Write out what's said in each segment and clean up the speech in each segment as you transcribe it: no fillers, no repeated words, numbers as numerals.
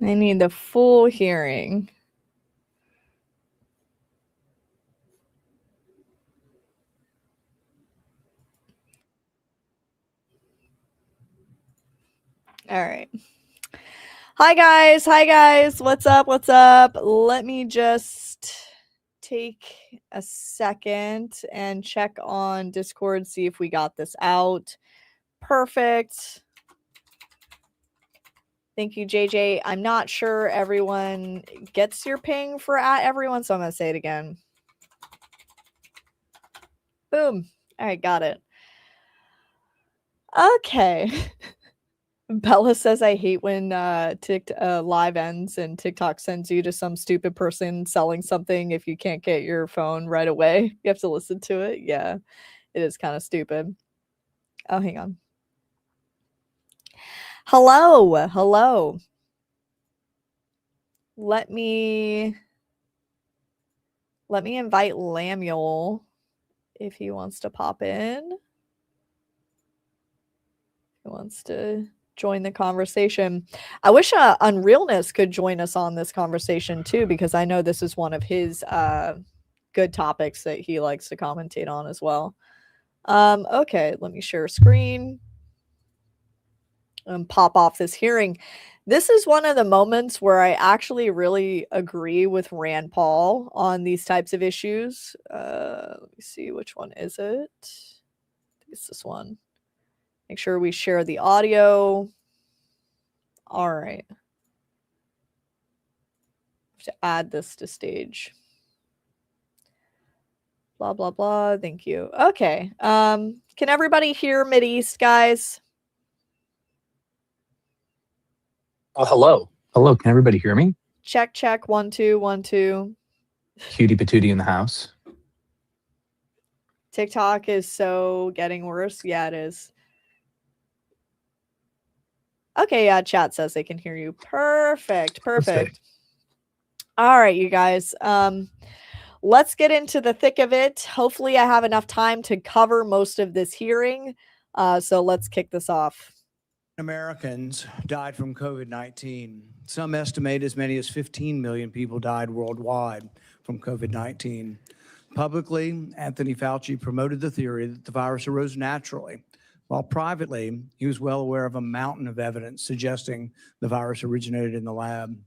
I need the full hearing. All right. Hi guys. What's up? Let me just take a second and check on Discord, see if we got this out. Perfect. Thank you, JJ. I'm not sure everyone gets your ping for @everyone, so I'm going to say it again. Boom. All right, got it. Okay. Bella says, I hate when live ends and TikTok sends you to some stupid person selling something if you can't get your phone right away. You have to listen to it. Yeah, it is kind of stupid. Oh, hang on. Hello. Let me invite Lamuel if he wants to pop in. He wants to join the conversation. I wish Unrealness could join us on this conversation too, because I know this is one of his good topics that he likes to commentate on as well. Okay, let me share screen and pop off this hearing. This is one of the moments where I actually really agree with Rand Paul on these types of issues. Let me see, which one is it? I think it's this one. Make sure we share the audio. All right. To add this to stage. Blah, blah, blah. Thank you. Okay. Can everybody hear Mideast, guys? Oh, hello. Hello. Can everybody hear me? Check. 1, 2, 1, 2. Cutie patootie in the house. TikTok is so getting worse. Yeah, it is. Okay, yeah, chat says they can hear you. Perfect. All right, you guys. Let's get into the thick of it. Hopefully I have enough time to cover most of this hearing. So let's kick this off. Americans died from COVID-19. Some estimate as many as 15 million people died worldwide from COVID-19. Publicly, Anthony Fauci promoted the theory that the virus arose naturally, while privately, he was well aware of a mountain of evidence suggesting the virus originated in the lab.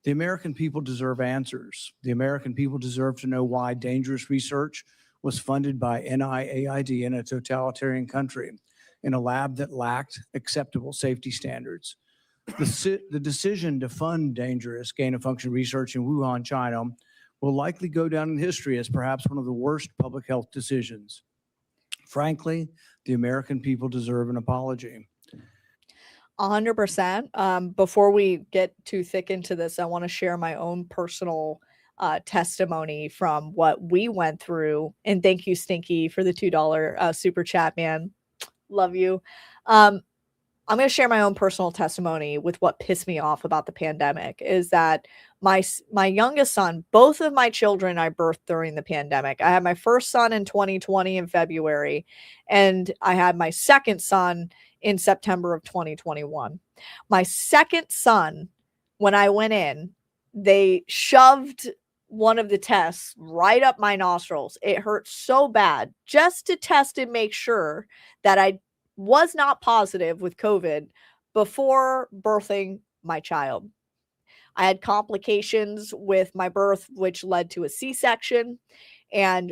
The American people deserve answers. The American people deserve to know why dangerous research was funded by NIAID in a totalitarian country, in a lab that lacked acceptable safety standards. The decision to fund dangerous gain-of-function research in Wuhan, China, will likely go down in history as perhaps one of the worst public health decisions. Frankly, the American people deserve an apology. 100%. Before we get too thick into this, I want to share my own personal testimony from what we went through. And thank you, Stinky, for the $2 super chat, man. Love you. I'm going to share my own personal testimony with what pissed me off about the pandemic is that my youngest son, both of my children I birthed during the pandemic. I had my first son in 2020 in February, and I had my second son in September of 2021. My second son, when I went in, they shoved one of the tests right up my nostrils. It hurt so bad just to test and make sure that I was not positive with COVID before birthing my child. I had complications with my birth, which led to a C-section. And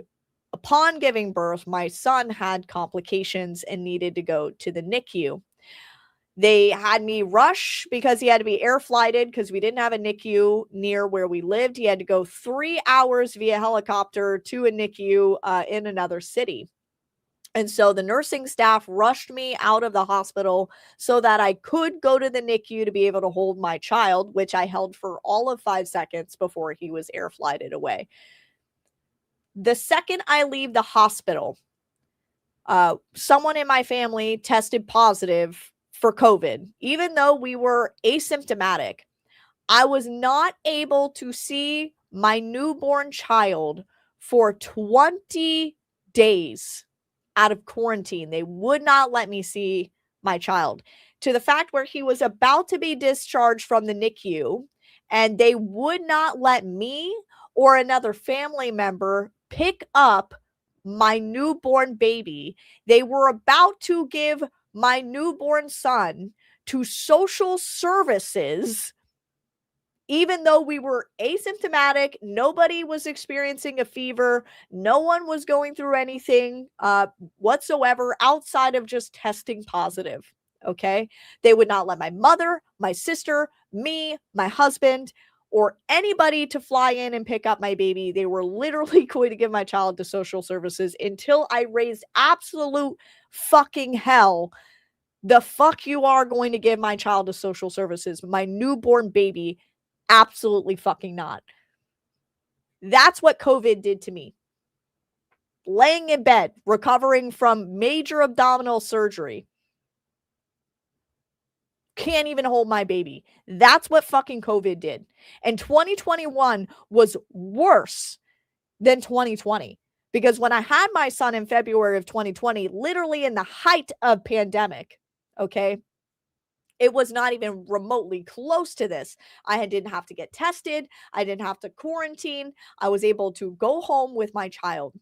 upon giving birth, my son had complications and needed to go to the NICU. They had me rush because he had to be air flighted because we didn't have a NICU near where we lived. He had to go 3 hours via helicopter to a NICU in another city. And so the nursing staff rushed me out of the hospital so that I could go to the NICU to be able to hold my child, which I held for all of 5 seconds before he was air flighted away. The second I leave the hospital, someone in my family tested positive for COVID. Even though we were asymptomatic, I was not able to see my newborn child for 20 days out of quarantine. They would not let me see my child. to the fact where he was about to be discharged from the NICU, and they would not let me or another family member pick up my newborn baby. They were about to give my newborn son to social services, even though we were asymptomatic. Nobody was experiencing a fever. No one was going through anything whatsoever outside of just testing positive. Okay. They would not let my mother, my sister, me, my husband, or anybody to fly in and pick up my baby. They were literally going to give my child to social services until I raised absolute fucking hell. The fuck you are going to give my child to social services, my newborn baby? Absolutely fucking not. That's what COVID did to me. Laying in bed, recovering from major abdominal surgery. Can't even hold my baby. That's what fucking COVID did. And 2021 was worse than 2020. Because when I had my son in February of 2020, literally in the height of pandemic, okay, it was not even remotely close to this. I didn't have to get tested. I didn't have to quarantine. I was able to go home with my child.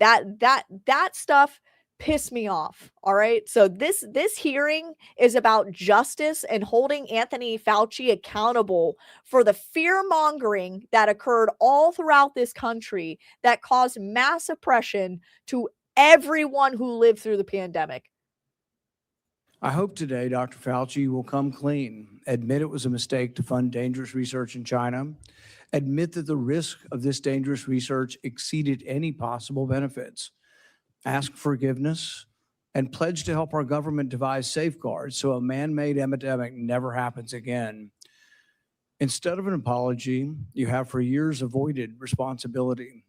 That stuff pissed me off. All right. So this hearing is about justice and holding Anthony Fauci accountable for the fear mongering that occurred all throughout this country that caused mass oppression to everyone who lived through the pandemic. I hope today Dr. Fauci will come clean, admit it was a mistake to fund dangerous research in China, admit that the risk of this dangerous research exceeded any possible benefits, ask forgiveness, and pledge to help our government devise safeguards so a man-made epidemic never happens again. Instead of an apology, you have for years avoided responsibility.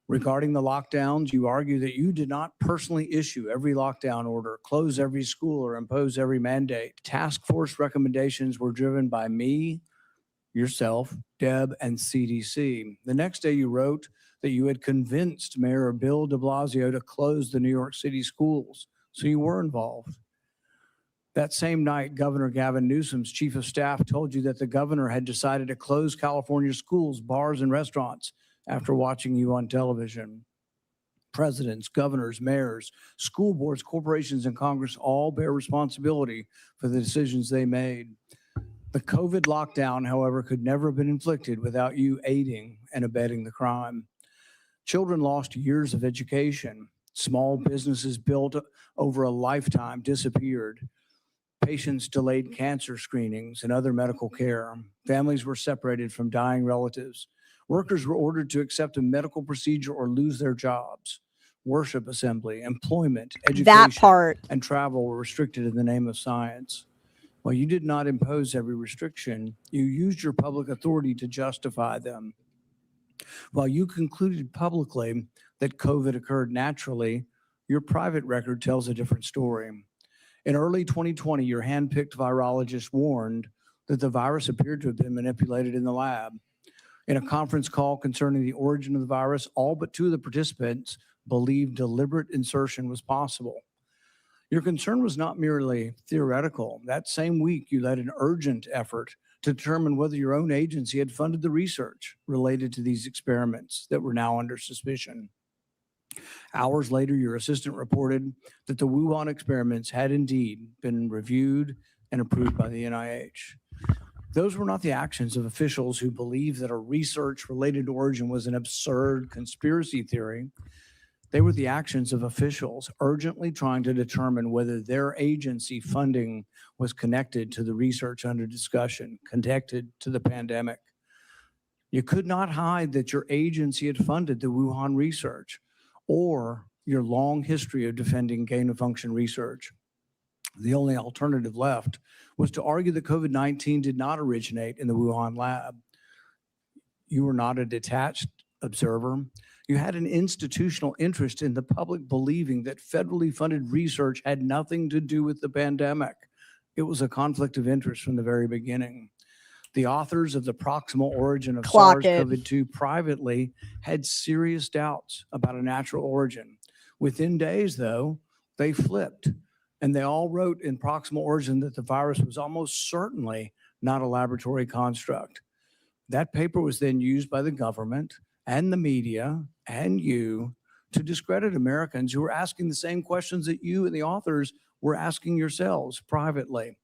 Regarding the lockdowns, you argue that you did not personally issue every lockdown order, close every school, or impose every mandate. Task force recommendations were driven by me, yourself, Deb, and CDC. The next day you wrote that you had convinced Mayor Bill de Blasio to close the New York City schools, so you were involved. That same night, Governor Gavin Newsom's chief of staff told you that the governor had decided to close California schools, bars, and restaurants after watching you on television. Presidents, governors, mayors, school boards, corporations, and Congress all bear responsibility for the decisions they made. The COVID lockdown, however, could never have been inflicted without you aiding and abetting the crime. Children lost years of education. Small businesses built over a lifetime disappeared. Patients delayed cancer screenings and other medical care. Families were separated from dying relatives. Workers were ordered to accept a medical procedure or lose their jobs. Worship assembly, employment, education, and travel were restricted in the name of science. While you did not impose every restriction, you used your public authority to justify them. While you concluded publicly that COVID occurred naturally, your private record tells a different story. In early 2020, your hand-picked virologist warned that the virus appeared to have been manipulated in the lab. In a conference call concerning the origin of the virus, all but two of the participants believed deliberate insertion was possible. Your concern was not merely theoretical. That same week, you led an urgent effort to determine whether your own agency had funded the research related to these experiments that were now under suspicion. Hours later, your assistant reported that the Wuhan experiments had indeed been reviewed and approved by the NIH. Those were not the actions of officials who believed that a research-related origin was an absurd conspiracy theory. They were the actions of officials urgently trying to determine whether their agency funding was connected to the research under discussion, connected to the pandemic. You could not hide that your agency had funded the Wuhan research or your long history of defending gain-of-function research. The only alternative left was to argue that COVID-19 did not originate in the Wuhan lab. You were not a detached observer. You had an institutional interest in the public believing that federally funded research had nothing to do with the pandemic. It was a conflict of interest from the very beginning. The authors of the proximal origin of SARS-CoV-2 privately had serious doubts about a natural origin. Within days, though, they flipped. And they all wrote in Proximal Origin that the virus was almost certainly not a laboratory construct. That paper was then used by the government and the media and you to discredit Americans who were asking the same questions that you and the authors were asking yourselves privately.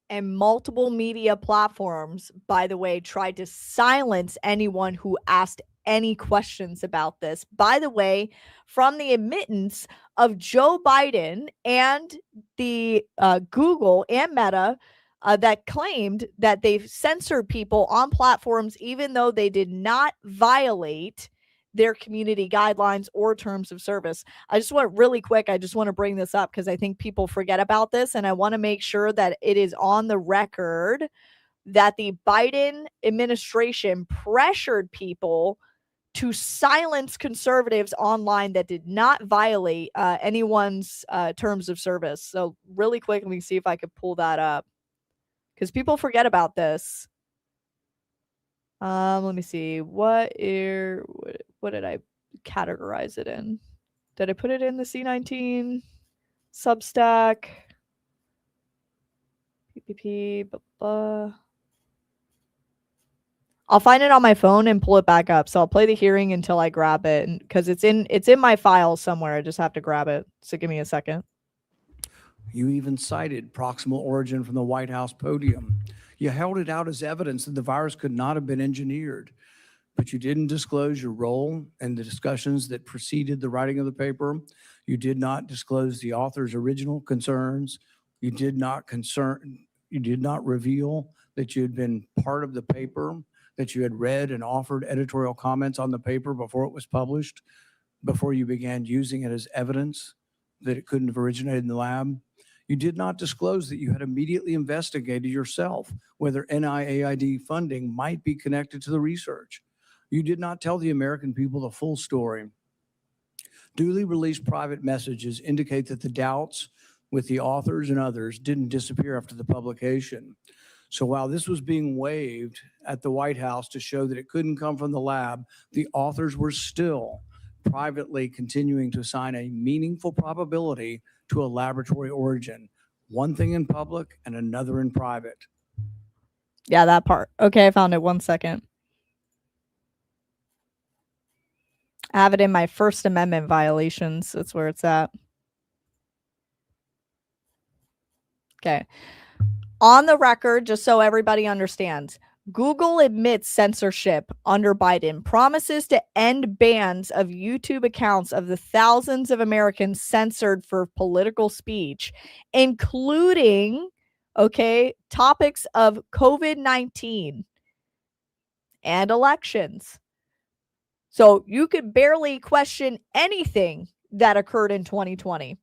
And multiple media platforms, by the way, tried to silence anyone who asked any questions about this. By the way, from the admittance of Joe Biden and the Google and Meta that claimed that they've censored people on platforms, even though they did not violate their community guidelines or terms of service. I just want really quick, I just want to bring this up because I think people forget about this. And I want to make sure that it is on the record that the Biden administration pressured people to silence conservatives online that did not violate anyone's terms of service. So really quick, let me see if I could pull that up because people forget about this. Let me see. What did I categorize it in? Did I put it in the C19 Substack? PPP. I'll find it on my phone and pull it back up. So I'll play the hearing until I grab it, because it's in my files somewhere. I just have to grab it. So give me a second. You even cited Proximal Origin from the White House podium. You held it out as evidence that the virus could not have been engineered, but you didn't disclose your role in the discussions that preceded the writing of the paper. You did not disclose the author's original concerns. You did not reveal that you had been part of the paper, that you had read and offered editorial comments on the paper before it was published, before you began using it as evidence that it couldn't have originated in the lab. You did not disclose that you had immediately investigated yourself whether NIAID funding might be connected to the research. You did not tell the American people the full story. Duly released private messages indicate that the doubts with the authors and others didn't disappear after the publication. So while this was being waived at the White House to show that it couldn't come from the lab, the authors were still privately continuing to assign a meaningful probability to a laboratory origin. One thing in public and another in private. Yeah, that part. Okay, I found it. 1 second. I have it in my First Amendment violations. That's where it's at. Okay. On the record, just so everybody understands, Google admits censorship under Biden, promises to end bans of YouTube accounts of the thousands of Americans censored for political speech, including, topics of COVID-19 and elections. So you could barely question anything that occurred in 2020.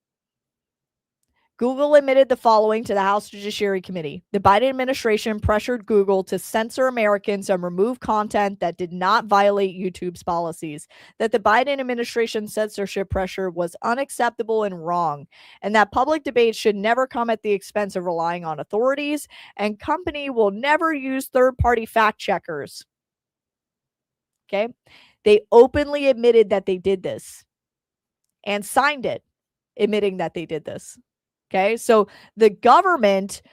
Google admitted the following to the House Judiciary Committee. The Biden administration pressured Google to censor Americans and remove content that did not violate YouTube's policies, that the Biden administration's censorship pressure was unacceptable and wrong, and that public debate should never come at the expense of relying on authorities, and company will never use third-party fact checkers. Okay? They openly admitted that they did this and signed it, admitting that they did this. Okay, so the government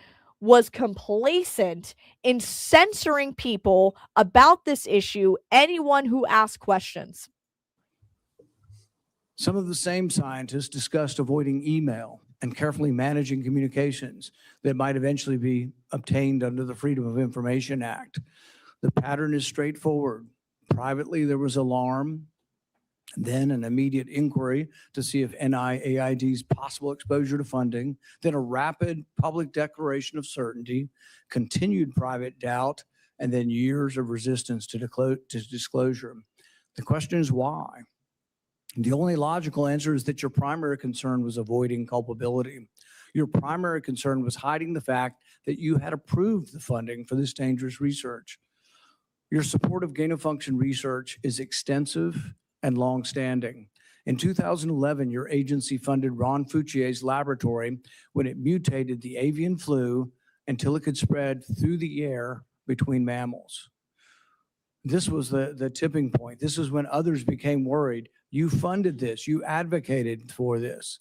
was complacent in censoring people about this issue, anyone who asked questions. Some of the same scientists discussed avoiding email and carefully managing communications that might eventually be obtained under the Freedom of Information Act. The pattern is straightforward. Privately, there was alarm, then an immediate inquiry to see if NIAID's possible exposure to funding, then a rapid public declaration of certainty, continued private doubt, and then years of resistance to disclosure. The question is why? The only logical answer is that your primary concern was avoiding culpability. Your primary concern was hiding the fact that you had approved the funding for this dangerous research. Your support of gain-of-function research is extensive and long-standing. In 2011, your agency funded Ron Fauci's laboratory when it mutated the avian flu until it could spread through the air between mammals. This was the tipping point. This is when others became worried. You funded this. You advocated for this.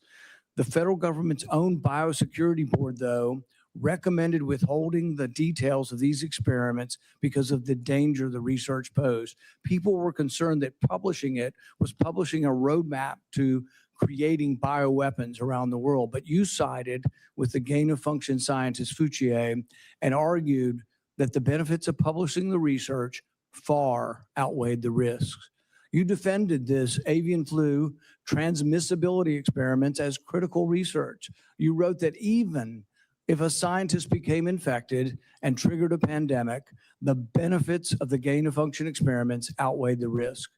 The federal government's own biosecurity board, though, recommended withholding the details of these experiments because of the danger the research posed. People were concerned that publishing it was publishing a roadmap to creating bioweapons around the world. But you sided with the gain-of-function scientist Fauci and argued that the benefits of publishing the research far outweighed the risks. You defended this avian flu transmissibility experiments as critical research. You wrote that even if a scientist became infected and triggered a pandemic, the benefits of the gain-of-function experiments outweighed the risk.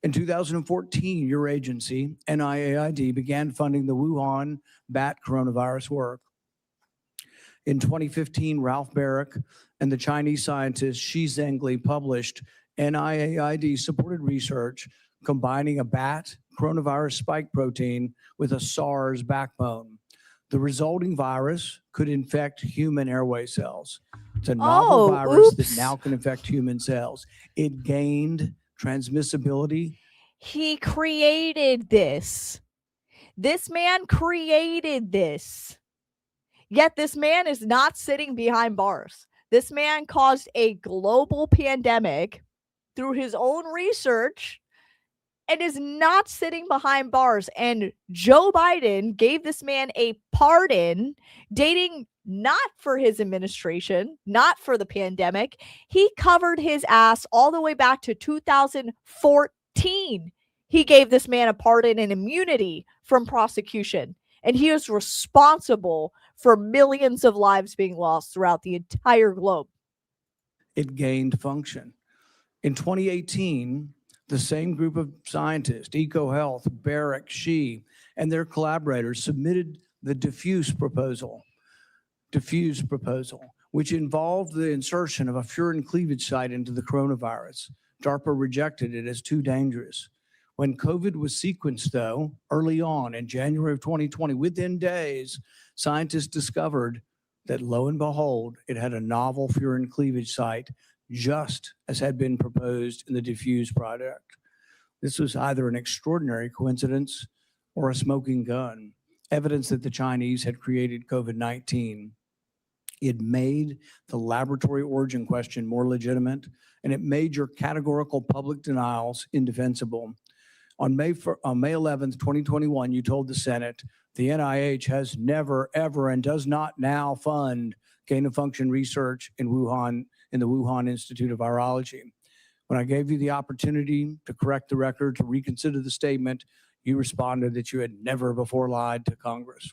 In 2014, your agency, NIAID, began funding the Wuhan bat coronavirus work. In 2015, Ralph Barrick and the Chinese scientist Shi Zhengli published NIAID-supported research combining a bat coronavirus spike protein with a SARS backbone. The resulting virus could infect human airway cells. It's a novel virus that now can infect human cells. It gained transmissibility. He created this. This man created this. Yet this man is not sitting behind bars. This man caused a global pandemic through his own research and is not sitting behind bars. And Joe Biden gave this man a pardon dating not for his administration, not for the pandemic. He covered his ass all the way back to 2014. He gave this man a pardon and immunity from prosecution. And he is responsible for millions of lives being lost throughout the entire globe. It gained function. In 2018, the same group of scientists, EcoHealth, Barrick, Shi, and their collaborators submitted the diffuse proposal, which involved the insertion of a furin cleavage site into the coronavirus. DARPA rejected it as too dangerous. When COVID was sequenced, though, early on in January of 2020, within days, scientists discovered that, lo and behold, it had a novel furin cleavage site, just as had been proposed in the diffuse project. This was either an extraordinary coincidence or a smoking gun, evidence that the Chinese had created COVID-19. It made the laboratory origin question more legitimate, and it made your categorical public denials indefensible. On May 11th, 2021, you told the Senate, the NIH has never, ever, and does not now fund gain-of-function research in Wuhan, in the Wuhan Institute of Virology. When I gave you the opportunity to correct the record, to reconsider the statement, you responded that you had never before lied to Congress.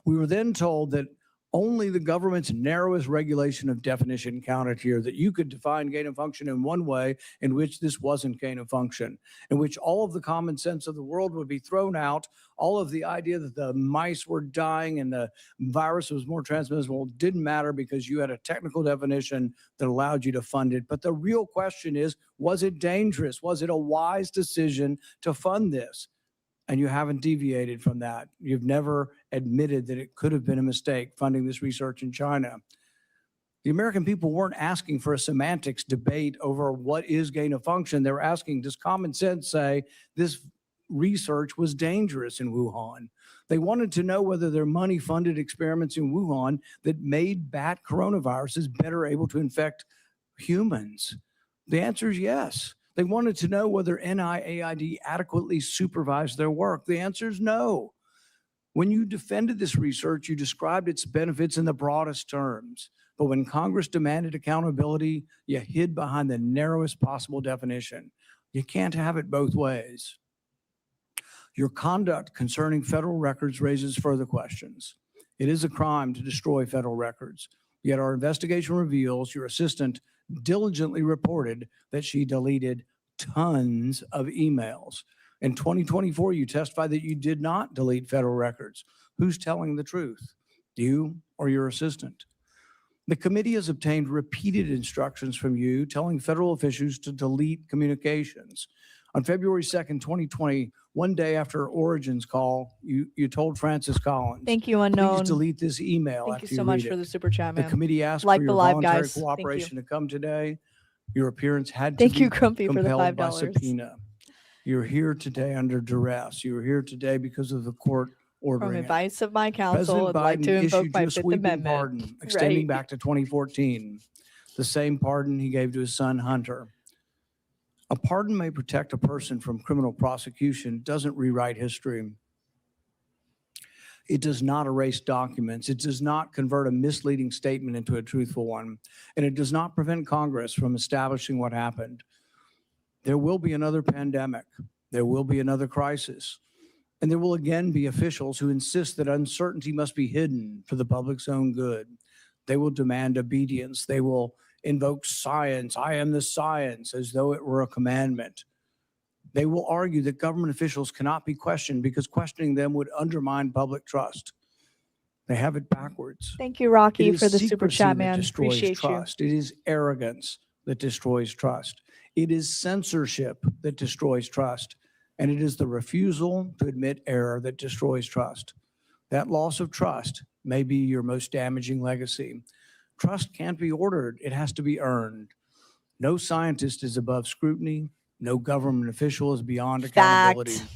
We were then told that only the government's narrowest regulation of definition counted here, that you could define gain of function in one way in which this wasn't gain of function, in which all of the common sense of the world would be thrown out. All of the idea that the mice were dying and the virus was more transmissible didn't matter because you had a technical definition that allowed you to fund it. But the real question is, was it dangerous? Was it a wise decision to fund this? And you haven't deviated from that. You've never admitted that it could have been a mistake funding this research in China. The American people weren't asking for a semantics debate over what is gain of function. They were asking, does common sense say this research was dangerous in Wuhan? They wanted to know whether their money-funded experiments in Wuhan that made bat coronaviruses better able to infect humans. The answer is yes. They wanted to know whether NIAID adequately supervised their work. The answer is no. When you defended this research, you described its benefits in the broadest terms. But when Congress demanded accountability, you hid behind the narrowest possible definition. You can't have it both ways. Your conduct concerning federal records raises further questions. It is a crime to destroy federal records. Yet our investigation reveals your assistant diligently reported that she deleted tons of emails. In 2024, you testified that you did not delete federal records. Who's telling the truth, you or your assistant? The committee has obtained repeated instructions from you telling federal officials to delete communications. On February 2nd, 2020, one day after Origin's call, you told Francis Collins, thank you, Unknown. please delete this email. Thank you so much for the super chat, man. The committee asked like for the your live voluntary guys. cooperation to come today. Your appearance had to Thank be you, Grumpy, for the compelled by $5. subpoena. You're here today under duress. You're here today because of the court From ordering it. advice of my counsel, President I'd like to Biden invoke issued my you a Fifth sweeping Amendment. pardon extending Right. back to 2014, the same pardon he gave to his son Hunter. A pardon may protect a person from criminal prosecution, doesn't rewrite history. It does not erase documents. It does not convert a misleading statement into a truthful one. And it does not prevent Congress from establishing what happened. There will be another pandemic. There will be another crisis. And there will again be officials who insist that uncertainty must be hidden for the public's own good. They will demand obedience. They will invoke science. I am the science, as though it were a commandment. They will argue that government officials cannot be questioned because questioning them would undermine public trust. They have it backwards. Thank you, Rocky, It is for the super secrecy chat, that man. destroys Appreciate you. trust. It is arrogance that destroys trust. It is censorship that destroys trust. And it is the refusal to admit error that destroys trust. That loss of trust may be your most damaging legacy. Trust can't be ordered. It has to be earned. No scientist is above scrutiny. No government official is beyond accountability. Fact.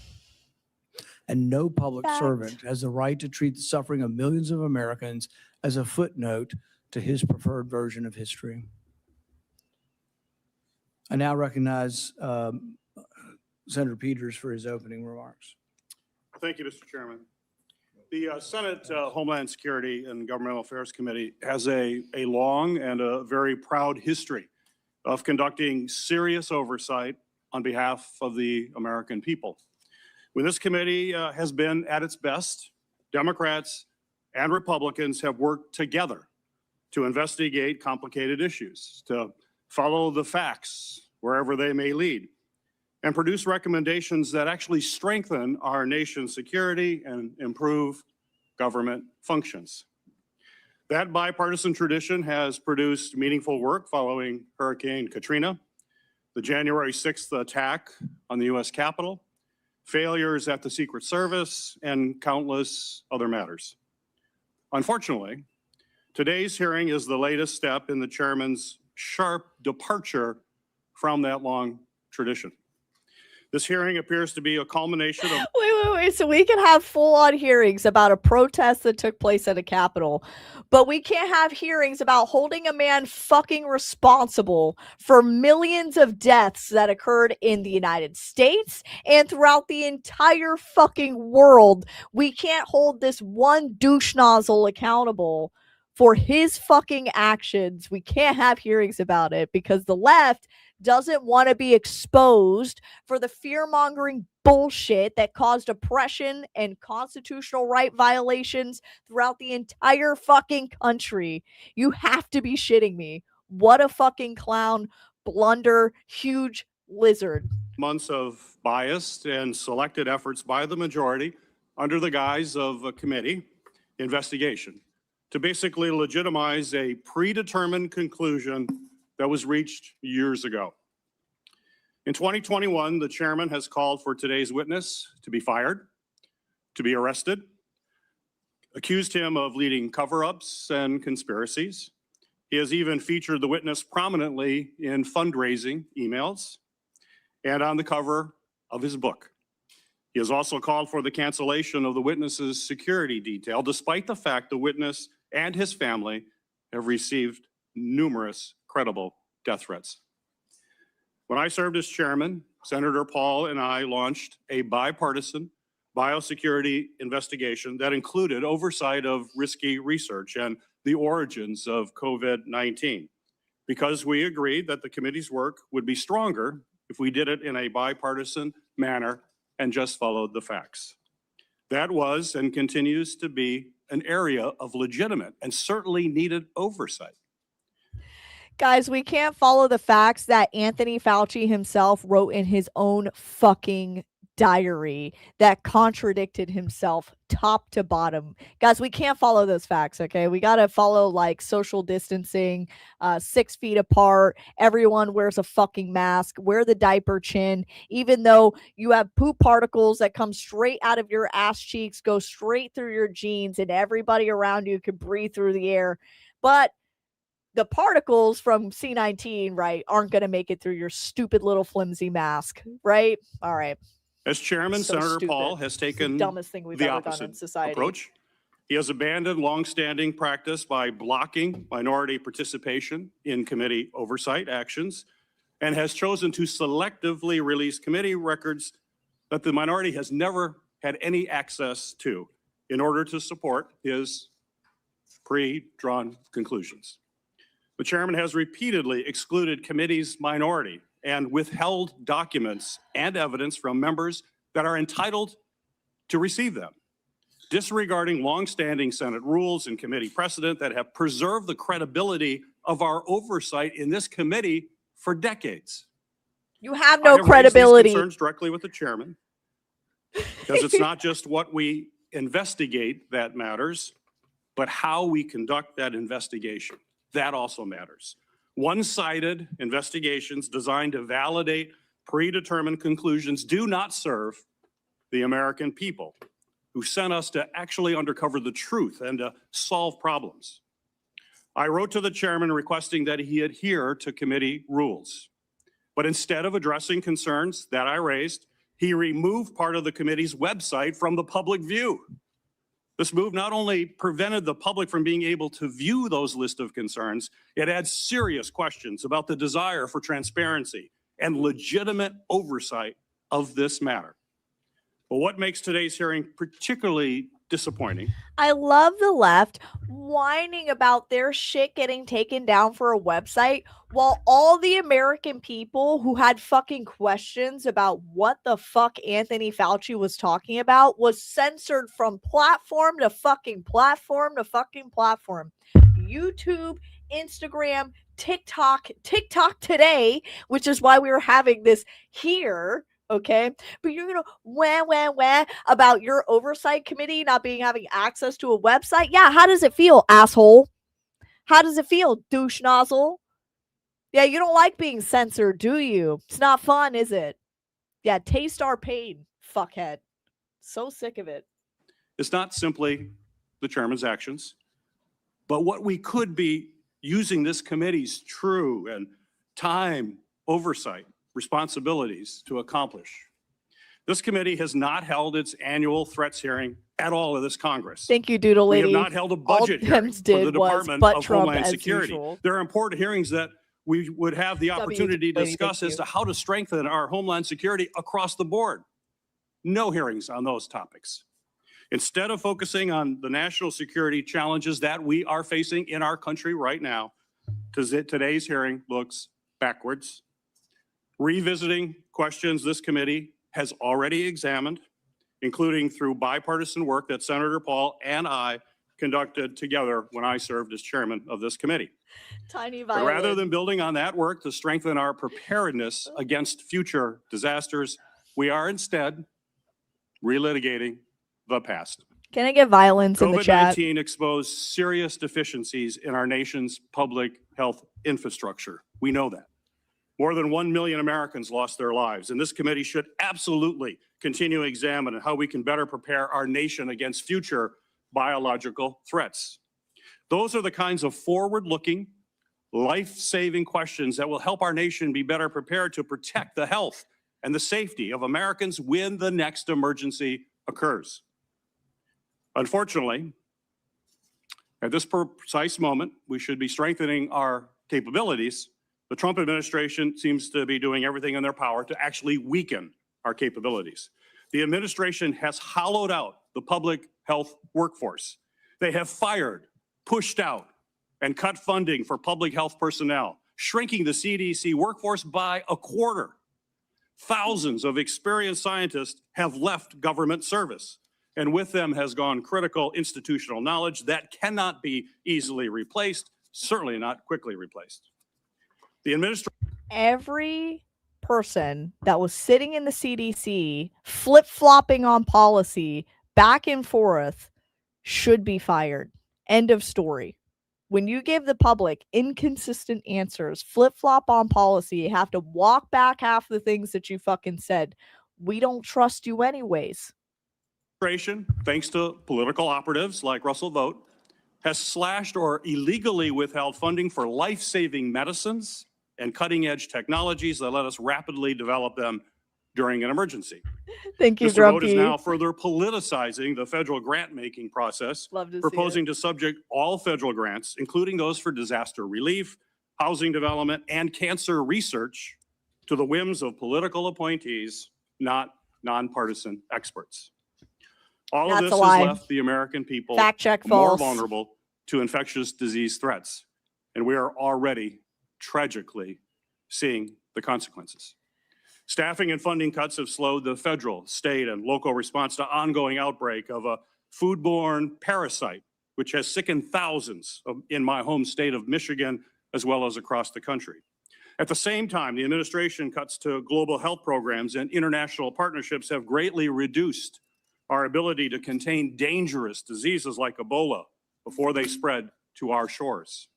And no public Fact. servant has the right to treat the suffering of millions of Americans as a footnote to his preferred version of history. I now recognize Senator Peters for his opening remarks. Thank you, Mr. Chairman. The Senate Homeland Security and Governmental Affairs Committee has a long and a very proud history of conducting serious oversight on behalf of the American people. When this committee has been at its best, Democrats and Republicans have worked together to investigate complicated issues, to follow the facts wherever they may lead, and produce recommendations that actually strengthen our nation's security and improve government functions. That bipartisan tradition has produced meaningful work following Hurricane Katrina, the January 6th attack on the U.S. Capitol, failures at the Secret Service, and countless other matters. Unfortunately, today's hearing is the latest step in the chairman's sharp departure from that long tradition. This hearing appears to be a culmination of— Wait. So we can have full-on hearings about a protest that took place at a Capitol, but we can't have hearings about holding a man fucking responsible for millions of deaths that occurred in the United States and throughout the entire fucking world. We can't hold this one douche nozzle accountable for his fucking actions. We can't have hearings about it because the left doesn't want to be exposed for the fear-mongering bullshit that caused oppression and constitutional right violations throughout the entire fucking country. You have to be shitting me. What a fucking clown, blunder, huge lizard. months of biased and selected efforts by the majority under the guise of a committee investigation to basically legitimize a predetermined conclusion that was reached years ago. In 2021, the chairman has called for today's witness to be fired, to be arrested, accused him of leading cover-ups and conspiracies. He has even featured the witness prominently in fundraising emails and on the cover of his book. He has also called for the cancellation of the witness's security detail, despite the fact the witness and his family have received numerous credible death threats. When I served as chairman, Senator Paul and I launched a bipartisan biosecurity investigation that included oversight of risky research and the origins of COVID-19, because we agreed that the committee's work would be stronger if we did it in a bipartisan manner and just followed the facts. That was and continues to be an area of legitimate and certainly needed oversight. Guys, we can't follow the facts that Anthony Fauci himself wrote in his own fucking diary that contradicted himself top to bottom. Guys, we can't follow those facts, okay? We got to follow like social distancing, 6 feet apart. Everyone wears a fucking mask, wear the diaper chin, even though you have poop particles that come straight out of your ass cheeks, go straight through your jeans, and everybody around you can breathe through the air. But the particles from C19, right, aren't going to make it through your stupid little flimsy mask, right? All right. As chairman, So Senator stupid. Paul has It's the taken dumbest thing we've the ever done in opposite society. approach. He has abandoned longstanding practice by blocking minority participation in committee oversight actions and has chosen to selectively release committee records that the minority has never had any access to in order to support his pre-drawn conclusions. The chairman has repeatedly excluded committee's minority and withheld documents and evidence from members that are entitled to receive them, disregarding longstanding Senate rules and committee precedent that have preserved the credibility of our oversight in this committee for decades. You have I no have credibility. raised these concerns directly with the chairman because it's not just what we investigate that matters, but how we conduct that investigation. That also matters. One-sided investigations designed to validate predetermined conclusions do not serve the American people who sent us to actually uncover the truth and to solve problems. I wrote to the chairman requesting that he adhere to committee rules. But instead of addressing concerns that I raised, he removed part of the committee's website from the public view. This move not only prevented the public from being able to view those lists of concerns, it adds serious questions about the desire for transparency and legitimate oversight of this matter. But what makes today's hearing particularly disappointing? I love the left whining about their shit getting taken down for a website while all the American people who had fucking questions about what the fuck Anthony Fauci was talking about was censored from platform to fucking platform to fucking platform. YouTube, Instagram, TikTok today, which is why we were having this here. Okay, but you're gonna wah about your oversight committee not having access to a website. Yeah, how does it feel, asshole? How does it feel, douche nozzle? Yeah, you don't like being censored, do you? It's not fun, is it? Yeah, taste our pain, fuckhead. So sick of it. It's not simply the chairman's actions, but what we could be using this committee's true and time oversight responsibilities to accomplish. This committee has not held its annual threats hearing at all in this Congress. Thank you, Doodle We Lady. have not held a All budget hearing Dems for did the was Department butt of Trump Homeland as Security. usual. There are important hearings that we would have the opportunity to Lady, discuss thank as you. to how to strengthen our Homeland Security across the board. No hearings on those topics. Instead of focusing on the national security challenges that we are facing in our country right now, today's hearing looks backwards, revisiting questions this committee has already examined, including through bipartisan work that Senator Paul and I conducted together when I served as chairman of this committee. Tiny But violin. rather than building on that work to strengthen our preparedness against future disasters, we are instead relitigating the past. Can I get violence in the chat? COVID-19 exposed serious deficiencies in our nation's public health infrastructure. We know that. More than 1 million Americans lost their lives, and this committee should absolutely continue to examine how we can better prepare our nation against future biological threats. Those are the kinds of forward-looking, life-saving questions that will help our nation be better prepared to protect the health and the safety of Americans when the next emergency occurs. Unfortunately, at this precise moment, we should be strengthening our capabilities. The Trump administration seems to be doing everything in their power to actually weaken our capabilities. The administration has hollowed out the public health workforce. They have fired, pushed out, and cut funding for public health personnel, shrinking the CDC workforce by a quarter. Thousands of experienced scientists have left government service, and with them has gone critical institutional knowledge that cannot be easily replaced, certainly not quickly replaced. The administration. Every person that was sitting in the CDC flip-flopping on policy back and forth should be fired. End of story. When you give the public inconsistent answers, flip-flop on policy, you have to walk back half the things that you fucking said. We don't trust you anyways. Thanks to political operatives like Russell Vogt, has slashed or illegally withheld funding for life-saving medicines and cutting-edge technologies that let us rapidly develop them during an emergency. Thank you, Mr. Vogt is Grumpy. now further politicizing the federal grant-making process, Love to see proposing to subject all federal grants, including those for disaster relief, housing development, and cancer research, to the whims of political appointees, not nonpartisan experts. All of That's this a has lie. left the American people Fact check more false. vulnerable to infectious disease threats, and we are already tragically seeing the consequences. Staffing and funding cuts have slowed the federal, state, and local response to ongoing outbreak of a foodborne parasite, which has sickened thousands in my home state of Michigan, as well as across the country. At the same time, the administration cuts to global health programs and international partnerships have greatly reduced our ability to contain dangerous diseases like Ebola before they spread to our shores.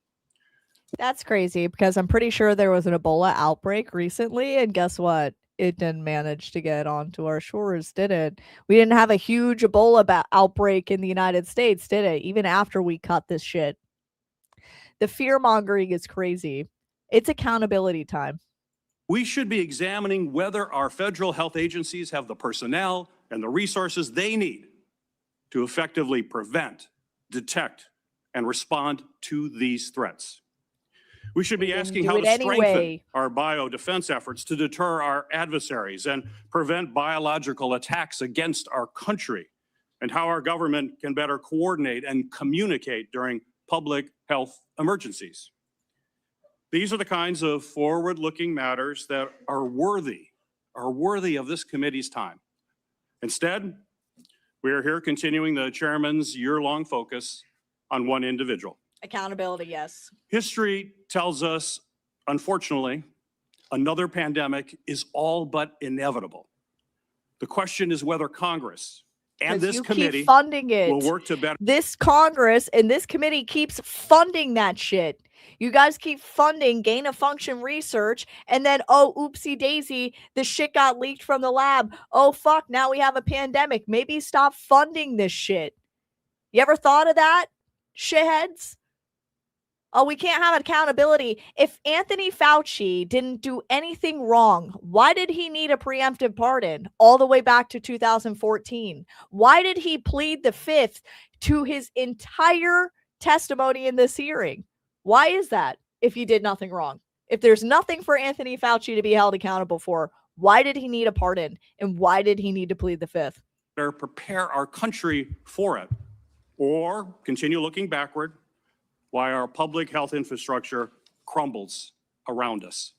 That's crazy because I'm pretty sure there was an Ebola outbreak recently, and guess what? It didn't manage to get onto our shores, did it? We didn't have a huge Ebola outbreak in the United States, did it? Even after we cut this shit. The fear mongering is crazy. It's accountability time. We should be examining whether our federal health agencies have the personnel and the resources they need to effectively prevent, detect, and respond to these threats. We should be asking how to strengthen our biodefense efforts to deter our adversaries and prevent biological attacks against our country, and how our government can better coordinate and communicate during public health emergencies. These are the kinds of forward-looking matters that are worthy of this committee's time. Instead, we are here continuing the chairman's year-long focus on one individual. Accountability, yes. History tells us, unfortunately, another pandemic is all but inevitable. The question is whether Congress and this committee keep funding it. will work to better. This Congress and this committee keeps funding that shit. You guys keep funding gain of function research, and then, oh, oopsie daisy, the shit got leaked from the lab. Oh, fuck, now we have a pandemic. Maybe stop funding this shit. You ever thought of that, shitheads? Oh, we can't have accountability. If Anthony Fauci didn't do anything wrong, why did he need a preemptive pardon all the way back to 2014? Why did he plead the fifth to his entire testimony in this hearing? Why is that if he did nothing wrong? If there's nothing for Anthony Fauci to be held accountable for, why did he need a pardon? And why did he need to plead the fifth? Prepare our country for it, or continue looking backward while our public health infrastructure crumbles around us.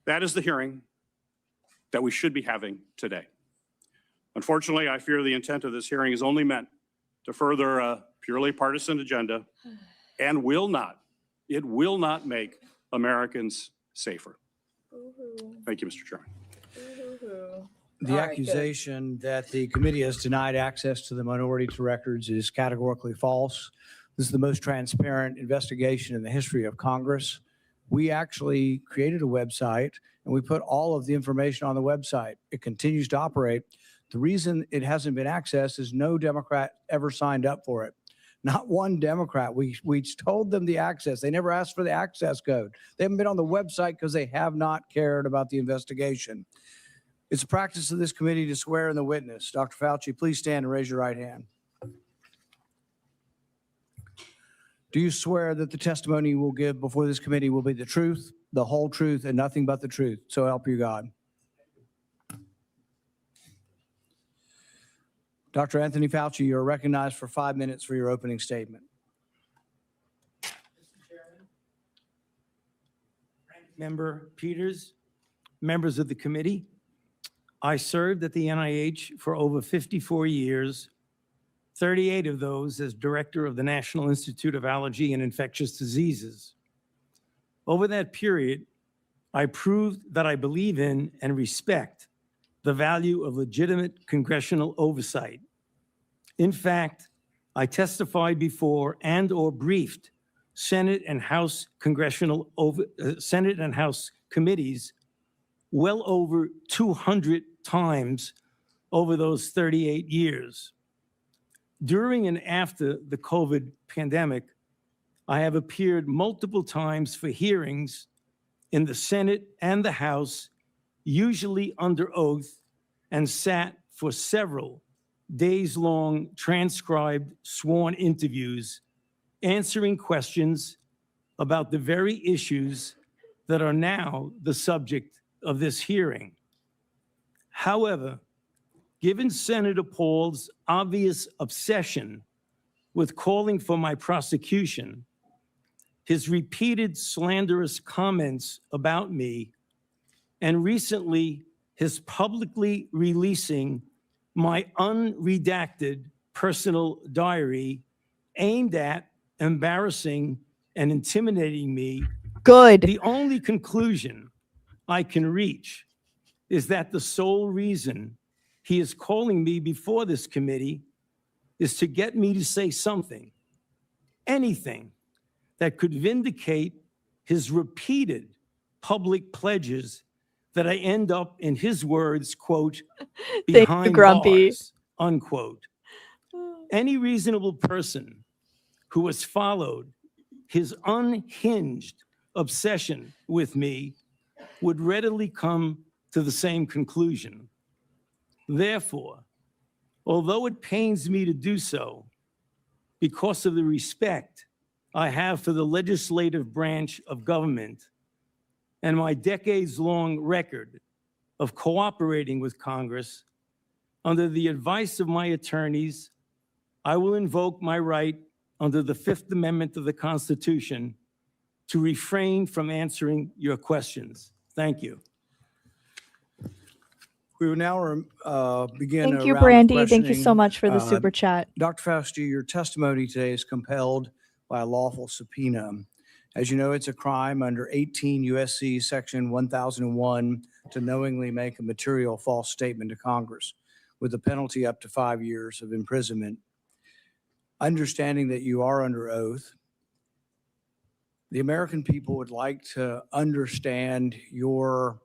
That is the hearing that we should be having today. Unfortunately, I fear the intent of this hearing is only meant to further a purely partisan agenda and it will not make Americans safer. Thank you, Mr. Chairman. The accusation that the committee has denied access to the minority to records is categorically false. This is the most transparent investigation in the history of Congress. We actually created a website and we put all of the information on the website. It continues to operate. The reason it hasn't been accessed is no Democrat ever signed up for it. Not one Democrat. We told them the access. They never asked for the access code. They haven't been on the website because they have not cared about the investigation. It's a practice of this committee to swear in the witness. Dr. Fauci, please stand and raise your right hand. Do you swear that the testimony you will give before this committee will be the truth, the whole truth, and nothing but the truth? So help you God. Dr. Anthony Fauci, you are recognized for 5 minutes for your opening statement. Mr. Chairman, Ranking Member Peters, members of the committee, I served at the NIH for over 54 years, 38 of those as director of the National Institute of Allergy and Infectious Diseases. Over that period, I proved that I believe in and respect the value of legitimate congressional oversight. In fact, I testified before and/or briefed Senate and House Senate and House committees well over 200 times over those 38 years. During and after the COVID pandemic, I have appeared multiple times for hearings in the Senate and the House, usually under oath, and sat for several days-long transcribed sworn interviews, answering questions about the very issues that are now the subject of this hearing. However, given Senator Paul's obvious obsession with calling for my prosecution, his repeated slanderous comments about me, and recently his publicly releasing my unredacted personal diary aimed at embarrassing and intimidating me, Good. the only conclusion I can reach is that the sole reason he is calling me before this committee is to get me to say something, anything, that could vindicate his repeated public pledges that I end up, in his words, quote, Thank you, behind Grumpy. bars, unquote. Any reasonable person who has followed his unhinged obsession with me would readily come to the same conclusion. Therefore, although it pains me to do so, because of the respect I have for the legislative branch of government and my decades-long record of cooperating with Congress, under the advice of my attorneys, I will invoke my right under the Fifth Amendment of the Constitution to refrain from answering your questions. Thank you. We will now begin Thank a you, round of Brandy. Thank you questioning. so much for the super chat. Dr. Fauci, your testimony today is compelled by a lawful subpoena. As you know, it's a crime under 18 U.S.C. Section 1001 to knowingly make a material false statement to Congress, with a penalty up to 5 years of imprisonment. Understanding that you are under oath, the American people would like to understand your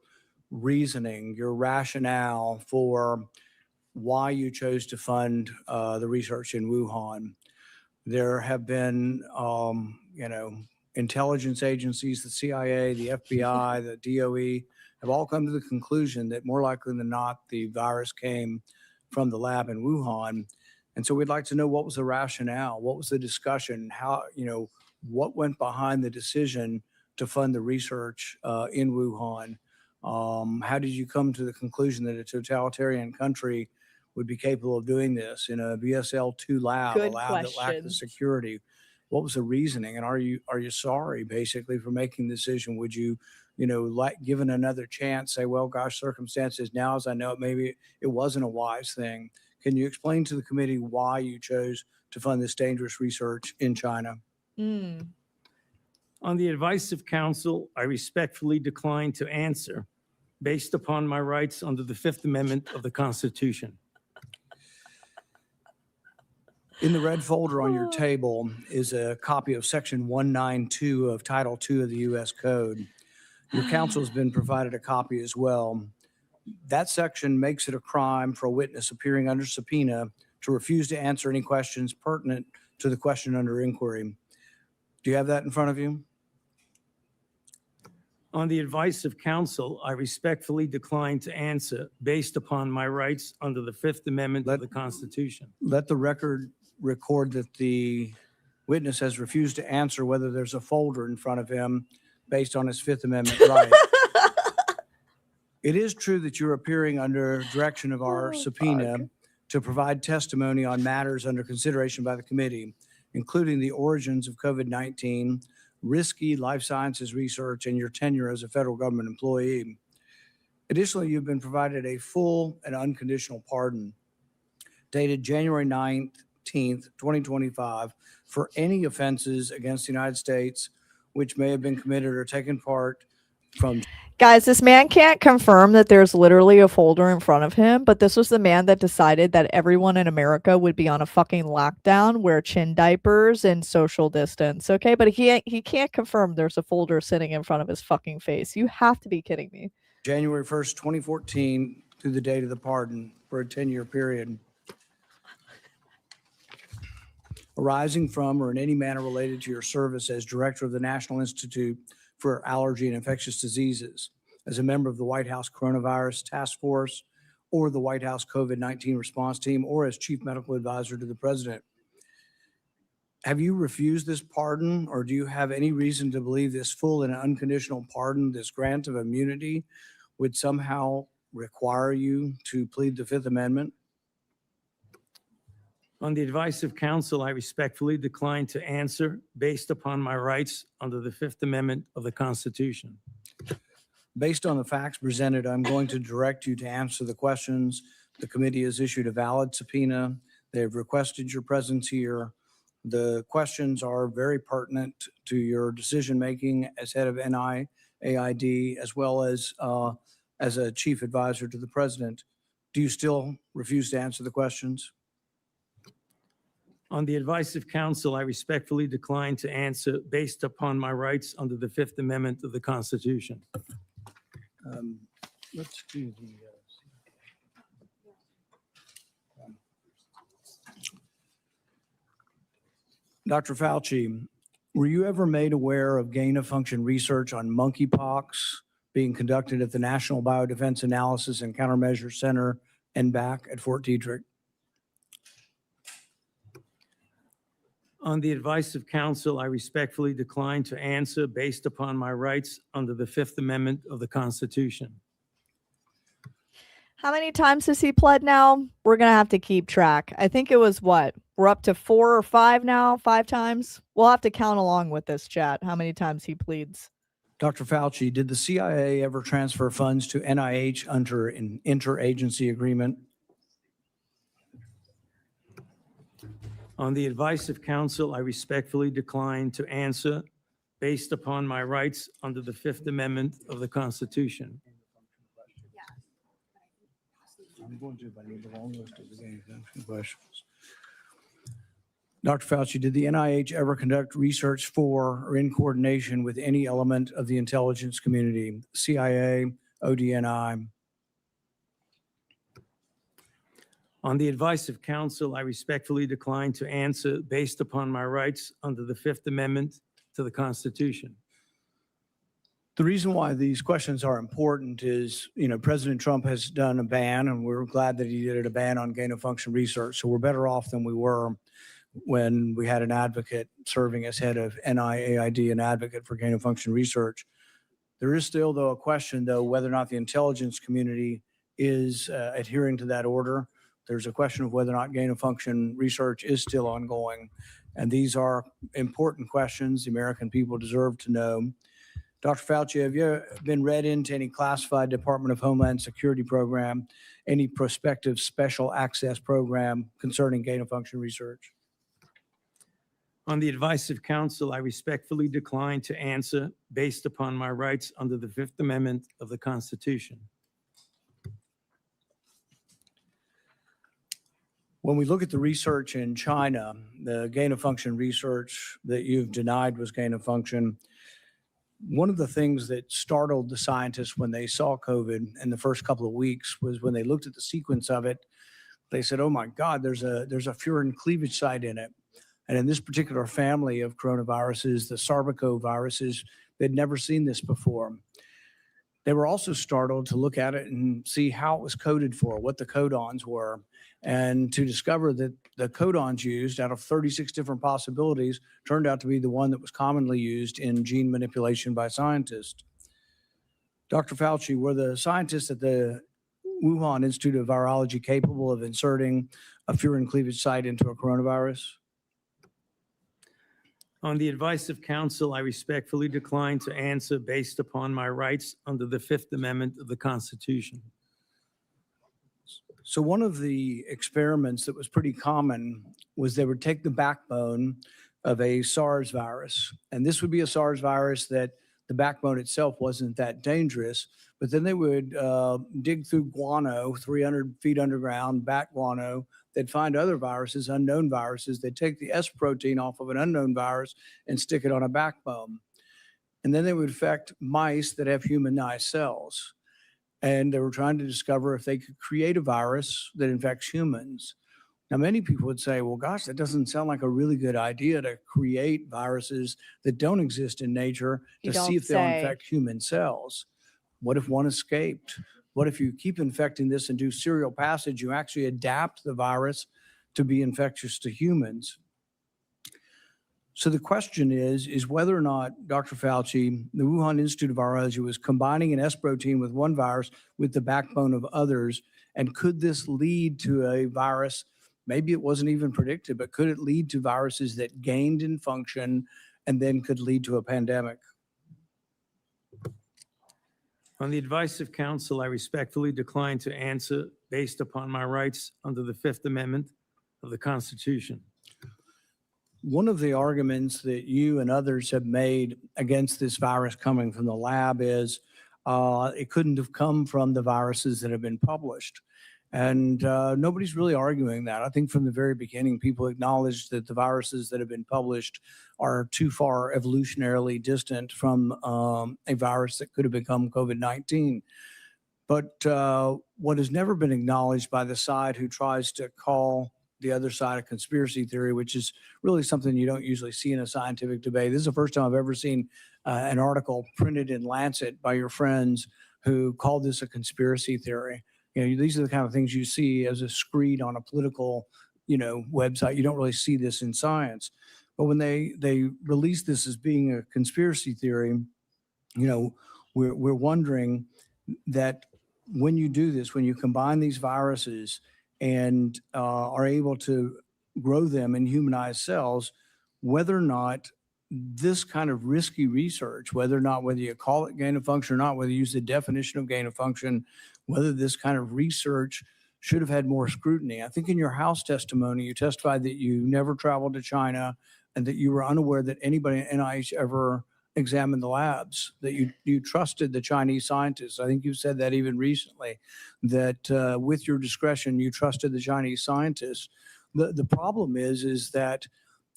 reasoning, your rationale for why you chose to fund the research in Wuhan. There have been, intelligence agencies, the CIA, the FBI, the DOE, have all come to the conclusion that more likely than not, the virus came from the lab in Wuhan. And so we'd like to know, what was the rationale? What was the discussion? How, what went behind the decision to fund the research in Wuhan? How did you come to the conclusion that a totalitarian country would be capable of doing this in a BSL-2 lab, Good a lab that lacked the questions. security? What was the reasoning? And are you sorry, basically, for making the decision? Would you, given another chance, say, well, gosh, circumstances now as I know it, maybe it wasn't a wise thing. Can you explain to the committee why you chose to fund this dangerous research in China? Mm. On the advice of counsel, I respectfully decline to answer based upon my rights under the Fifth Amendment of the Constitution. In the red folder on your table is a copy of Section 192 of Title II of the U.S. Code. Your counsel has been provided a copy as well. That section makes it a crime for a witness appearing under subpoena to refuse to answer any questions pertinent to the question under inquiry. Do you have that in front of you? On the advice of counsel, I respectfully decline to answer based upon my rights under the Fifth Amendment of the Constitution. Let the record record that the witness has refused to answer whether there's a folder in front of him based on his Fifth Amendment right. It is true that you're appearing under direction of our subpoena to provide testimony on matters under consideration by the committee, including the origins of COVID-19, risky life sciences research, and your tenure as a federal government employee. Additionally, you've been provided a full and unconditional pardon dated January 19th, 2025, for any offenses against the United States which may have been committed or taken part from. Guys, this man can't confirm that there's literally a folder in front of him, but this was the man that decided that everyone in America would be on a fucking lockdown, wear chin diapers, and social distance. Okay, but he can't confirm there's a folder sitting in front of his fucking face. You have to be kidding me. January 1st, 2014 through the date of the pardon for a 10-year period. arising from or in any manner related to your service as Director of the National Institute for Allergy and Infectious Diseases, as a member of the White House Coronavirus Task Force, or the White House COVID-19 Response Team, or as Chief Medical Advisor to the President. Have you refused this pardon, or do you have any reason to believe this full and unconditional pardon, this grant of immunity, would somehow require you to plead the Fifth Amendment? On the advice of counsel, I respectfully decline to answer based upon my rights under the Fifth Amendment of the Constitution. Based on the facts presented, I'm going to direct you to answer the questions. The committee has issued a valid subpoena. They have requested your presence here. The questions are very pertinent to your decision-making as head of NIAID, as well as a chief advisor to the president. Do you still refuse to answer the questions? On the advice of counsel, I respectfully decline to answer based upon my rights under the Fifth Amendment of the Constitution. Let's do the. Dr. Fauci, were you ever made aware of gain-of-function research on monkeypox being conducted at the National Biodefense Analysis and Countermeasures Center, NBAC, at Fort Detrick? On the advice of counsel, I respectfully decline to answer based upon my rights under the Fifth Amendment of the Constitution. How many times has he pled now? We're going to have to keep track. I think it was what? We're up to 4 or 5 now, 5 times. We'll have to count along with this, chat, how many times he pleads. Dr. Fauci, did the CIA ever transfer funds to NIH under an interagency agreement? On the advice of counsel, I respectfully decline to answer based upon my rights under the Fifth Amendment of the Constitution. I'm going to, but I need the long list of the gain-of-function questions. Dr. Fauci, did the NIH ever conduct research for or in coordination with any element of the intelligence community, CIA, ODNI? On the advice of counsel, I respectfully decline to answer based upon my rights under the Fifth Amendment to the Constitution. The reason why these questions are important is, President Trump has done a ban, and we're glad that he did a ban on gain-of-function research. So we're better off than we were when we had an advocate serving as head of NIAID, an advocate for gain-of-function research. There is still, though, a question, though, whether or not the intelligence community is adhering to that order. There's a question of whether or not gain-of-function research is still ongoing. And these are important questions the American people deserve to know. Dr. Fauci, have you been read into any classified Department of Homeland Security program, any prospective special access program concerning gain-of-function research? On the advice of counsel, I respectfully decline to answer based upon my rights under the Fifth Amendment of the Constitution. When we look at the research in China, the gain-of-function research that you've denied was gain-of-function, one of the things that startled the scientists when they saw COVID in the first couple of weeks was when they looked at the sequence of it, they said, oh my God, there's a furin cleavage site in it. And in this particular family of coronaviruses, the sarbecoviruses, they'd never seen this before. They were also startled to look at it and see how it was coded for, what the codons were, and to discover that the codons used out of 36 different possibilities turned out to be the one that was commonly used in gene manipulation by scientists. Dr. Fauci, were the scientists at the Wuhan Institute of Virology capable of inserting a furin cleavage site into a coronavirus? On the advice of counsel, I respectfully decline to answer based upon my rights under the Fifth Amendment of the Constitution. So one of the experiments that was pretty common was they would take the backbone of a SARS virus, and this would be a SARS virus that the backbone itself wasn't that dangerous, but then they would dig through guano, 300 feet underground, bat guano. They'd find other viruses, unknown viruses. They'd take the S protein off of an unknown virus and stick it on a backbone. And then they would infect mice that have humanized cells. And they were trying to discover if they could create a virus that infects humans. Now, many people would say, well, gosh, that doesn't sound like a really good idea to create viruses that don't exist in nature You to see don't if they'll say. infect human cells. What if one escaped? What if you keep infecting this and do serial passage? You actually adapt the virus to be infectious to humans. So the question is whether or not Dr. Fauci, the Wuhan Institute of Virology, was combining an S protein with one virus with the backbone of others. And could this lead to a virus? Maybe it wasn't even predicted, but could it lead to viruses that gained in function and then could lead to a pandemic? On the advice of counsel, I respectfully decline to answer based upon my rights under the Fifth Amendment of the Constitution. One of the arguments that you and others have made against this virus coming from the lab is it couldn't have come from the viruses that have been published. And nobody's really arguing that. I think from the very beginning, people acknowledged that the viruses that have been published are too far evolutionarily distant from a virus that could have become COVID-19. But what has never been acknowledged by the side who tries to call the other side of conspiracy theory, which is really something you don't usually see in a scientific debate. This is the first time I've ever seen an article printed in Lancet by your friends who called this a conspiracy theory. You know, these are the kind of things you see as a screed on a political, website. You don't really see this in science. But when they release this as being a conspiracy theory, we're wondering that when you do this, when you combine these viruses and are able to grow them in humanized cells, whether or not this kind of risky research, whether you call it gain of function or not, whether you use the definition of gain of function, whether this kind of research should have had more scrutiny. I think in your House testimony, you testified that you never traveled to China and that you were unaware that anybody at NIH ever examined the labs, that you trusted the Chinese scientists. I think you said that even recently, that with your discretion, you trusted the Chinese scientists. The problem is that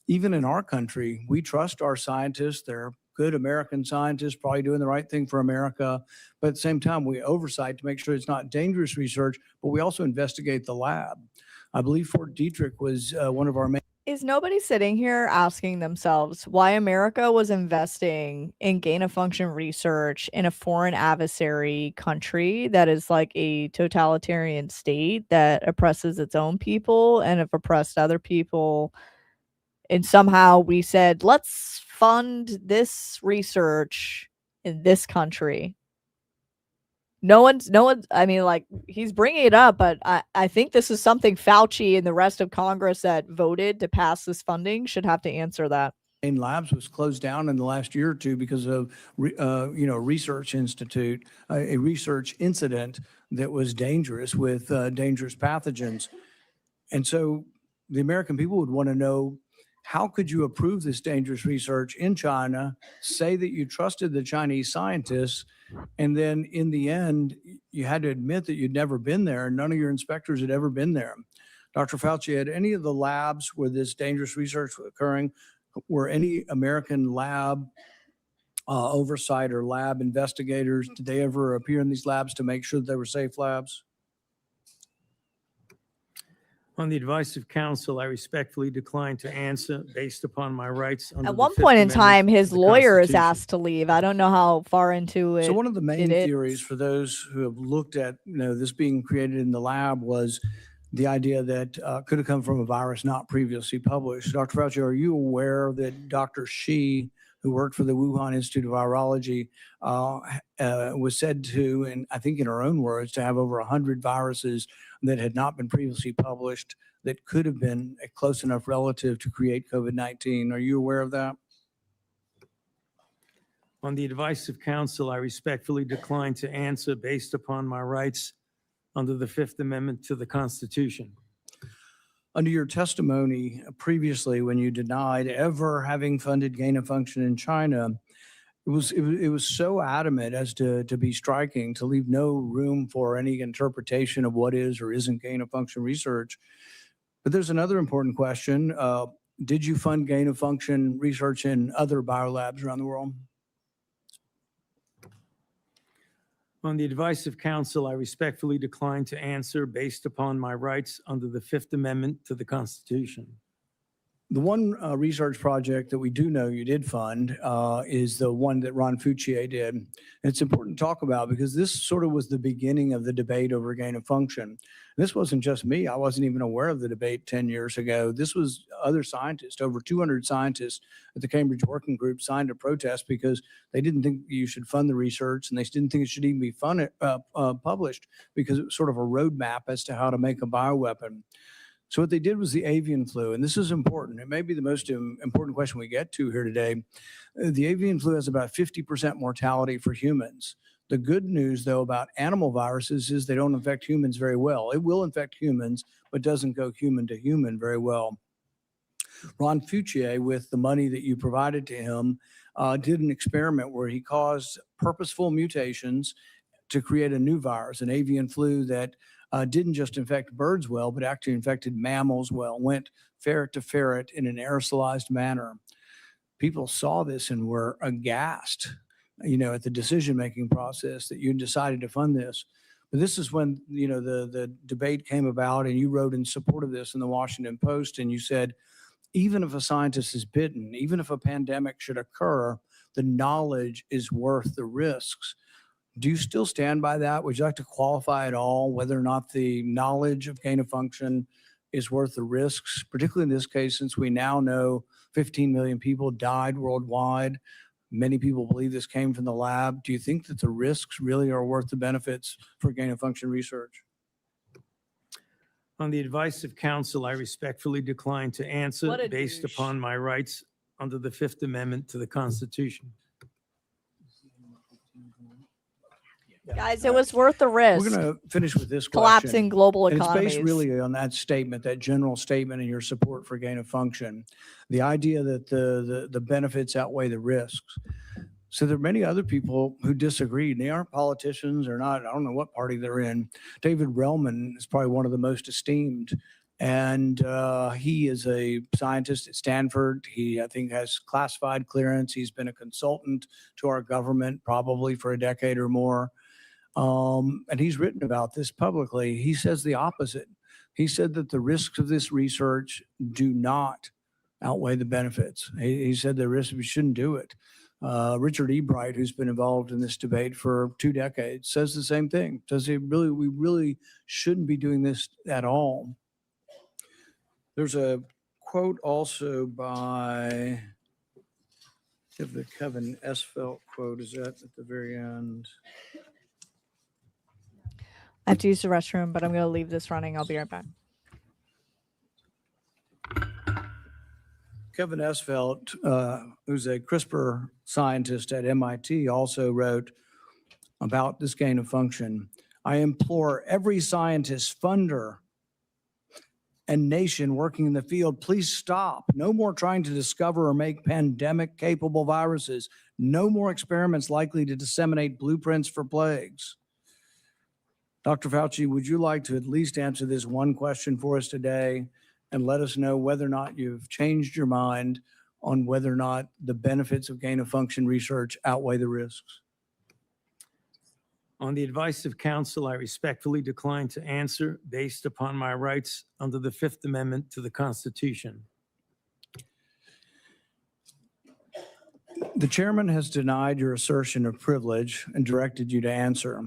even in our country, we trust our scientists. They're good American scientists, probably doing the right thing for America. But at the same time, we oversight to make sure it's not dangerous research, but we also investigate the lab. I believe Fort Detrick was one of our main. Is nobody sitting here asking themselves why America was investing in gain of function research in a foreign adversary country that is like a totalitarian state that oppresses its own people and have oppressed other people? And somehow we said, let's fund this research in this country. No one's, I mean, like, he's bringing it up, but I think this is something Fauci and the rest of Congress that voted to pass this funding should have to answer that. Labs was closed down in the last year or two because of, research institute, a research incident that was dangerous with dangerous pathogens. And so the American people would want to know, how could you approve this dangerous research in China, say that you trusted the Chinese scientists, and then in the end, you had to admit that you'd never been there and none of your inspectors had ever been there? Dr. Fauci, had any of the labs where this dangerous research was occurring, were any American lab oversight or lab investigators, did they ever appear in these labs to make sure that they were safe labs? On the advice of counsel, I respectfully decline to answer based upon my rights under At the one Fifth point in Amendment time, of his the lawyer is Constitution. asked to leave. I don't know how far into it. So one of the main it is. theories for those who have looked at this being created in the lab was the idea that could have come from a virus not previously published. Dr. Fauci, are you aware that Dr. Shi, who worked for the Wuhan Institute of Virology, was said to, and I think in her own words, to have over 100 viruses that had not been previously published that could have been a close enough relative to create COVID-19? Are you aware of that? On the advice of counsel, I respectfully decline to answer based upon my rights under the Fifth Amendment to the Constitution. Under your testimony previously, when you denied ever having funded gain of function in China, it was so adamant as to be striking, to leave no room for any interpretation of what is or isn't gain of function research. But there's another important question. Did you fund gain of function research in other biolabs around the world? On the advice of counsel, I respectfully decline to answer based upon my rights under the Fifth Amendment to the Constitution. The one research project that we do know you did fund is the one that Ron Fauci did. And it's important to talk about because this sort of was the beginning of the debate over gain of function. This wasn't just me. I wasn't even aware of the debate 10 years ago. This was other scientists. Over 200 scientists at the Cambridge Working Group signed a protest because they didn't think you should fund the research and they didn't think it should even be published because it was sort of a roadmap as to how to make a bioweapon. So what they did was the avian flu, and this is important. It may be the most important question we get to here today. The avian flu has about 50% mortality for humans. The good news, though, about animal viruses is they don't infect humans very well. It will infect humans, but doesn't go human to human very well. Ron Fauci, with the money that you provided to him, did an experiment where he caused purposeful mutations to create a new virus, an avian flu that didn't just infect birds well, but actually infected mammals well, went ferret to ferret in an aerosolized manner. People saw this and were aghast, at the decision-making process that you decided to fund this. But this is when, the debate came about and you wrote in support of this in the Washington Post and you said, even if a scientist is bitten, even if a pandemic should occur, the knowledge is worth the risks. Do you still stand by that? Would you like to qualify at all whether or not the knowledge of gain of function is worth the risks, particularly in this case, since we now know 15 million people died worldwide? Many people believe this came from the lab. Do you think that the risks really are worth the benefits for gain of function research? On the advice of counsel, I respectfully decline to answer What a based douche. upon my rights under the Fifth Amendment to the Constitution. Guys, it was worth the risk. We're going to finish with this question. Collapsing global And economies. it's based really on that statement, that general statement and your support for gain of function. The idea that the benefits outweigh the risks. So there are many other people who disagree. They aren't politicians or not. I don't know what party they're in. David Relman is probably one of the most esteemed. And he is a scientist at Stanford. He, I think, has classified clearance. He's been a consultant to our government probably for a decade or more. And he's written about this publicly. He says the opposite. He said that the risks of this research do not outweigh the benefits. He said the risks, we shouldn't do it. Richard E. Bright, who's been involved in this debate for 2 decades, says the same thing. Says we really shouldn't be doing this at all. There's a quote also by, if the Kevin Esfelt quote is that at the very end. I have to use the restroom, but I'm going to leave this running. I'll be right back. Kevin Esfelt, who's a CRISPR scientist at MIT, also wrote about this gain of function. I implore every scientist, funder, and nation working in the field, please stop. No more trying to discover or make pandemic-capable viruses. No more experiments likely to disseminate blueprints for plagues. Dr. Fauci, would you like to at least answer this one question for us today and let us know whether or not you've changed your mind on whether or not the benefits of gain of function research outweigh the risks? On the advice of counsel, I respectfully decline to answer based upon my rights under the Fifth Amendment to the Constitution. The chairman has denied your assertion of privilege and directed you to answer,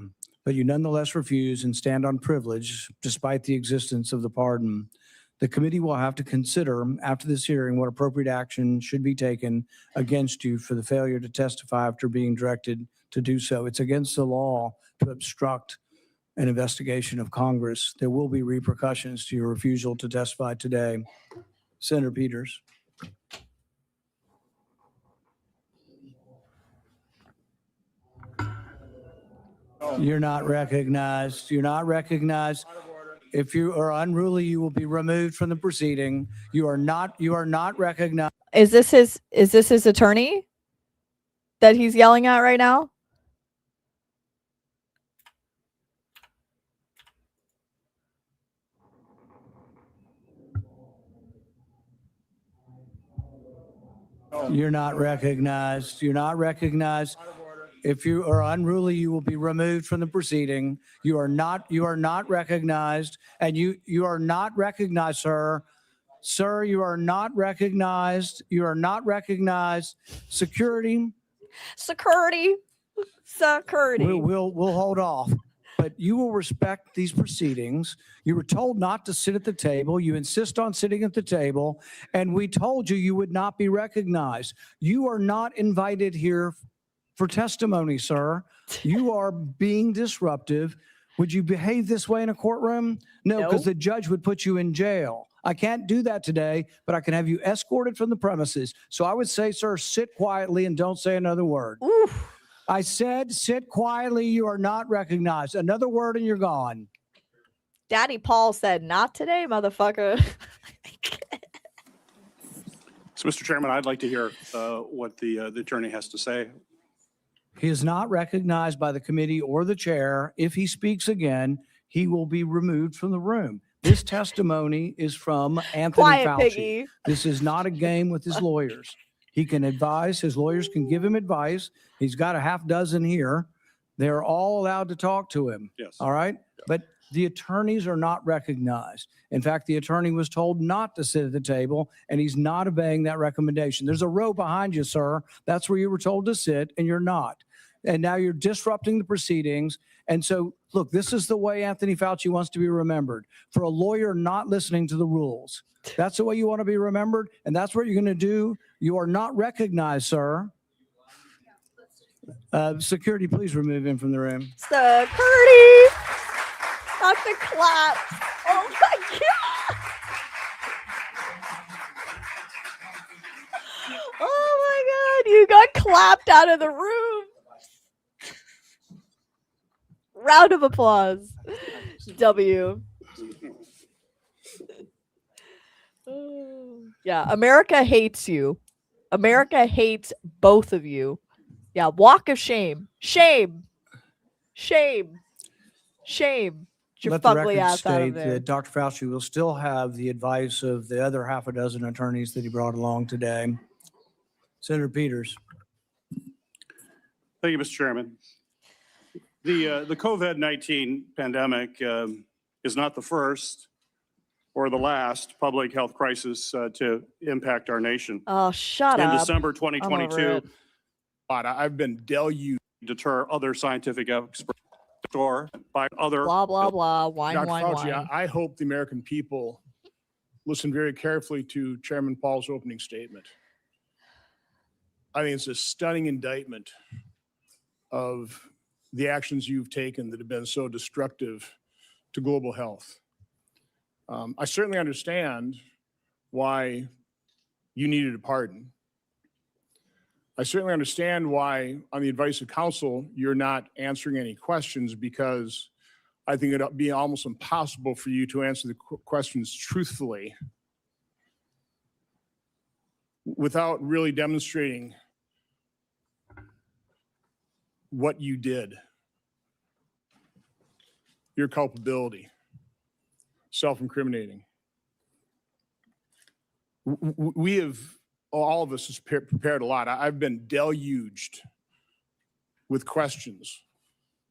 but you nonetheless refuse and stand on privilege despite the existence of the pardon. The committee will have to consider after this hearing what appropriate action should be taken against you for the failure to testify after being directed to do so. It's against the law to obstruct an investigation of Congress. There will be repercussions to your refusal to testify today. Senator Peters. You're not recognized. You're not recognized. If you are unruly, you will be removed from the proceeding. You are not recognized. Is this his attorney that he's yelling at right now? You're not recognized. You're not recognized. If you are unruly, you will be removed from the proceeding. You are not recognized, and you are not recognized, sir. Sir, you are not recognized. You are not recognized. Security, Security. Security. we'll hold off. But you will respect these proceedings. You were told not to sit at the table. You insist on sitting at the table, and we told you you would not be recognized. You are not invited here for testimony, sir. You are being disruptive. Would you behave this way in a courtroom? No, because the judge would put you in jail. I can't do that today, but I can have you escorted from the premises. So I would say, sir, sit quietly and don't say another word. Oof. I said, sit quietly. You are not recognized. Another word and you're gone. Daddy Paul said, not today, motherfucker. So, Mr. Chairman, I'd like to hear what the attorney has to say. He is not recognized by the committee or the chair. If he speaks again, he will be removed from the room. This testimony is from Anthony Quiet, Fauci. Piggy. This is not a game with his lawyers. He can advise. His lawyers can give him advice. He's got a half dozen here. They're all allowed to talk to him. Yes. All right. But the attorneys are not recognized. In fact, the attorney was told not to sit at the table, and he's not obeying that recommendation. There's a row behind you, sir. That's where you were told to sit, and you're not. And now you're disrupting the proceedings. And so, look, this is the way Anthony Fauci wants to be remembered, for a lawyer not listening to the rules. That's the way you want to be remembered, and that's what you're going to do. You are not recognized, sir. Security, please remove him from the room. Security. Not the clap. Oh my God. Oh my God. You got clapped out of the room. Round of applause. W. Yeah, America hates you. America hates both of you. Yeah, walk of shame. Shame. Shame. Shame. Get your Let the fugly record ass out of state there. that Dr. Fauci will still have the advice of the other half a dozen attorneys that he brought along today. Senator Peters. Thank you, Mr. Chairman. The COVID-19 pandemic is not the first or the last public health crisis to impact our nation. Oh, shut In up. December I'm 2022, over it. I've been deluged to deter other scientific experts or by other Blah, blah, blah. Wine, Dr. wine, Fauci, wine. I hope the American people listen very carefully to Chairman Paul's opening statement. I think it's a stunning indictment of the actions you've taken that have been so destructive to global health. I certainly understand why you needed a pardon. I certainly understand why, on the advice of counsel, you're not answering any questions, because I think it'd be almost impossible for you to answer the questions truthfully without really demonstrating what you did, your culpability, self-incriminating. We have, all of us has prepared a lot. I've been deluged with questions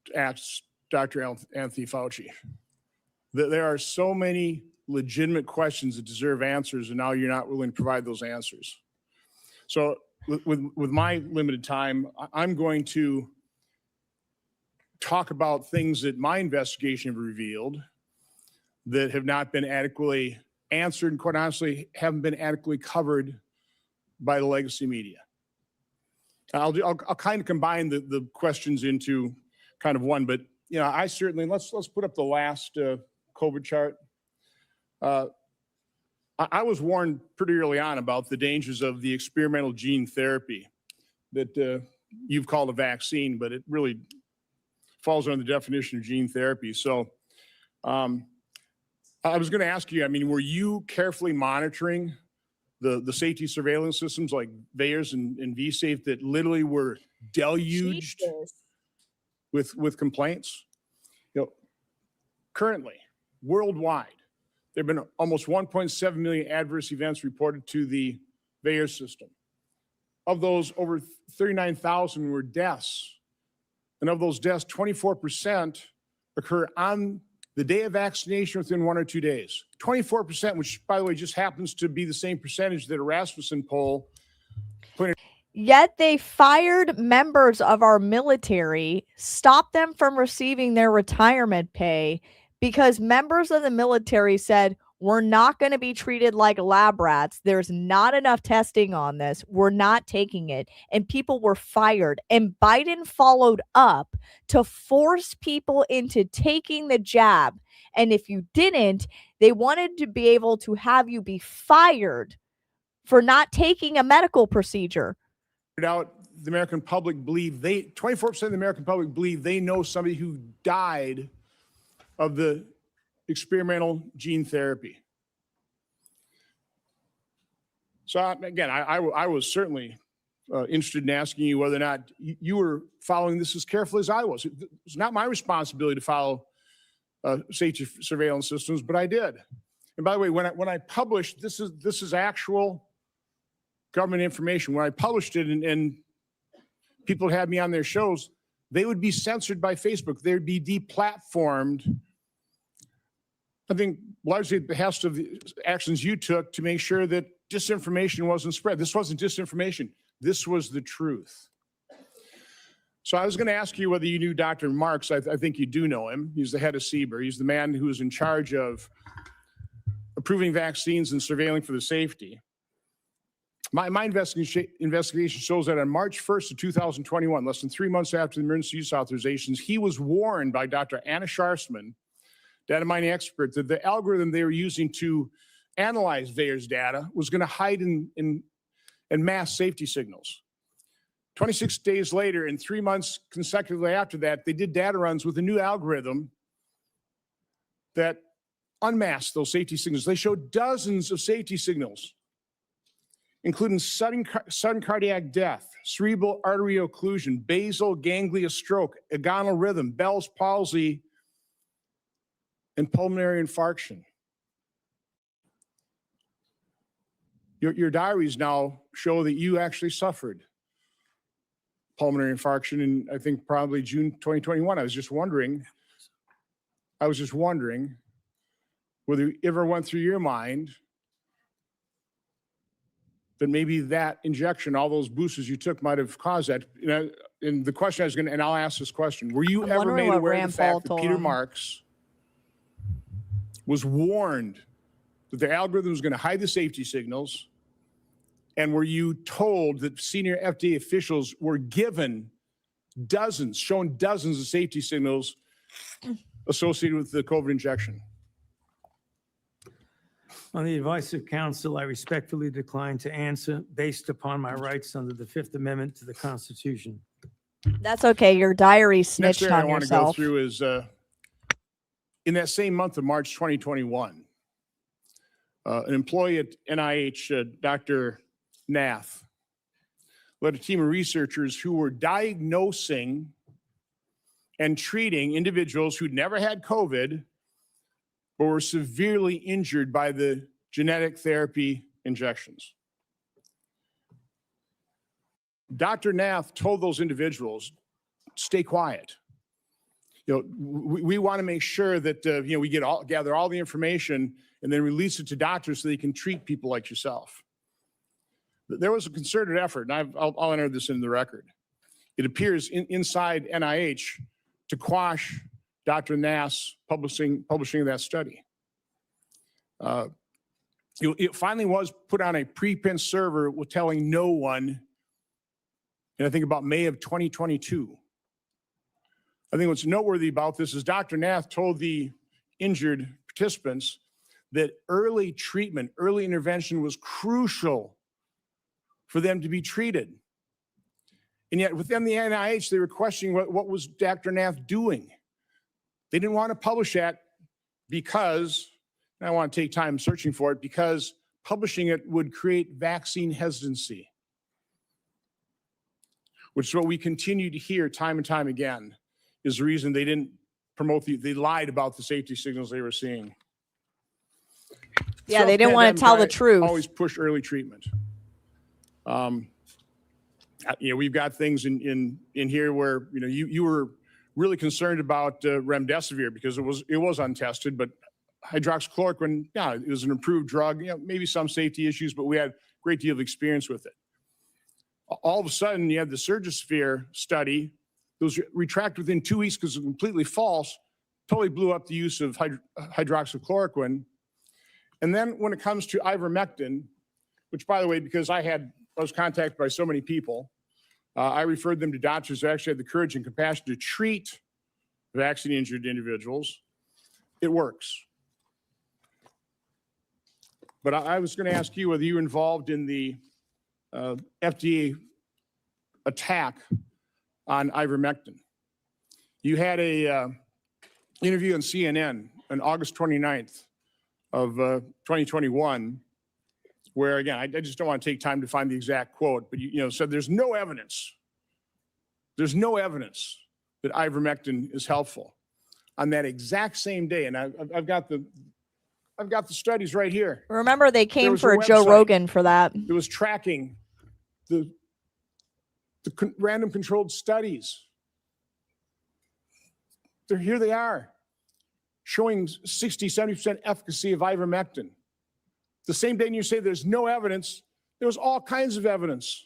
to ask Dr. Anthony Fauci. There are so many legitimate questions that deserve answers, and now you're not willing to provide those answers. So with my limited time, I'm going to talk about things that my investigation have revealed that have not been adequately answered, and quite honestly, haven't been adequately covered by the legacy media. I'll kind of combine the questions into kind of one, but I certainly, let's put up the last COVID chart. I was warned pretty early on about the dangers of the experimental gene therapy that you've called a vaccine, but it really falls under the definition of gene therapy. So I was going to ask you, were you carefully monitoring the safety surveillance systems like VAERS and vSafe that literally were deluged with complaints? Currently, worldwide, there have been almost 1.7 million adverse events reported to the VAERS system. Of those, over 39,000 were deaths And of those deaths, 24% occur on the day of vaccination within 1 or 2 days. 24%, which, by the way, just happens to be the same percentage that a Rasmussen poll pointed. Yet they fired members of our military, stopped them from receiving their retirement pay because members of the military said, we're not going to be treated like lab rats. There's not enough testing on this. We're not taking it. And people were fired. And Biden followed up to force people into taking the jab. And if you didn't, they wanted to be able to have you be fired for not taking a medical procedure. Out, the American public believe 24% of the American public believe they know somebody who died of the experimental gene therapy. So again, I was certainly interested in asking you whether or not you were following this as carefully as I was. It's not my responsibility to follow safety surveillance systems, but I did. And by the way, when I published, this is actual government information. When I published it and people had me on their shows, they would be censored by Facebook. They'd be deplatformed. I think largely at the behest of the actions you took to make sure that disinformation wasn't spread. This wasn't disinformation. This was the truth. So I was going to ask you whether you knew Dr. Marks. I think you do know him. He's the head of CBER. He's the man who is in charge of approving vaccines and surveilling for the safety. My investigation shows that on March 1st of 2021, less than 3 months after the emergency use authorizations, he was warned by Dr. Anna Scharsman, data mining expert, that the algorithm they were using to analyze VAERS data was going to hide in mass safety signals. 26 days later and 3 months consecutively after that, they did data runs with a new algorithm that unmasked those safety signals. They showed dozens of safety signals, including sudden cardiac death, cerebral artery occlusion, basal ganglia stroke, agonal rhythm, Bell's palsy, and pulmonary infarction. Your diaries now show that you actually suffered pulmonary infarction in, I think, probably June 2021. I was just wondering whether it ever went through your mind that maybe that injection, all those boosters you took, might have caused that. And the question I was going to, and I'll ask this question: were you ever made aware of the fact that Peter Marks was warned that the algorithm was going to hide the safety signals? And were you told that senior FDA officials were given shown dozens of safety signals associated with the COVID injection? On the advice of counsel, I respectfully decline to answer based upon my rights under the Fifth Amendment to the Constitution. That's okay. Your diary Next snitched area I on want to go yourself. through is in that same month of March 2021, an employee at NIH, Dr. Nath, led a team of researchers who were diagnosing and treating individuals who'd never had COVID but were severely injured by the genetic therapy injections. Dr. Nath told those individuals, stay quiet. We want to make sure that we gather all the information and then release it to doctors so they can treat people like yourself. There was a concerted effort, and I'll enter this in the record. It appears inside NIH to quash Dr. Nath's publishing that study. It finally was put on a preprint server with telling no one, and I think about May of 2022. I think what's noteworthy about this is Dr. Nath told the injured participants that early treatment, early intervention was crucial for them to be treated. And yet within the NIH, they were questioning what was Dr. Nath doing. They didn't want to publish that because, and I want to take time searching for it, because publishing it would create vaccine hesitancy, which is what we continue to hear time and time again, is the reason they didn't promote they lied about the safety signals they were seeing. Yeah, they didn't want to tell the truth. Always push early treatment. We've got things in here where, you were really concerned about remdesivir because it was untested, but hydroxychloroquine, yeah, it was an approved drug, maybe some safety issues, but we had a great deal of experience with it. All of a sudden, you had the Surgisphere study that was retracted within 2 weeks because it was completely false, totally blew up the use of hydroxychloroquine. And then when it comes to ivermectin, which, by the way, because I was contacted by so many people, I referred them to doctors who actually had the courage and compassion to treat vaccine-injured individuals. It works. But I was going to ask you whether you were involved in the FDA attack on ivermectin. You had a interview on CNN on August 29th of 2021, where, again, I just don't want to take time to find the exact quote, but you said there's no evidence that ivermectin is helpful. On that exact same day, and I've got the studies right here. Remember, they came was for a Joe website Rogan for that. It was tracking the random controlled studies. Here they are, showing 60, 70% efficacy of ivermectin. The same day you say there's no evidence, there was all kinds of evidence.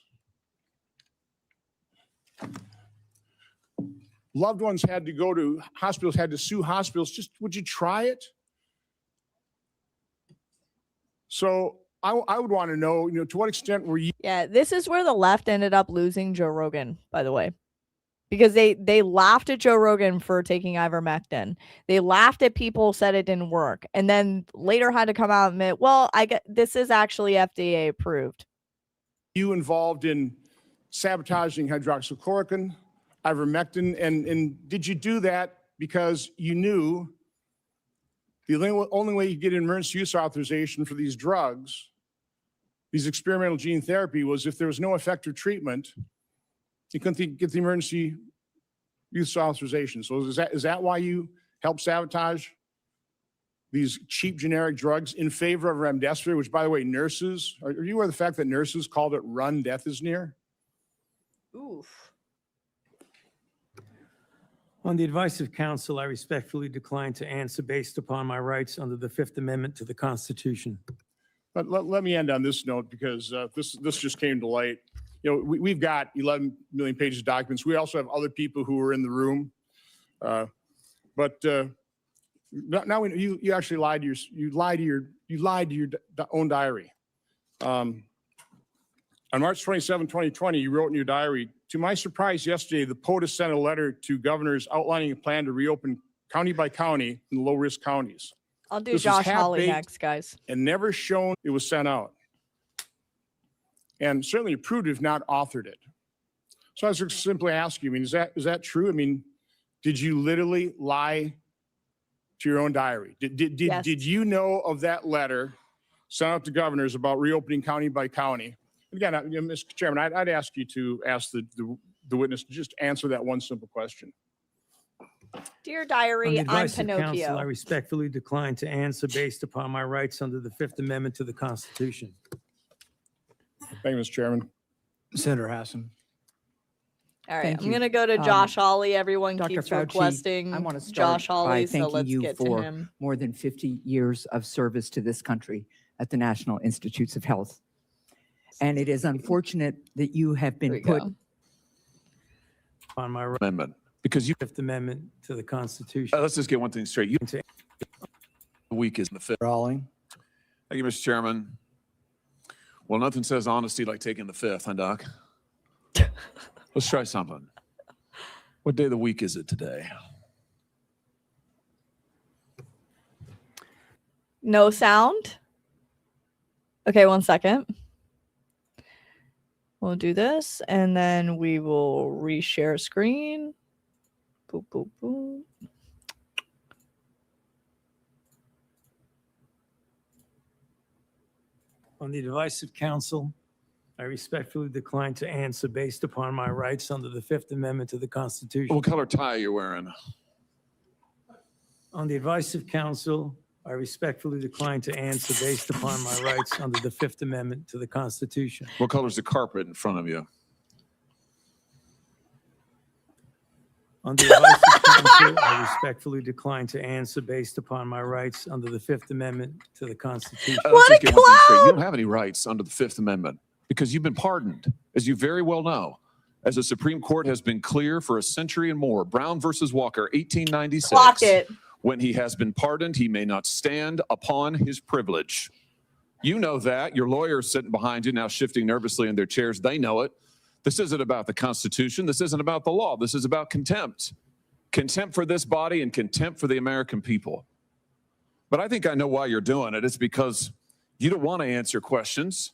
Loved ones had to go to hospitals, had to sue hospitals. Just, would you try it? So I would want to know, to what extent were you? Yeah, this is where the left ended up losing Joe Rogan, by the way. Because they laughed at Joe Rogan for taking ivermectin. They laughed at people, said it didn't work. And then later had to come out and admit, well, this is actually FDA approved. You involved in sabotaging hydroxychloroquine, ivermectin, and did you do that because you knew the only way you get an emergency use authorization for these drugs, these experimental gene therapy, was if there was no effective treatment, you couldn't get the emergency use authorization. So is that why you helped sabotage these cheap generic drugs in favor of remdesivir, which, by the way, nurses, are you aware of the fact that nurses called it run, death is near? Oof. On the advice of counsel, I respectfully decline to answer based upon my rights under the Fifth Amendment to the Constitution. But let me end on this note, because this just came to light. We've got 11 million pages of documents. We also have other people who were in the room. But now you actually lied to your own diary. On March 27, 2020, you wrote in your diary, "To my surprise yesterday, the POTUS sent a letter to governors outlining a plan to reopen county by county in the low-risk counties. I'll do This is Josh Hawley half-baked next, guys. And never shown it was sent out. And certainly approved if not authored it." So I was just simply asking you, is that true? Did you literally lie to your own diary? Yes. Did you know of that letter sent out to governors about reopening county by county? Again, Mr. Chairman, I'd ask you to ask the witness to just answer that one simple question. Dear On diary, the I'm advice of counsel, I Pinocchio. respectfully decline to answer based upon my rights under the Fifth Amendment to the Constitution. Thank you, Mr. Chairman. Senator Hassan. All right, Thank I'm you. going to go to Josh Hawley. Everyone Dr. keeps Fauci, requesting I want to start Josh by Hawley, so thanking let's you get to for him. more than 50 years of service to this country at the National Institutes of Health. And it is unfortunate that you have There been we put go. On my Amendment, because you, Fifth Amendment to the Constitution. let's just get one thing straight. The week is the fifth. Rawling. Thank you, Mr. Chairman. Well, nothing says honesty like taking the fifth, huh, Doc? Let's try something. What day of the week is it today? No sound? Okay, 1 second. We'll do this, and then we will reshare screen. Boop, boop, boop. On the advice of counsel, I respectfully decline to answer based upon my rights under the Fifth Amendment to the Constitution. What color tie you're wearing? On the advice of counsel, I respectfully decline to answer based upon my rights under the Fifth Amendment to the Constitution. What color's the carpet in front of you? On the advice of counsel, I respectfully decline to answer based upon my rights under the Fifth Amendment to the Constitution. Let's What just a get one thing straight. You clown! don't have any rights under the Fifth Amendment because you've been pardoned, as you very well know. As the Supreme Court has been clear for a century and more, Brown versus Walker, 1896. Clock it. When he has been pardoned, he may not stand upon his privilege. You know that. Your lawyers sitting behind you now shifting nervously in their chairs. They know it. This isn't about the Constitution. This isn't about the law. This is about contempt. Contempt for this body and contempt for the American people. But I think I know why you're doing it. It's because you don't want to answer questions.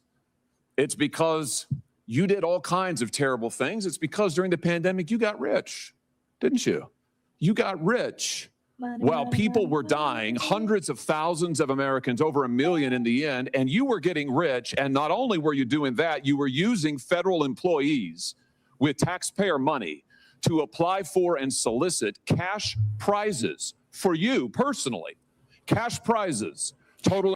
It's because you did all kinds of terrible things. It's because during the pandemic, you got rich, didn't you? You got rich. While people were dying, hundreds of thousands of Americans, over 1 million in the end, and you were getting rich. And not only were you doing that, you were using federal employees with taxpayer money to apply for and solicit cash prizes for you personally. Cash prizes, total.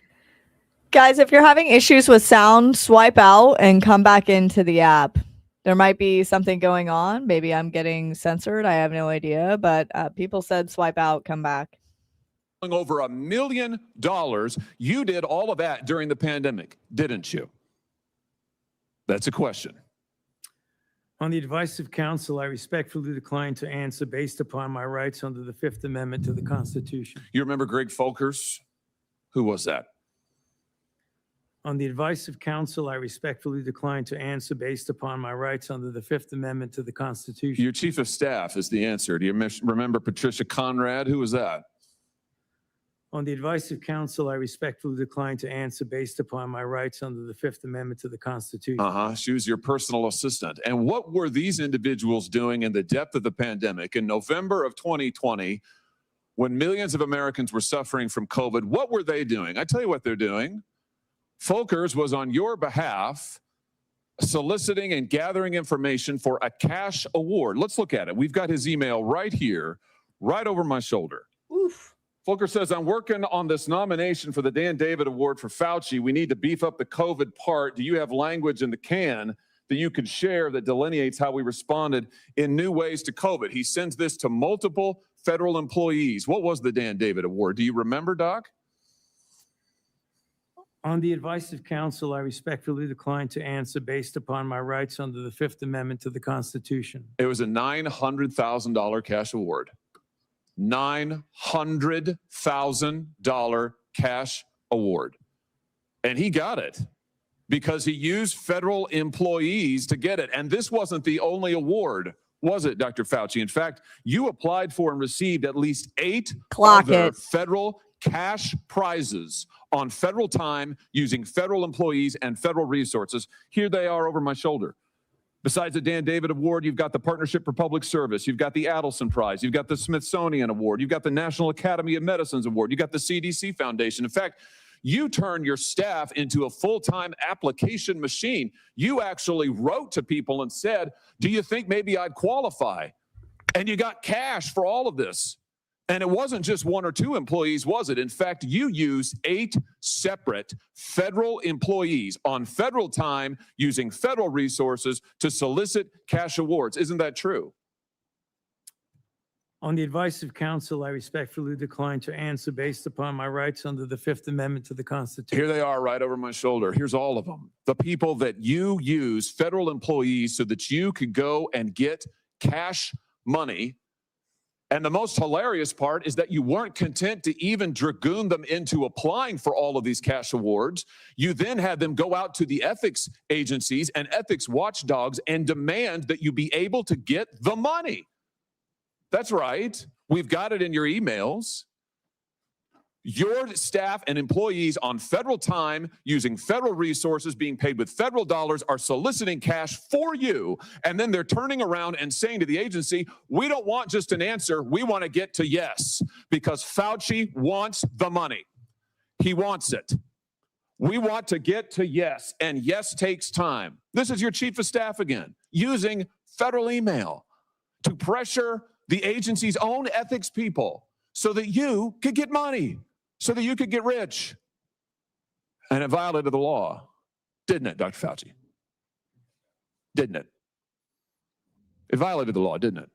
Guys, if you're having issues with sound, swipe out and come back into the app. There might be something going on. Maybe I'm getting censored. I have no idea, but people said swipe out, come back. Over $1 million. You did all of that during the pandemic, didn't you? That's a question. On the advice of counsel, I respectfully decline to answer based upon my rights under the Fifth Amendment to the Constitution. You remember Greg Folkers? Who was that? On the advice of counsel, I respectfully decline to answer based upon my rights under the Fifth Amendment to the Constitution. Your chief of staff is the answer. Do you remember Patricia Conrad? Who was that? On the advice of counsel, I respectfully decline to answer based upon my rights under the Fifth Amendment to the Constitution. She was your personal assistant. And what were these individuals doing in the depth of the pandemic in November of 2020 when millions of Americans were suffering from COVID? What were they doing? I tell you what they're doing. Folkers was on your behalf soliciting and gathering information for a cash award. Let's look at it. We've got his email right here, right over my shoulder. Oof. Folkers says, I'm working on this nomination for the Dan David Award for Fauci. We need to beef up the COVID part. Do you have language in the can that you could share that delineates how we responded in new ways to COVID? He sends this to multiple federal employees. What was the Dan David Award? Do you remember, Doc? On the advice of counsel, I respectfully decline to answer based upon my rights under the Fifth Amendment to the Constitution. It was a $900,000 cash award. $900,000 cash award. And he got it because he used federal employees to get it. And this wasn't the only award, was it, Dr. Fauci? In fact, you applied for and received at least 8 other federal cash prizes on federal time using federal employees and federal resources. Here they are over my shoulder. Besides the Dan David Award, you've got the Partnership for Public Service. You've got the Adelson Prize. You've got the Smithsonian Award. You've got the National Academy of Medicine's Award. You've got the CDC Foundation. In fact, you turned your staff into a full-time application machine. You actually wrote to people and said, do you think maybe I'd qualify? And you got cash for all of this. And it wasn't just 1 or 2 employees, was it? In fact, you used 8 separate federal employees on federal time using federal resources to solicit cash awards. Isn't that true? On the advice of counsel, I respectfully decline to answer based upon my rights under the Fifth Amendment to the Constitution. Here they are right over my shoulder. Here's all of them. The people that you use, federal employees, so that you could go and get cash money. And the most hilarious part is that you weren't content to even dragoon them into applying for all of these cash awards. You then had them go out to the ethics agencies and ethics watchdogs and demand that you be able to get the money. That's right. We've got it in your emails. Your staff and employees on federal time using federal resources being paid with federal dollars are soliciting cash for you. And then they're turning around and saying to the agency, we don't want just an answer. We want to get to yes, because Fauci wants the money. He wants it. We want to get to yes, and yes takes time. This is your chief of staff again, using federal email to pressure the agency's own ethics people so that you could get money. So that you could get rich. And it violated the law, didn't it, Dr. Fauci? Didn't it? It violated the law, didn't it?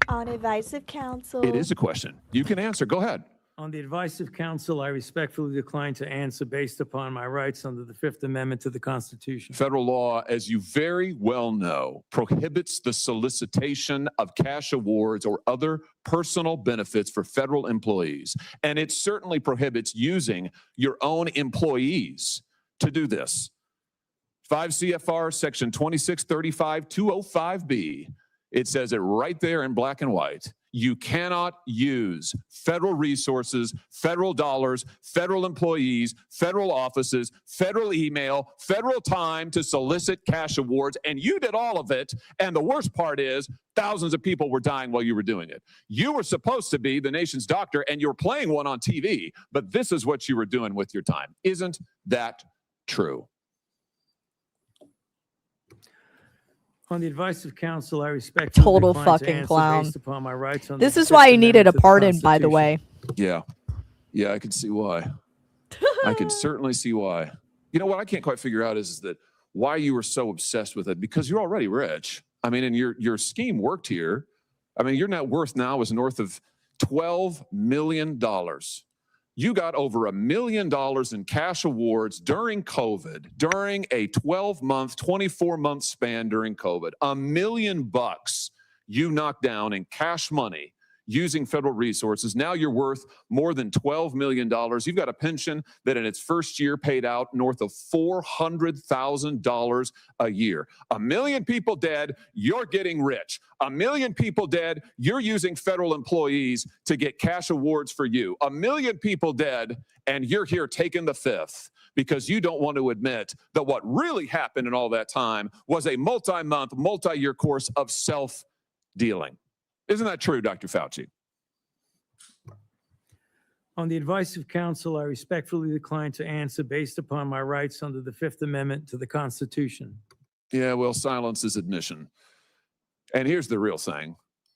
On advice of counsel. It is a question. You can answer. Go ahead. On the advice of counsel, I respectfully decline to answer based upon my rights under the Fifth Amendment to the Constitution. Federal law, as you very well know, prohibits the solicitation of cash awards or other personal benefits for federal employees. And it certainly prohibits using your own employees to do this. 5 CFR section 2635-205B. It says it right there in black and white. You cannot use federal resources, federal dollars, federal employees, federal offices, federal email, federal time to solicit cash awards. And you did all of it. And the worst part is thousands of people were dying while you were doing it. You were supposed to be the nation's doctor and you're playing one on TV, but this is what you were doing with your time. Isn't that true? On the advice of counsel, I respectfully Total decline to fucking answer clown. based upon my rights under This the is why Fifth he needed a Amendment to the pardon, by the Constitution. way. Yeah. Yeah, I can see why. I can certainly see why. You know what I can't quite figure out is that why you were so obsessed with it, because you're already rich. I mean, and your scheme worked here. I mean, your net worth now is north of $12 million. You got over $1 million in cash awards during COVID, during a 12-month, 24-month span during COVID. $1 million you knocked down in cash money using federal resources. Now you're worth more than $12 million. You've got a pension that in its first year paid out north of $400,000 a year. 1 million people dead, you're getting rich. 1 million people dead, you're using federal employees to get cash awards for you. 1 million people dead, and you're here taking the fifth because you don't want to admit that what really happened in all that time was a multi-month, multi-year course of self-dealing. Isn't that true, Dr. Fauci? On the advice of counsel, I respectfully decline to answer based upon my rights under the Fifth Amendment to the Constitution. Yeah, well, silence is admission. And here's the real thing.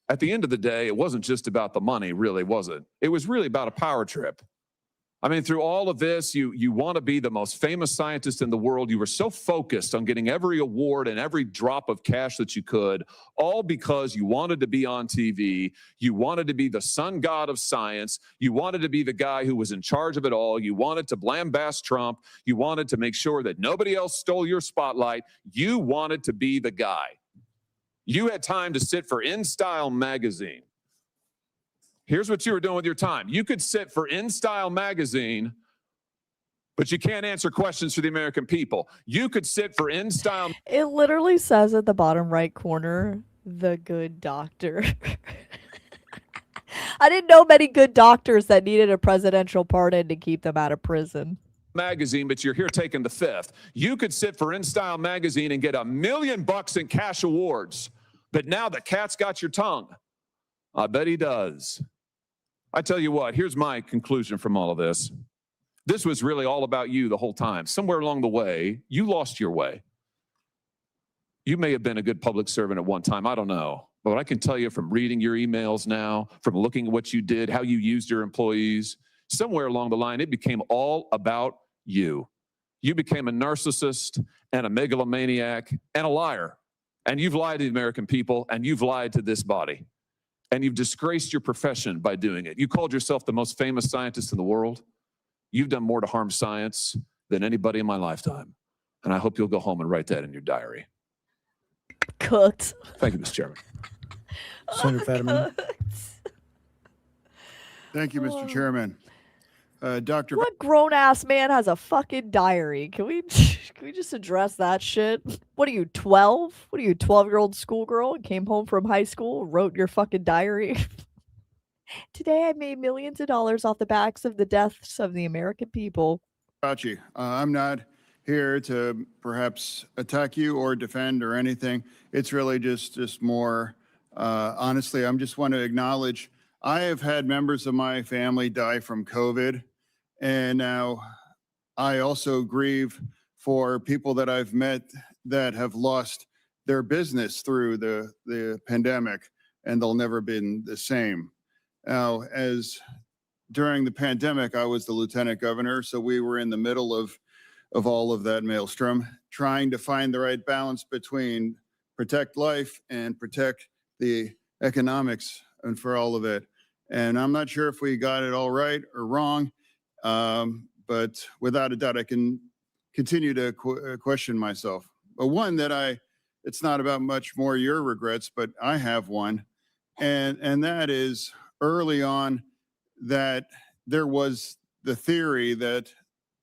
At the end of the day, it wasn't just about the money, really, was it? It was really about a power trip. I mean, through all of this, you want to be the most famous scientist in the world. You were so focused on getting every award and every drop of cash that you could, all because you wanted to be on TV. You wanted to be the sun god of science. You wanted to be the guy who was in charge of it all. You wanted to lambast Trump. You wanted to make sure that nobody else stole your spotlight. You wanted to be the guy. You had time to sit for InStyle magazine. Here's what you were doing with your time. You could sit for InStyle magazine, but you can't answer questions for the American people. You could sit for InStyle. It literally says at the bottom right corner, the good doctor. I didn't know many good doctors that needed a presidential pardon to keep them out of prison. Magazine, but you're here taking the fifth. You could sit for InStyle magazine and get $1 million in cash awards, but now the cat's got your tongue. I bet he does. I tell you what, here's my conclusion from all of this. This was really all about you the whole time. Somewhere along the way, you lost your way. You may have been a good public servant at one time. I don't know. But I can tell you from reading your emails now, from looking at what you did, how you used your employees, somewhere along the line, it became all about you. You became a narcissist and a megalomaniac and a liar. And you've lied to the American people, and you've lied to this body. And you've disgraced your profession by doing it. You called yourself the most famous scientist in the world. You've done more to harm science than anybody in my lifetime. And I hope you'll go home and write that in your diary. Cooked. Thank you, Mr. Chairman. Senator Fetterman. Thank you, Mr. Chairman. Dr. What grown ass man has a fucking diary? Can we just address that shit? What are you, 12? What are you, 12-year-old schoolgirl and came home from high school, wrote your fucking diary? Today I made millions of dollars off the backs of the deaths of the American people. Fauci, I'm not here to perhaps attack you or defend or anything. It's really just more, honestly, I just want to acknowledge I have had members of my family die from COVID. And now I also grieve for people that I've met that have lost their business through the pandemic, and they'll never been the same. Now, as during the pandemic, I was the lieutenant governor, so we were in the middle of all of that maelstrom, trying to find the right balance between protect life and protect the economics and for all of it. And I'm not sure if we got it all right or wrong, but without a doubt, I can continue to question myself. But one that it's not about much more your regrets, but I have one. And that is early on that there was the theory that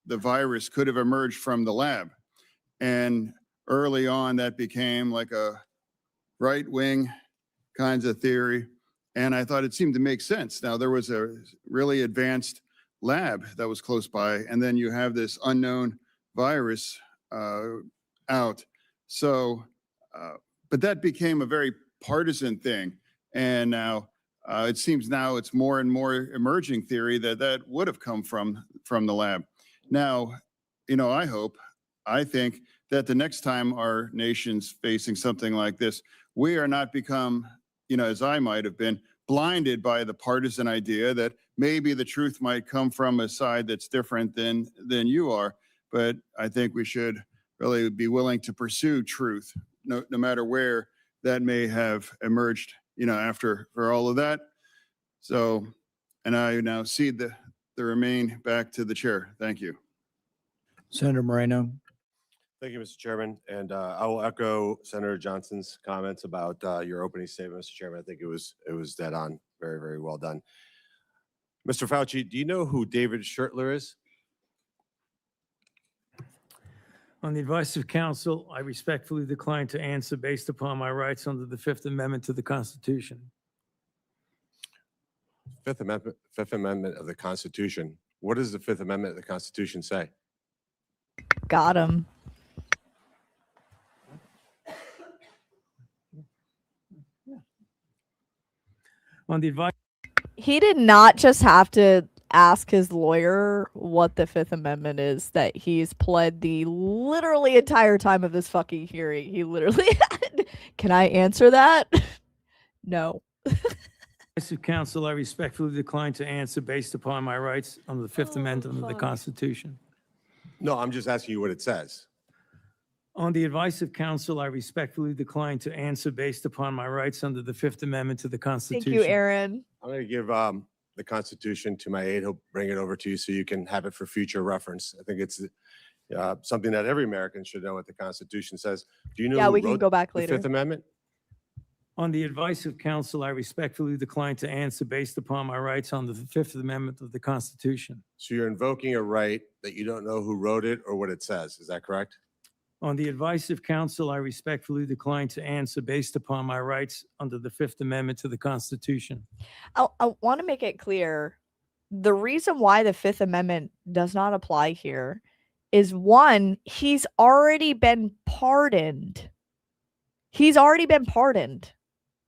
the virus could have emerged from the lab. And early on, that became like a right-wing kinds of theory. And I thought it seemed to make sense. Now, there was a really advanced lab that was close by, and then you have this unknown virus out. So, but that became a very partisan thing. And now it seems now it's more and more emerging theory that would have come from the lab. Now, I think that the next time our nation's facing something like this, we are not become, as I might have been, blinded by the partisan idea that maybe the truth might come from a side that's different than you are. But I think we should really be willing to pursue truth, no matter where that may have emerged, after for all of that. So, and I now cede the remain back to the chair. Thank you. Senator Moreno. Thank you, Mr. Chairman. And I will echo Senator Johnson's comments about your opening statement, Mr. Chairman. I think it was dead on. Very, very well done. Mr. Fauci, do you know who David Schertler is? On the advice of counsel, I respectfully decline to answer based upon my rights under the Fifth Amendment to the Constitution. Fifth Amendment of the Constitution. What does the Fifth Amendment of the Constitution say? Got him. On the advice, He did not just have to ask his lawyer what the Fifth Amendment is that he's pled the literally entire time of this fucking hearing. He literally had, can I answer that? No. advice of counsel, I respectfully decline to answer based upon my rights under the Fifth Amendment of the Constitution. No, I'm just asking you what it says. On the advice of counsel, I respectfully decline to answer based upon my rights under the Fifth Amendment to the Constitution. Thank you, Aaron. I'm going to give the Constitution to my aide. He'll bring it over to you so you can have it for future reference. I think it's something that every American should know what the Constitution says. Do you know Yeah, who we can wrote go back the later. Fifth Amendment? On the advice of counsel, I respectfully decline to answer based upon my rights under the Fifth Amendment of the Constitution. So you're invoking a right that you don't know who wrote it or what it says. Is that correct? On the advice of counsel, I respectfully decline to answer based upon my rights under the Fifth Amendment to the Constitution. I want to make it clear. The reason why the Fifth Amendment does not apply here is, one, he's already been pardoned. He's already been pardoned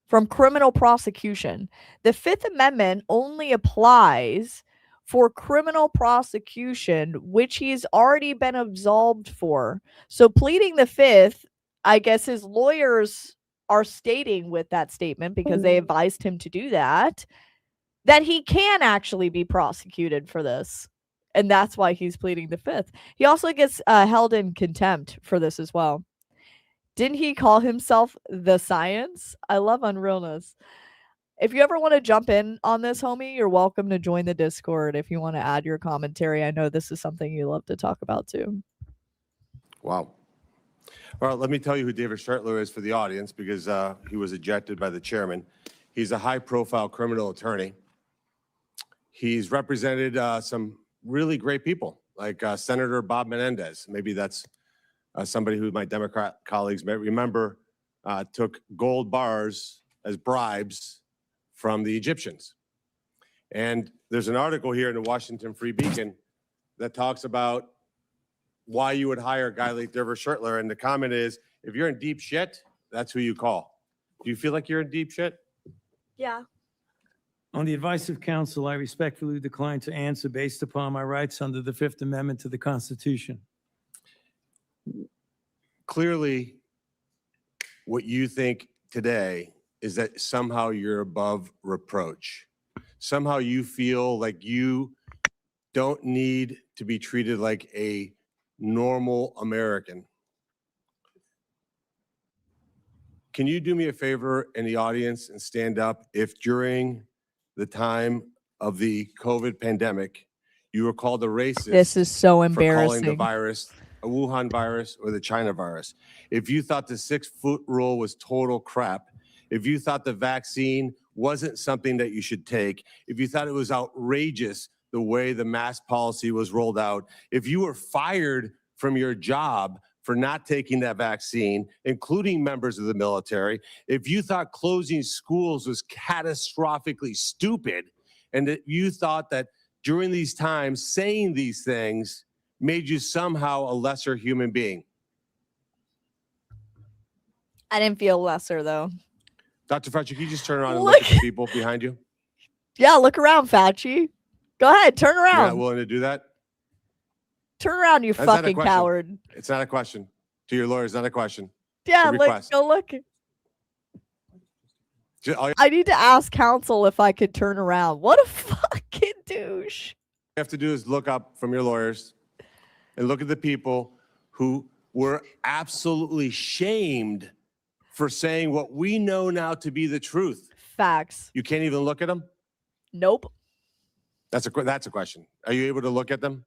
from criminal prosecution. The Fifth Amendment only applies for criminal prosecution, which he's already been absolved for. So pleading the Fifth, I guess his lawyers are stating with that statement, because they advised him to do that he can actually be prosecuted for this. And that's why he's pleading the Fifth. He also gets held in contempt for this as well. Didn't he call himself the Science? I love unrealness. If you ever want to jump in on this, homie, you're welcome to join the Discord if you want to add your commentary. I know this is something you love to talk about too. Wow. All right, let me tell you who David Schertler is for the audience, because he was ejected by the chairman. He's a high-profile criminal attorney. He's represented some really great people, like Senator Bob Menendez. Maybe that's somebody who my Democrat colleagues may remember took gold bars as bribes from the Egyptians. And there's an article here in the Washington Free Beacon that talks about why you would hire a guy like David Schertler. And the comment is, if you're in deep shit, that's who you call. Do you feel like you're in deep shit? Yeah. On the advice of counsel, I respectfully decline to answer based upon my rights under the Fifth Amendment to the Constitution. Clearly, what you think today is that somehow you're above reproach. Somehow you feel like you don't need to be treated like a normal American. can you do me a favor in the audience and stand up if during the time of the COVID pandemic, you were called a racist This is so for calling the embarrassing. virus a Wuhan virus or the China virus? If you thought the 6-foot rule was total crap, if you thought the vaccine wasn't something that you should take, if you thought it was outrageous the way the mask policy was rolled out, if you were fired from your job for not taking that vaccine, including members of the military, if you thought closing schools was catastrophically stupid, and that you thought that during these times saying these things made you somehow a lesser human being. I didn't feel lesser though. Dr. Fauci, can you just turn around and look at the people behind you? Yeah, look around, Fauci. Go ahead, turn You're not around. willing to do that? Turn around, you That's not a fucking question. coward. It's not a question. To your lawyer, it's not a question. Yeah, a look, request. go look. All you I need to ask counsel if I could turn around. What a fucking douche. have to do is look up from your lawyers and look at the people who were absolutely shamed for saying what we know now to be the truth. Facts. You can't even look at them? Nope. That's a question. Are you able to look at them?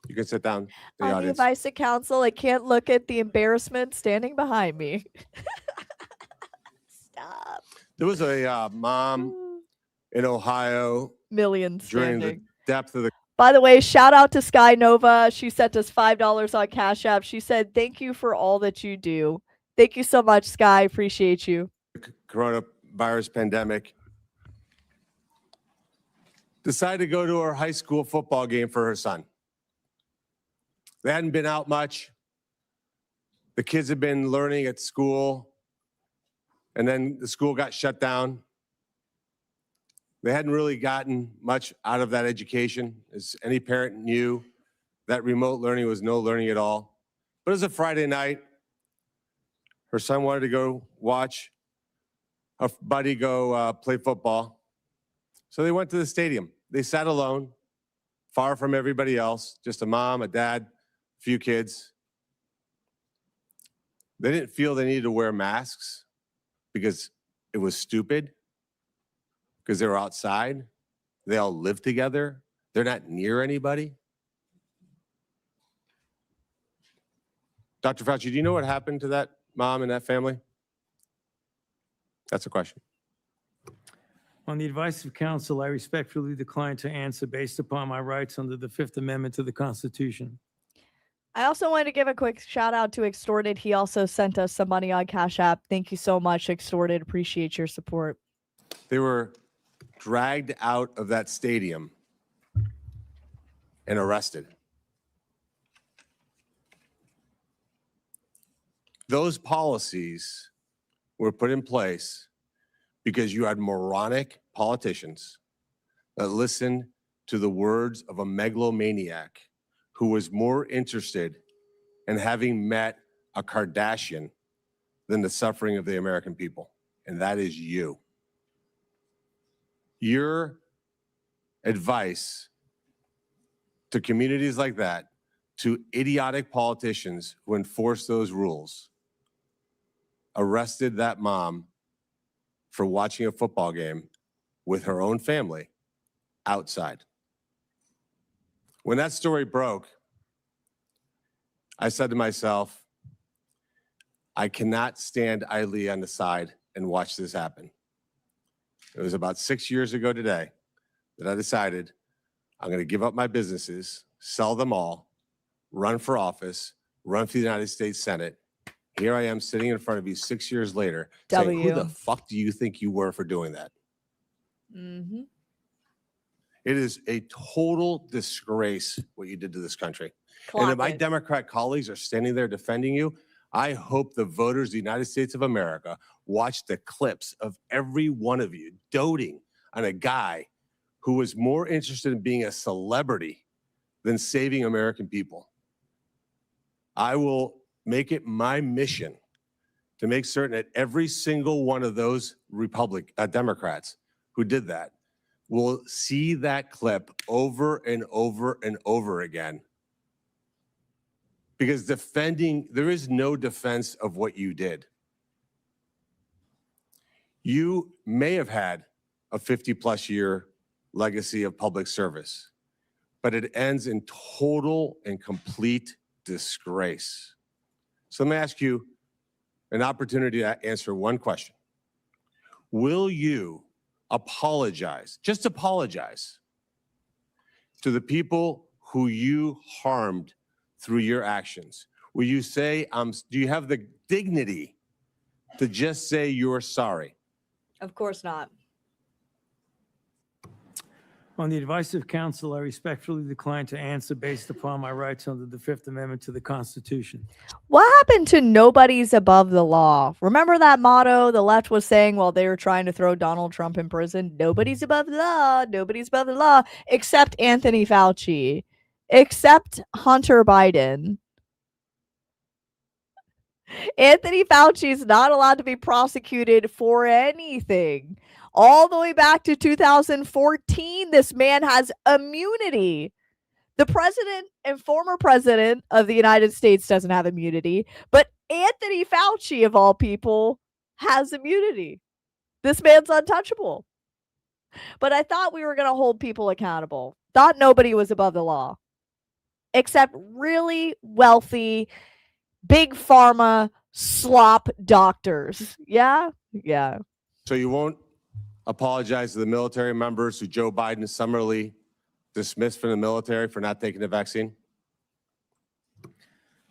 You can sit down, the On the audience. advice of counsel, I can't look at the embarrassment standing behind me. Stop. There was a mom in Ohio Millions during standing. the depth of the By the way, shout out to Sky Nova. She sent us $5 on Cash App. She said, "Thank you for all that you do." Thank you so much, Sky. Appreciate you. coronavirus pandemic, decided to go to her high school football game for her son. They hadn't been out much. The kids had been learning at school, and then the school got shut down. They hadn't really gotten much out of that education. As any parent knew, that remote learning was no learning at all. But it was a Friday night. Her son wanted to go watch a buddy go play football. So they went to the stadium. They sat alone, far from everybody else, just a mom, a dad, a few kids. They didn't feel they needed to wear masks because it was stupid, because they were outside. They all live together. They're not near anybody. Dr. Fauci, do you know what happened to that mom and that family? That's a question. On the advice of counsel, I respectfully decline to answer based upon my rights under the Fifth Amendment to the Constitution. I also wanted to give a quick shout out to Extorted. He also sent us some money on Cash App. Thank you so much, Extorted. Appreciate your support. They were dragged out of that stadium and arrested. Those policies were put in place because you had moronic politicians that listened to the words of a megalomaniac who was more interested in having met a Kardashian than the suffering of the American people. And that is you. Your advice to communities like that, to idiotic politicians who enforce those rules, arrested that mom for watching a football game with her own family outside. When that story broke, I said to myself, I cannot stand idly on the side and watch this happen. It was about 6 years ago today that I decided I'm going to give up my businesses, sell them all, run for office, run for the United States Senate. Here I am sitting in front of you 6 years later saying, who the fuck do you think you were for doing that? Mm-hmm. It is a total disgrace what you did to this country. Clock And if my it. Democrat colleagues are standing there defending you, I hope the voters of the United States of America watch the clips of every one of you doting on a guy who was more interested in being a celebrity than saving American people. I will make it my mission to make certain that every single one of those Democrats who did that will see that clip over and over and over again. Because there is no defense of what you did. You may have had a 50-plus year legacy of public service, but it ends in total and complete disgrace. So let me ask you an opportunity to answer one question. Will you apologize, just apologize, to the people who you harmed through your actions? Will you say, do you have the dignity to just say you're sorry? Of course not. On the advice of counsel, I respectfully decline to answer based upon my rights under the Fifth Amendment to the Constitution. What happened to nobody's above the law? Remember that motto the left was saying while they were trying to throw Donald Trump in prison? Nobody's above the law. Nobody's above the law except Anthony Fauci, except Hunter Biden. Anthony Fauci is not allowed to be prosecuted for anything. All the way back to 2014, this man has immunity. The president and former president of the United States doesn't have immunity, but Anthony Fauci, of all people, has immunity. This man's untouchable. But I thought we were going to hold people accountable. Thought nobody was above the law, except really wealthy, big pharma slop doctors. Yeah? Yeah. So you won't apologize to the military members who Joe Biden summarily dismissed from the military for not taking the vaccine?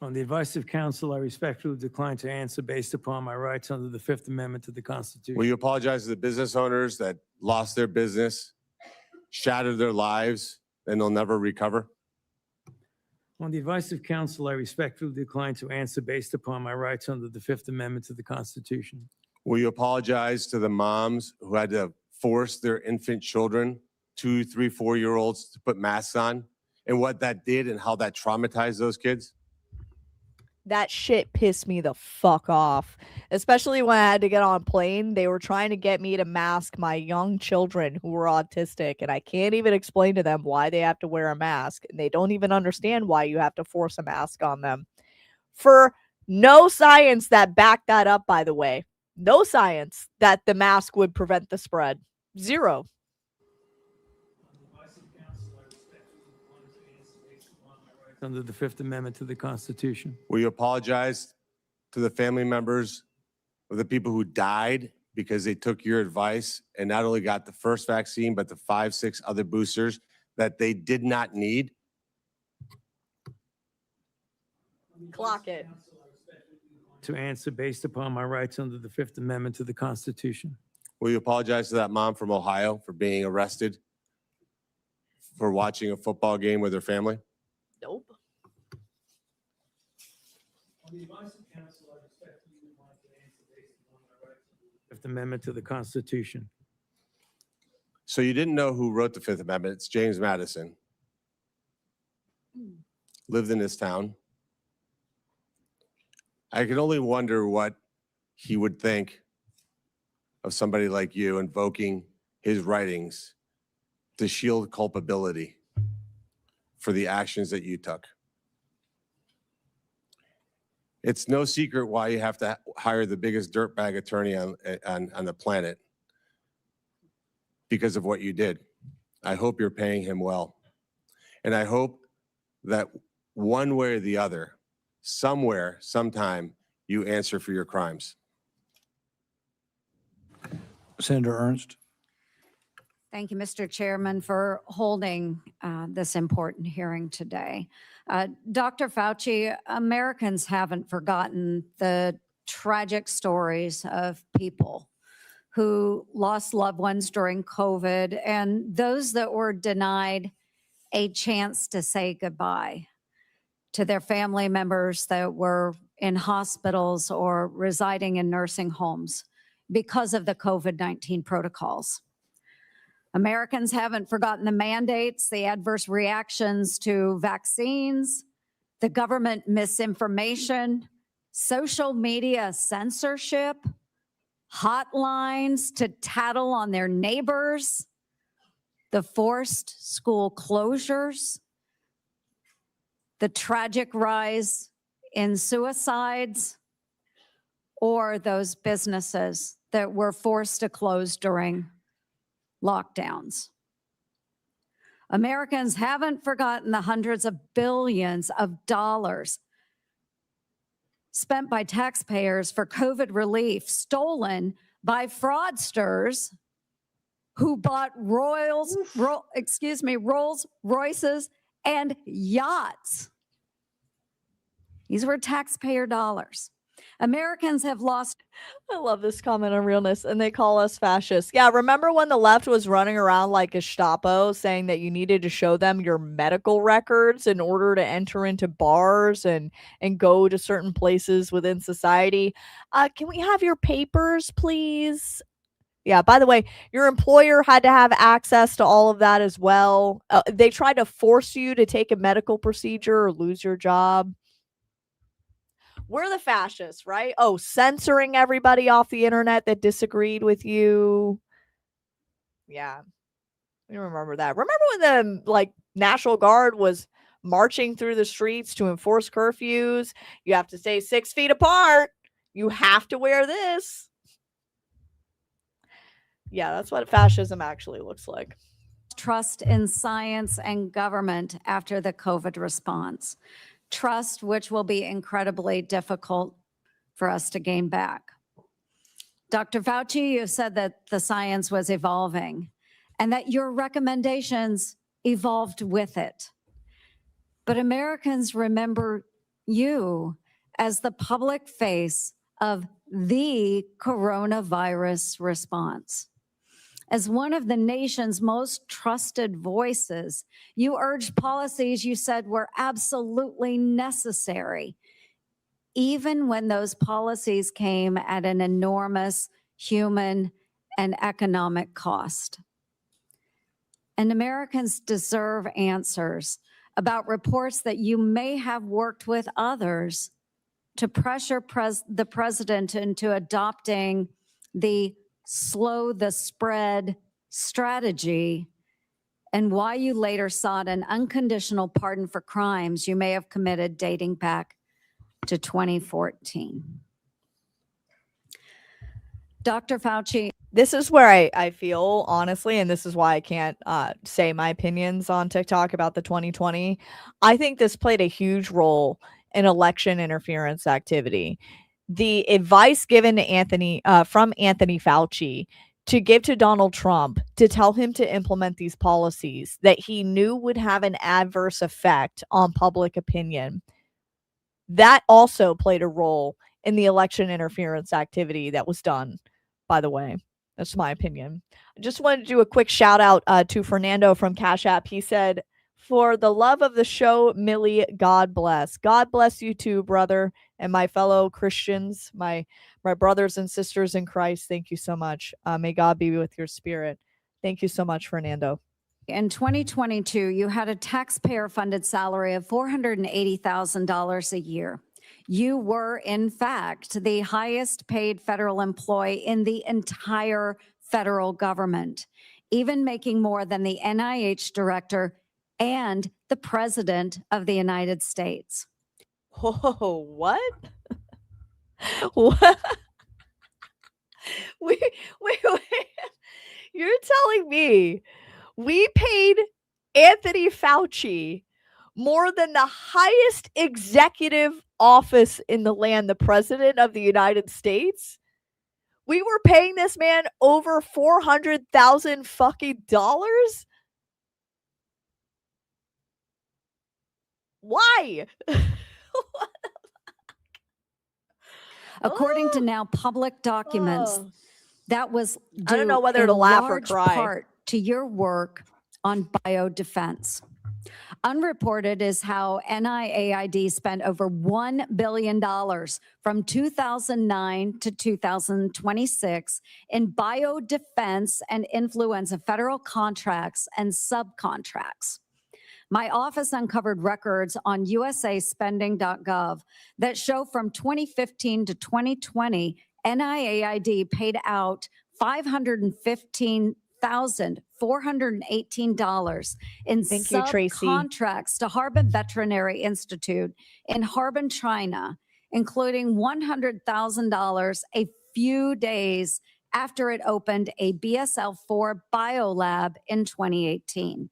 On the advice of counsel, I respectfully decline to answer based upon my rights under the Fifth Amendment to the Constitution. Will you apologize to the business owners that lost their business, shattered their lives, and they'll never recover? On the advice of counsel, I respectfully decline to answer based upon my rights under the Fifth Amendment to the Constitution. Will you apologize to the moms who had to force their infant children, 2, 3, 4-year-olds, to put masks on, and what that did and how that traumatized those kids? That shit pissed me the fuck off, especially when I had to get on a plane. They were trying to get me to mask my young children who were autistic, and I can't even explain to them why they have to wear a mask, and they don't even understand why you have to force a mask on them. For no science that backed that up, by the way. No science that the mask would prevent the spread. Zero. Under the Fifth Amendment to the Constitution. Will you apologize to the family members of the people who died because they took your advice and not only got the first vaccine, but the 5, 6 other boosters that they did not need? Clock it. To answer based upon my rights under the Fifth Amendment to the Constitution. Will you apologize to that mom from Ohio for being arrested for watching a football game with her family? Nope. On the advice of counsel, I respectfully decline to answer based upon my rights under the Fifth Amendment to the Constitution. So you didn't know who wrote the Fifth Amendment. It's James Madison. Lived in this town. I can only wonder what he would think of somebody like you invoking his writings to shield culpability for the actions that you took. It's no secret why you have to hire the biggest dirtbag attorney on the planet because of what you did. I hope you're paying him well. And I hope that one way or the other, somewhere, sometime, you answer for your crimes. Senator Ernst. Thank you, Mr. Chairman, for holding this important hearing today. Dr. Fauci, Americans haven't forgotten the tragic stories of people who lost loved ones during COVID and those that were denied a chance to say goodbye to their family members that were in hospitals or residing in nursing homes because of the COVID-19 protocols. Americans haven't forgotten the mandates, the adverse reactions to vaccines, the government misinformation, social media censorship, hotlines to tattle on their neighbors, the forced school closures, the tragic rise in suicides, or those businesses that were forced to close during lockdowns. Americans haven't forgotten the hundreds of billions of dollars spent by taxpayers for COVID relief, stolen by fraudsters who bought Rolls Royces and yachts. These were taxpayer dollars. Americans have lost. I love this comment on realness, and they call us fascists. Yeah, remember when the left was running around like Gestapo saying that you needed to show them your medical records in order to enter into bars and go to certain places within society? Can we have your papers, please? Yeah, by the way, your employer had to have access to all of that as well. They tried to force you to take a medical procedure or lose your job. We're the fascists, right? Oh, censoring everybody off the internet that disagreed with you. Yeah. You remember that. Remember when the National Guard was marching through the streets to enforce curfews? You have to stay 6 feet apart. You have to wear this. Yeah, that's what fascism actually looks like. Trust in science and government after the COVID response. Trust which will be incredibly difficult for us to gain back. Dr. Fauci, you said that the science was evolving and that your recommendations evolved with it. But Americans remember you as the public face of the coronavirus response. As one of the nation's most trusted voices, you urged policies you said were absolutely necessary, even when those policies came at an enormous human and economic cost. And Americans deserve answers about reports that you may have worked with others to pressure the president into adopting the slow the spread strategy, and why you later sought an unconditional pardon for crimes you may have committed dating back to 2014. Dr. Fauci. This is where I feel, honestly, and this is why I can't say my opinions on TikTok about the 2020. I think this played a huge role in election interference activity. The advice given to Anthony from Anthony Fauci to give to Donald Trump to tell him to implement these policies that he knew would have an adverse effect on public opinion, that also played a role in the election interference activity that was done, by the way. That's my opinion. I just wanted to do a quick shout out to Fernando from Cash App. He said, "For the love of the show, Millie, God bless. God bless you too, brother, and my fellow Christians, my brothers and sisters in Christ. Thank you so much. May God be with your spirit." Thank you so much, Fernando. In 2022, you had a taxpayer-funded salary of $480,000 a year. You were, in fact, the highest paid federal employee in the entire federal government, even making more than the NIH director and the president of the United States. Whoa, what? What? Wait. You're telling me we paid Anthony Fauci more than the highest executive office in the land, the president of the United States? We were paying this man over $400,000 fucking dollars? Why? According to now public documents, that was due I don't know whether to in laugh or large cry. part to your work on biodefense. Unreported is how NIAID spent over $1 billion from 2009 to 2026 in biodefense and influenza federal contracts and subcontracts. My office uncovered records on usaspending.gov that show from 2015 to 2020, NIAID paid out $515,418 in Thank you, Tracy. subcontracts to Harbin Veterinary Institute in Harbin, China, including $100,000 a few days after it opened a BSL-4 biolab in 2018.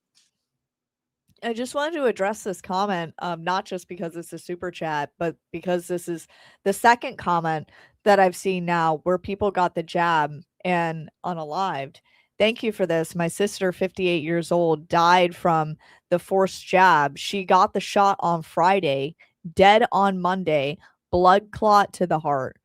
I just wanted to address this comment, not just because it's a super chat, but because this is the second comment that I've seen now where people got the jab and unalived. Thank you for this. My sister, 58 years old, died from the forced jab. She got the shot on Friday, dead on Monday, blood clot to the heart.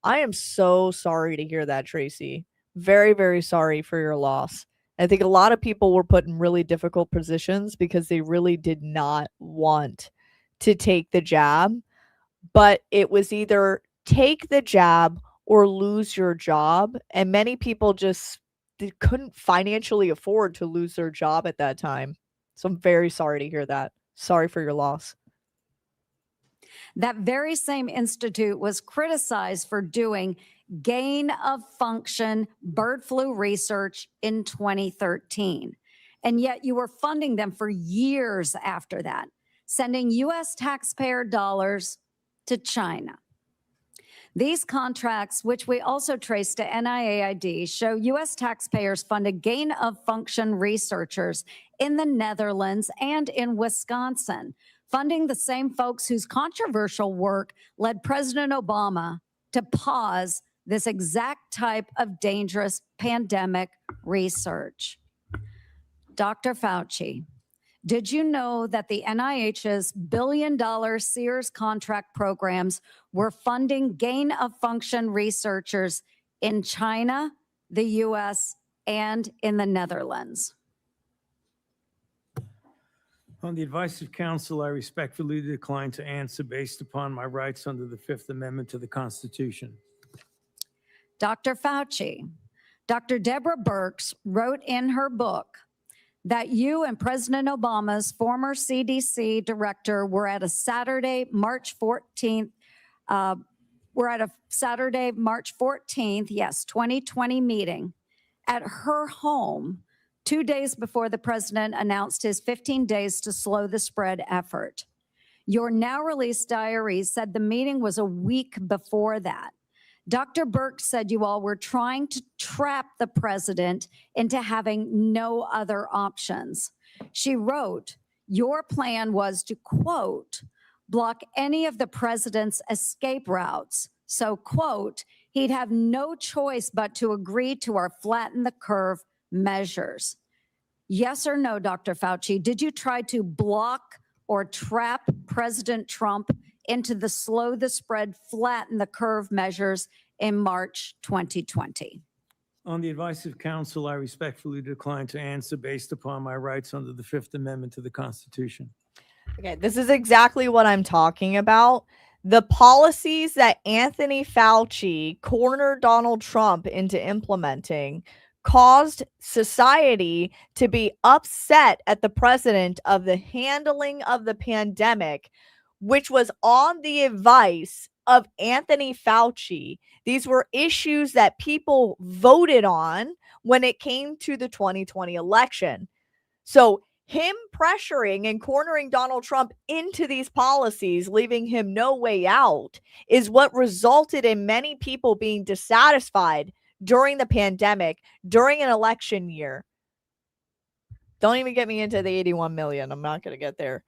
I am so sorry to hear that, Tracy. Very, very sorry for your loss. I think a lot of people were put in really difficult positions because they really did not want to take the jab, but it was either take the jab or lose your job. And many people just couldn't financially afford to lose their job at that time. So I'm very sorry to hear that. Sorry for your loss. That very same institute was criticized for doing gain of function bird flu research in 2013. And yet you were funding them for years after that, sending US taxpayer dollars to China. These contracts, which we also trace to NIAID, show US taxpayers funded gain of function researchers in the Netherlands and in Wisconsin, funding the same folks whose controversial work led President Obama to pause this exact type of dangerous pandemic research. Dr. Fauci, did you know that the NIH's billion-dollar Sears contract programs were funding gain of function researchers in China, the US, and in the Netherlands? On the advice of counsel, I respectfully decline to answer based upon my rights under the Fifth Amendment to the Constitution. Dr. Fauci, Dr. Deborah Birx wrote in her book that you and President Obama's former CDC director were at a Saturday, March 14th, yes, 2020 meeting at her home 2 days before the president announced his 15 days to slow the spread effort. Your now released diaries said the meeting was a week before that. Dr. Birx said you all were trying to trap the president into having no other options. She wrote, your plan was to, quote, block any of the president's escape routes. So, quote, he'd have no choice but to agree to our flatten the curve measures. Yes or no, Dr. Fauci, did you try to block or trap President Trump into the slow the spread, flatten the curve measures in March 2020? On the advice of counsel, I respectfully decline to answer based upon my rights under the Fifth Amendment to the Constitution. Okay, this is exactly what I'm talking about. The policies that Anthony Fauci cornered Donald Trump into implementing caused society to be upset at the president of the handling of the pandemic, which was on the advice of Anthony Fauci. These were issues that people voted on when it came to the 2020 election. So him pressuring and cornering Donald Trump into these policies, leaving him no way out, is what resulted in many people being dissatisfied during the pandemic, during an election year. Don't even get me into the 81 million. I'm not going to get there.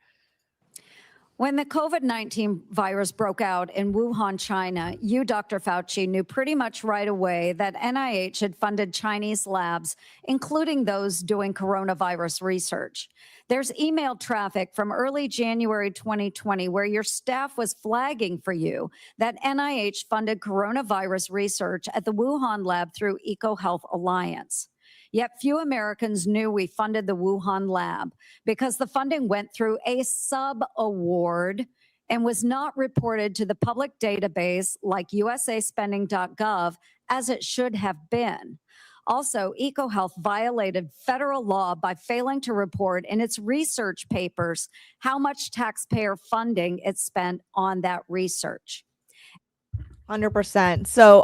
When the COVID-19 virus broke out in Wuhan, China, you, Dr. Fauci, knew pretty much right away that NIH had funded Chinese labs, including those doing coronavirus research. There's email traffic from early January 2020 where your staff was flagging for you that NIH funded coronavirus research at the Wuhan lab through EcoHealth Alliance. Yet few Americans knew we funded the Wuhan lab because the funding went through a sub-award and was not reported to the public database like usaspending.gov as it should have been. Also, EcoHealth violated federal law by failing to report in its research papers how much taxpayer funding it spent on that research. 100%. So,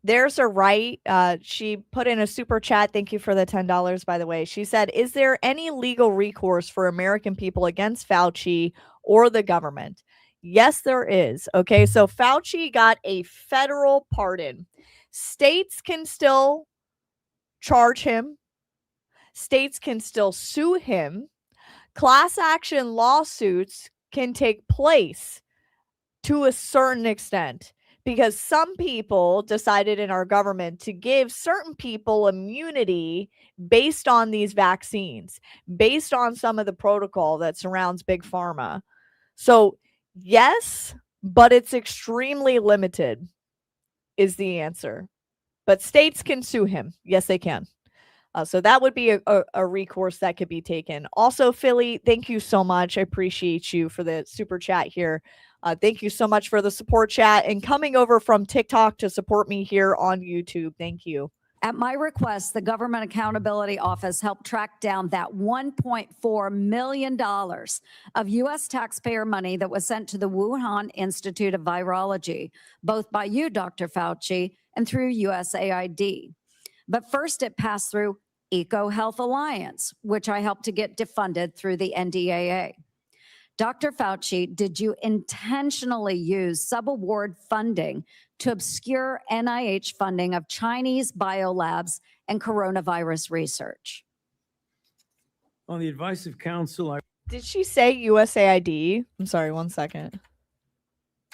there's a right. She put in a super chat. Thank you for the $10, by the way. She said, is there any legal recourse for American people against Fauci or the government? Yes, there is. Okay, so Fauci got a federal pardon. States can still charge him, states can still sue him. Class action lawsuits can take place to a certain extent because some people decided in our government to give certain people immunity based on these vaccines, based on some of the protocol that surrounds big pharma. So, yes, but it's extremely limited, is the answer. But states can sue him. Yes, they can. So that would be a recourse that could be taken. Also, Philly, thank you so much. I appreciate you for the super chat here. Thank you so much for the support chat and coming over from TikTok to support me here on YouTube. Thank you. At my request, the Government Accountability Office helped track down that $1.4 million of U.S. taxpayer money that was sent to the Wuhan Institute of Virology, both by you, Dr. Fauci, and through USAID. But first, it passed through EcoHealth Alliance, which I helped to get defunded through the NDAA. Dr. Fauci, did you intentionally use subaward funding to obscure NIH funding of Chinese biolabs and coronavirus research? On the advice of counsel, Did she say USAID? I'm sorry, one second.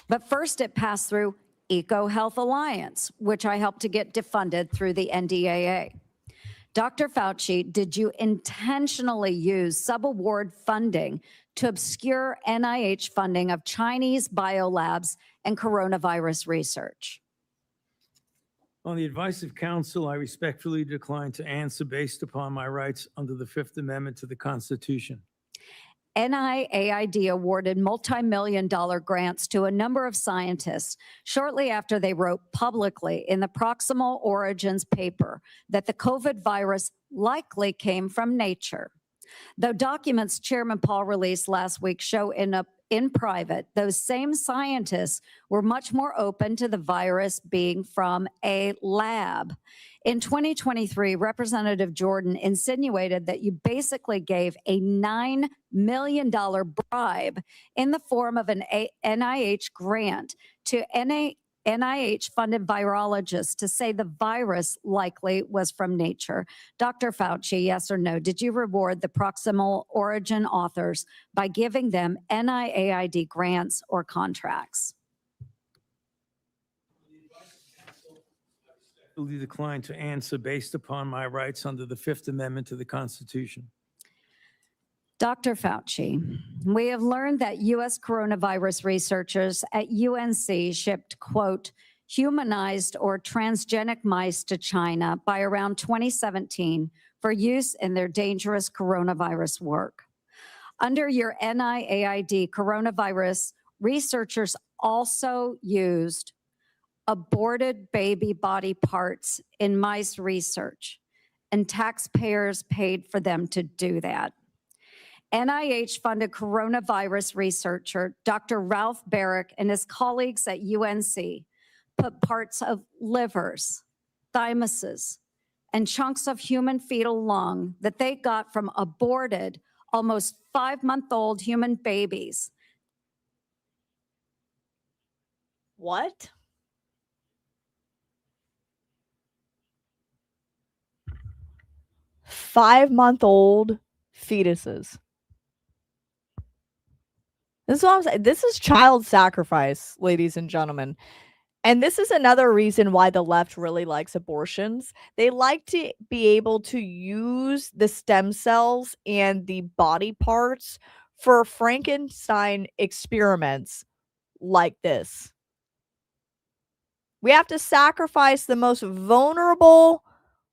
But first, it passed through EcoHealth Alliance, which I helped to get defunded through the NDAA. Dr. Fauci, did you intentionally use subaward funding to obscure NIH funding of Chinese biolabs and coronavirus research? On the advice of counsel, I respectfully decline to answer based upon my rights under the Fifth Amendment to the Constitution. NIAID awarded multi-million-dollar grants to a number of scientists shortly after they wrote publicly in the Proximal Origins paper that the COVID virus likely came from nature. Though documents Chairman Paul released last week show in private, those same scientists were much more open to the virus being from a lab. In 2023, Representative Jordan insinuated that you basically gave a $9 million bribe in the form of an NIH grant to NIH-funded virologists to say the virus likely was from nature. Dr. Fauci, yes or no, did you reward the Proximal Origin authors by giving them NIAID grants or contracts? I respectfully decline to answer based upon my rights under the Fifth Amendment to the Constitution. Dr. Fauci, we have learned that U.S. coronavirus researchers at UNC shipped, quote, humanized or transgenic mice to China by around 2017 for use in their dangerous coronavirus work. Under your NIAID coronavirus, researchers also used aborted baby body parts in mice research, and taxpayers paid for them to do that. NIH-funded coronavirus researcher Dr. Ralph Barrick and his colleagues at UNC put parts of livers, thymuses, and chunks of human fetal lung that they got from aborted, almost 5-month-old human babies. What? Five-month-old fetuses. This is what I'm saying. This is child sacrifice, ladies and gentlemen. And this is another reason why the left really likes abortions. They like to be able to use the stem cells and the body parts for Frankenstein experiments like this. We have to sacrifice the most vulnerable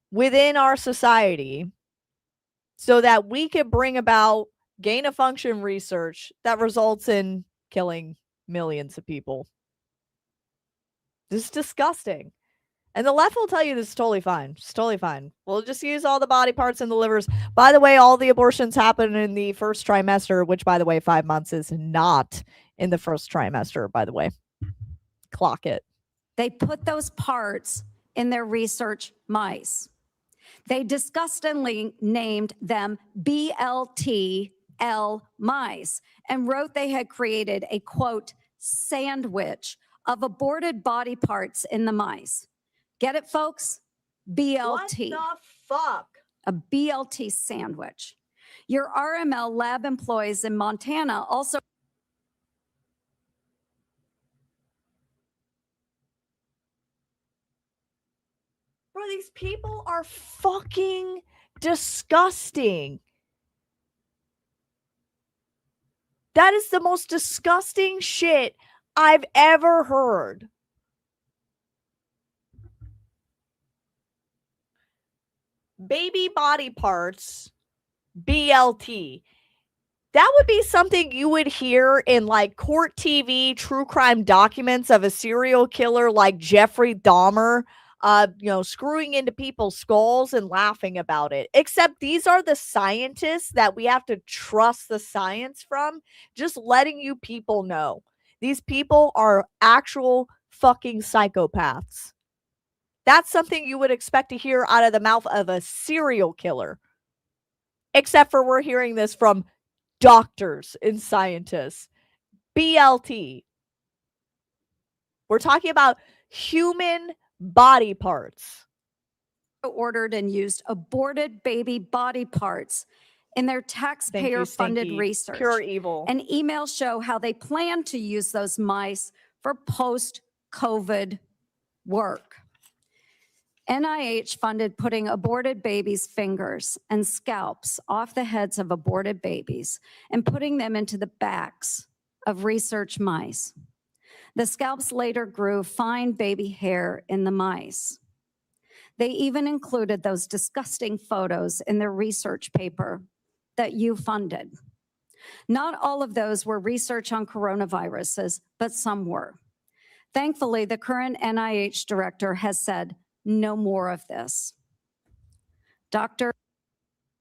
within our society so that we can bring about gain of function research that results in killing millions of people. This is disgusting. And the left will tell you this is totally fine. It's totally fine. We'll just use all the body parts and the livers. By the way, all the abortions happen in the first trimester, which, by the way, 5 months is not in the first trimester, by the way. Clock it. They put those parts in their research mice. They disgustingly named them BLTL mice and wrote they had created a, quote, sandwich of aborted body parts in the mice. Get it, folks? BLT. What the fuck? A BLT sandwich. Your RML lab employees in Montana also Bro, these people are fucking disgusting. That is the most disgusting shit I've ever heard. Baby body parts, BLT. That would be something you would hear in like court TV, true crime documents of a serial killer like Jeffrey Dahmer, screwing into people's skulls and laughing about it. Except these are the scientists that we have to trust the science from, just letting you people know. These people are actual fucking psychopaths. That's something you would expect to hear out of the mouth of a serial killer. Except for we're hearing this from doctors and scientists. BLT. We're talking about human body parts. ordered and used aborted baby body parts in their taxpayer-funded research. Pure evil. And emails show how they plan to use those mice for post-COVID work. NIH funded putting aborted babies' fingers and scalps off the heads of aborted babies and putting them into the backs of research mice. The scalps later grew fine baby hair in the mice. They even included those disgusting photos in their research paper that you funded. Not all of those were research on coronaviruses, but some were. Thankfully, the current NIH director has said, no more of this. Doctor,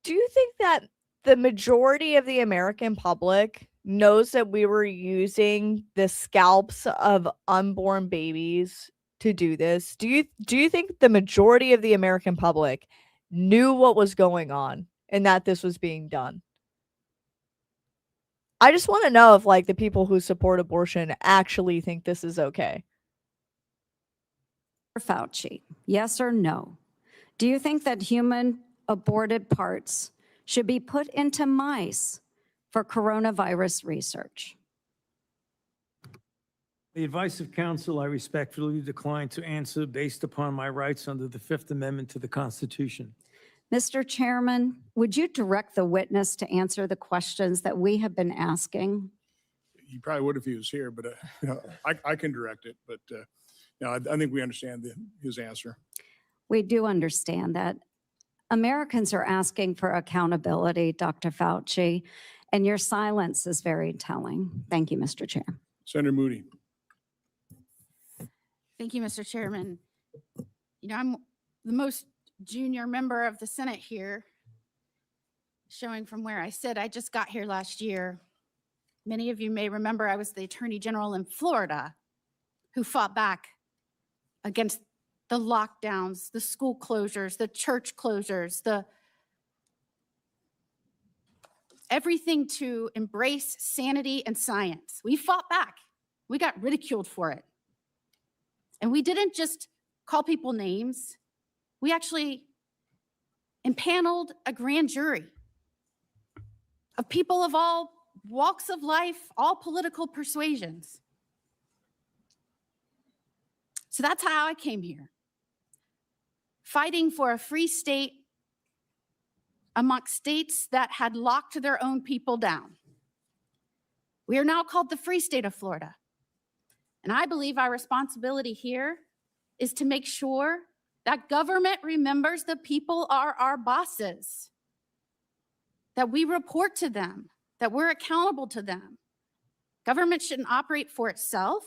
do you think that the majority of the American public knows that we were using the scalps of unborn babies to do this? Do you think the majority of the American public knew what was going on and that this was being done? I just want to know if like the people who support abortion actually think this is okay. Fauci, yes or no? Do you think that human aborted parts should be put into mice for coronavirus research? The advice of counsel, I respectfully decline to answer based upon my rights under the Fifth Amendment to the Constitution. Mr. Chairman, would you direct the witness to answer the questions that we have been asking? He probably would if he was here, but I can direct it. But I think we understand his answer. We do understand that. Americans are asking for accountability, Dr. Fauci, and your silence is very telling. Thank you, Mr. Chair. Senator Moody. Thank you, Mr. Chairman. You know, I'm the most junior member of the Senate here, showing from where I sit. I just got here last year. Many of you may remember I was the Attorney General in Florida who fought back against the lockdowns, the school closures, the church closures, everything to embrace sanity and science. We fought back. We got ridiculed for it. And we didn't just call people names. We actually impaneled a grand jury of people of all walks of life, all political persuasions. So that's how I came here, fighting for a free state amongst states that had locked their own people down. We are now called the Free State of Florida. And I believe our responsibility here is to make sure that government remembers the people are our bosses, that we report to them, that we're accountable to them. Government shouldn't operate for itself.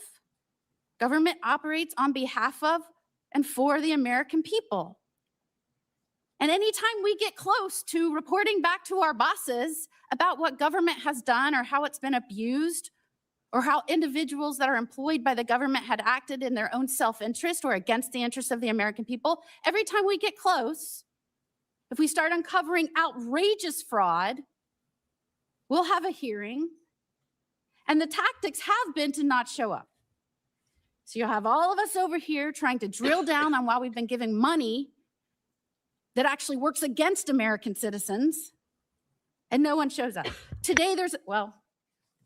Government operates on behalf of and for the American people. And anytime we get close to reporting back to our bosses about what government has done or how it's been abused or how individuals that are employed by the government had acted in their own self-interest or against the interests of the American people, every time we get close, if we start uncovering outrageous fraud, we'll have a hearing. And the tactics have been to not show up. So you'll have all of us over here trying to drill down on why we've been giving money that actually works against American citizens, and no one shows up. Today well,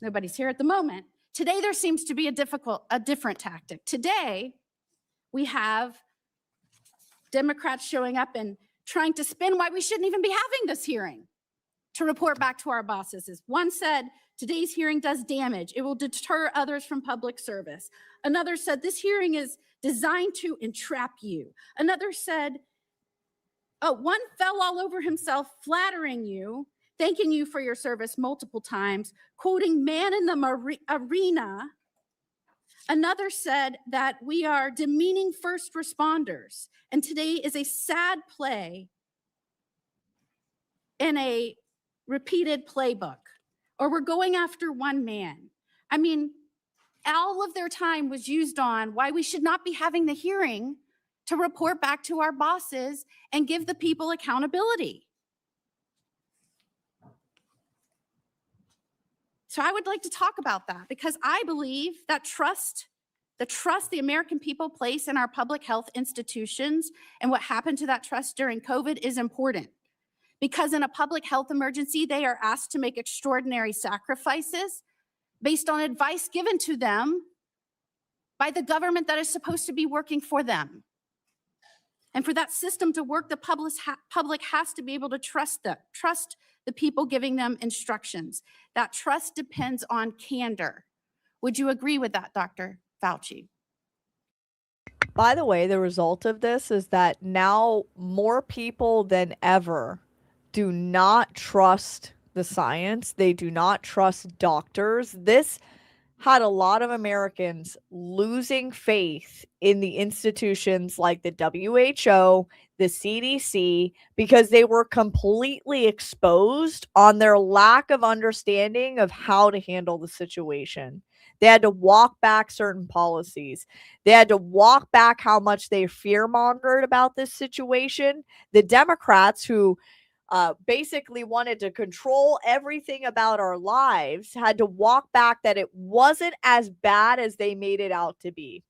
nobody's here at the moment. Today there seems to be a different tactic. Today we have Democrats showing up and trying to spin why we shouldn't even be having this hearing to report back to our bosses. One said, today's hearing does damage. It will deter others from public service. Another said, this hearing is designed to entrap you. Another said, one fell all over himself, flattering you, thanking you for your service multiple times, quoting man in the arena. Another said that we are demeaning first responders. And today is a sad play in a repeated playbook, or we're going after one man. I mean, all of their time was used on why we should not be having the hearing to report back to our bosses and give the people accountability. So I would like to talk about that, because I believe that the trust the American people place in our public health institutions and what happened to that trust during COVID is important. Because in a public health emergency, they are asked to make extraordinary sacrifices based on advice given to them by the government that is supposed to be working for them. And for that system to work, the public has to be able to trust the people giving them instructions. That trust depends on candor. Would you agree with that, Dr. Fauci? By the way, the result of this is that now more people than ever do not trust the science. They do not trust doctors. This had a lot of Americans losing faith in the institutions like the WHO, the CDC, because they were completely exposed on their lack of understanding of how to handle the situation. They had to walk back certain policies. They had to walk back how much they fear-mongered about this situation. The Democrats, who basically wanted to control everything about our lives, had to walk back that it wasn't as bad as they made it out to be.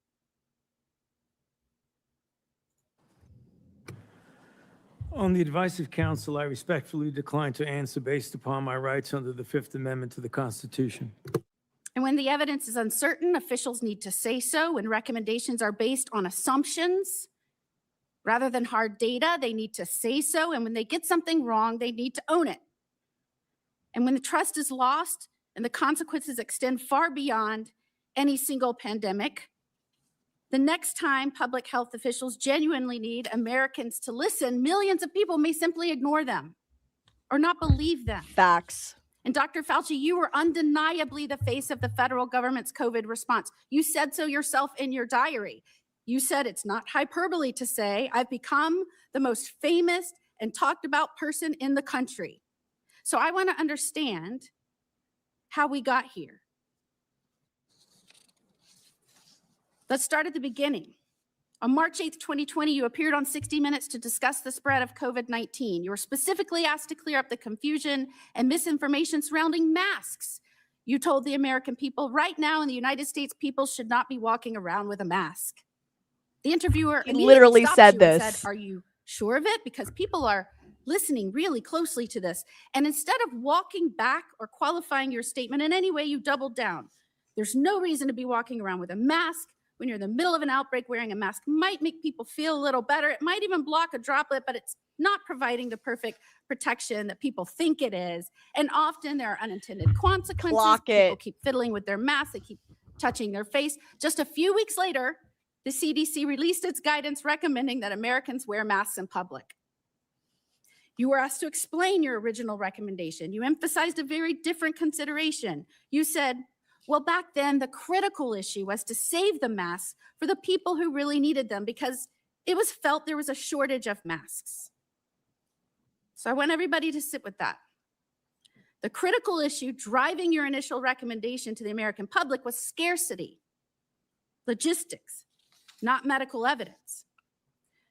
On the advice of counsel, I respectfully decline to answer based upon my rights under the Fifth Amendment to the Constitution. And when the evidence is uncertain, officials need to say so. When recommendations are based on assumptions rather than hard data, they need to say so. And when they get something wrong, they need to own it. And when the trust is lost and the consequences extend far beyond any single pandemic, the next time public health officials genuinely need Americans to listen, millions of people may simply ignore them or not believe them. Facts. And Dr. Fauci, you were undeniably the face of the federal government's COVID response. You said so yourself in your diary. You said it's not hyperbole to say, I've become the most famous and talked about person in the country. So I want to understand how we got here. Let's start at the beginning. On March 8th, 2020, you appeared on 60 Minutes to discuss the spread of COVID-19. You were specifically asked to clear up the confusion and misinformation surrounding masks. You told the American people, right now in the United States, people should not be walking around with a mask. The interviewer literally said you and this. said, are you sure of it? Because people are listening really closely to this. And instead of walking back or qualifying your statement in any way, you doubled down. There's no reason to be walking around with a mask. When you're in the middle of an outbreak, wearing a mask might make people feel a little better. It might even block a droplet, but it's not providing the perfect protection that people think it is. And often there are unintended consequences. Clock it. People keep fiddling with their masks. They keep touching their face. Just a few weeks later, the CDC released its guidance recommending that Americans wear masks in public. You were asked to explain your original recommendation. You emphasized a very different consideration. You said, well, back then, the critical issue was to save the masks for the people who really needed them because it was felt there was a shortage of masks. So I want everybody to sit with that. The critical issue driving your initial recommendation to the American public was scarcity, logistics, not medical evidence.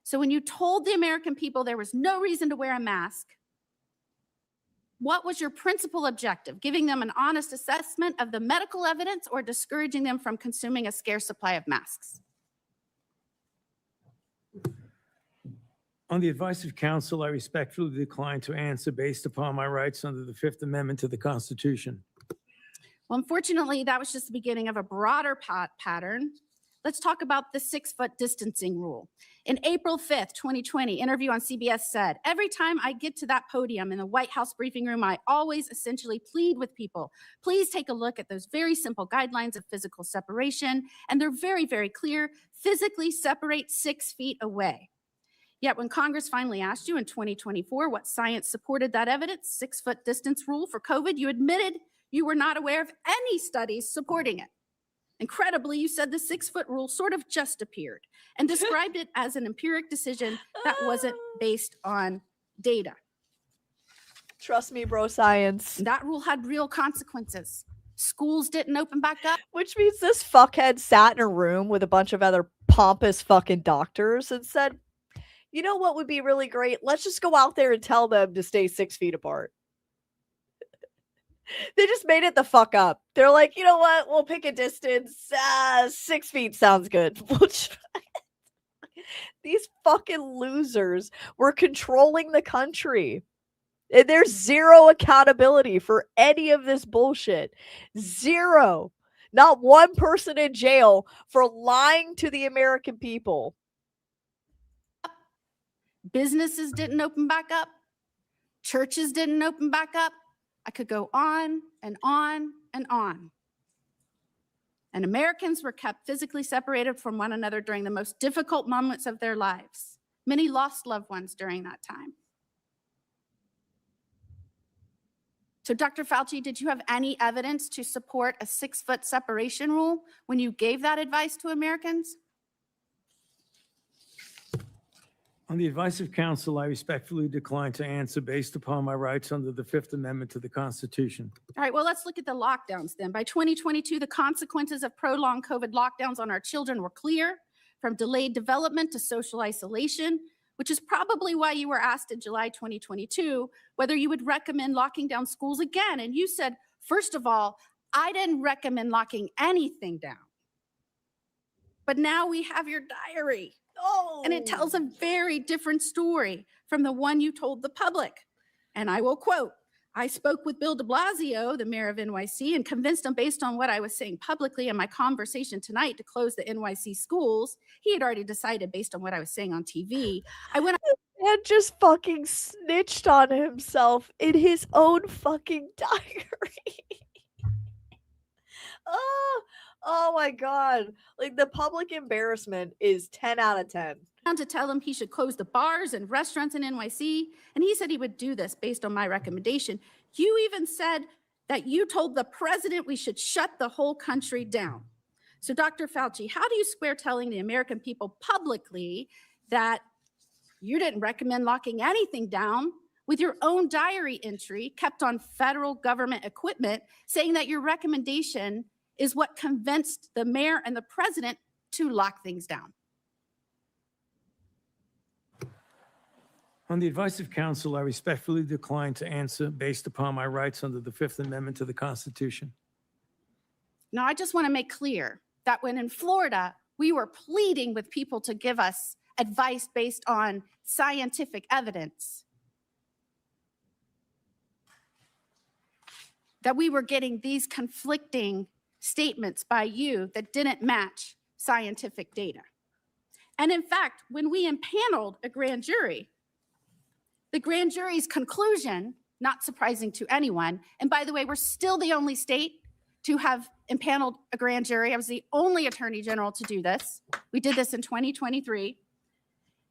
So when you told the American people there was no reason to wear a mask, What was your principal objective? Giving them an honest assessment of the medical evidence or discouraging them from consuming a scarce supply of masks? On the advice of counsel, I respectfully decline to answer based upon my rights under the Fifth Amendment to the Constitution. Well, unfortunately, that was just the beginning of a broader pattern. Let's talk about the 6-foot distancing rule. In April 5th, 2020, interview on CBS said, every time I get to that podium in the White House briefing room, I always essentially plead with people, please take a look at those very simple guidelines of physical separation. And they're very, very clear, physically separate 6 feet away. Yet when Congress finally asked you in 2024 what science supported that evidence, 6-foot distance rule for COVID, you admitted you were not aware of any studies supporting it. Incredibly, you said the 6-foot rule sort of just appeared and described it as an empiric decision that wasn't based on data. Trust me, bro, science. That rule had real consequences. Schools didn't open back up. Which means this fuckhead sat in a room with a bunch of other pompous fucking doctors and said, you know what would be really great? Let's just go out there and tell them to stay 6 feet apart. They just made it the fuck up. They're like, you know what? We'll pick a distance. 6 feet sounds good. These fucking losers were controlling the country. And there's zero accountability for any of this bullshit. Zero. Not one person in jail for lying to the American people. Businesses didn't open back up. Churches didn't open back up. I could go on and on and on. And Americans were kept physically separated from one another during the most difficult moments of their lives. Many lost loved ones during that time. So, Dr. Fauci, did you have any evidence to support a 6-foot separation rule when you gave that advice to Americans? On the advice of counsel, I respectfully decline to answer based upon my rights under the Fifth Amendment to the Constitution. All right, well, let's look at the lockdowns then. By 2022, the consequences of prolonged COVID lockdowns on our children were clear, from delayed development to social isolation, which is probably why you were asked in July 2022 whether you would recommend locking down schools again. And you said, first of all, I didn't recommend locking anything down. But now we have your diary. Oh. And it tells a very different story from the one you told the public. And I will quote, I spoke with Bill de Blasio, the mayor of NYC, and convinced him based on what I was saying publicly in my conversation tonight to close the NYC schools. He had already decided based on what I was saying on TV. I went and just fucking snitched on himself in his own fucking diary. Oh my God. Like, the public embarrassment is 10 out of 10. to tell him he should close the bars and restaurants in NYC, and he said he would do this based on my recommendation. You even said that you told the president we should shut the whole country down. So, Dr. Fauci, how do you square telling the American people publicly that you didn't recommend locking anything down with your own diary entry kept on federal government equipment saying that your recommendation is what convinced the mayor and the president to lock things down? On the advice of counsel, I respectfully decline to answer based upon my rights under the Fifth Amendment to the Constitution. Now, I just want to make clear that when in Florida, we were pleading with people to give us advice based on scientific evidence, that we were getting these conflicting statements by you that didn't match scientific data. And in fact, when we impaneled a grand jury, the grand jury's conclusion, not surprising to anyone, and by the way, we're still the only state to have impaneled a grand jury. I was the only attorney general to do this. We did this in 2023.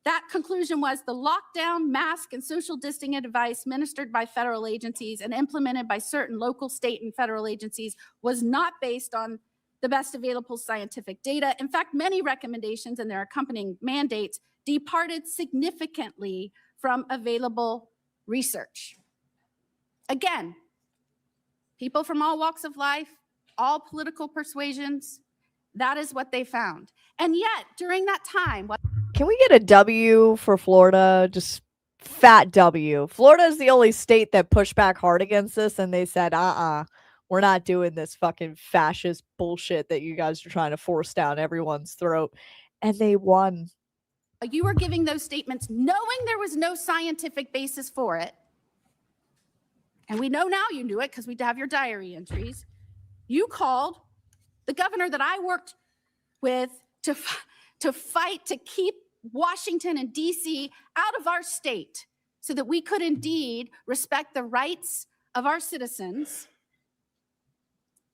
That conclusion was the lockdown, mask, and social distancing advice ministered by federal agencies and implemented by certain local, state, and federal agencies was not based on the best available scientific data. In fact, many recommendations and their accompanying mandates departed significantly from available research. Again, people from all walks of life, all political persuasions, that is what they found. And yet, during that time, Can we get a W for Florida? Just fat W. Florida is the only state that pushed back hard against this, and they said, we're not doing this fucking fascist bullshit that you guys are trying to force down everyone's throat. And they won. You were giving those statements knowing there was no scientific basis for it. And we know now you knew it because we have your diary entries. You called the governor that I worked with to fight to keep Washington and DC out of our state so that we could indeed respect the rights of our citizens.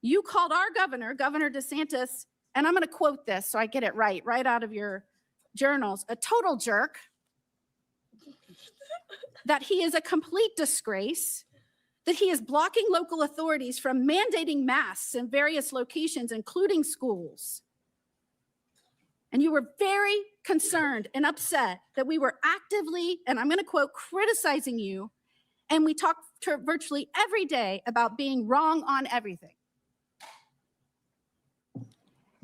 You called our governor, Governor DeSantis, and I'm going to quote this so I get it right out of your journals, a total jerk, that he is a complete disgrace, that he is blocking local authorities from mandating masks in various locations, including schools. And you were very concerned and upset that we were actively, and I'm going to quote, criticizing you. And we talked virtually every day about being wrong on everything.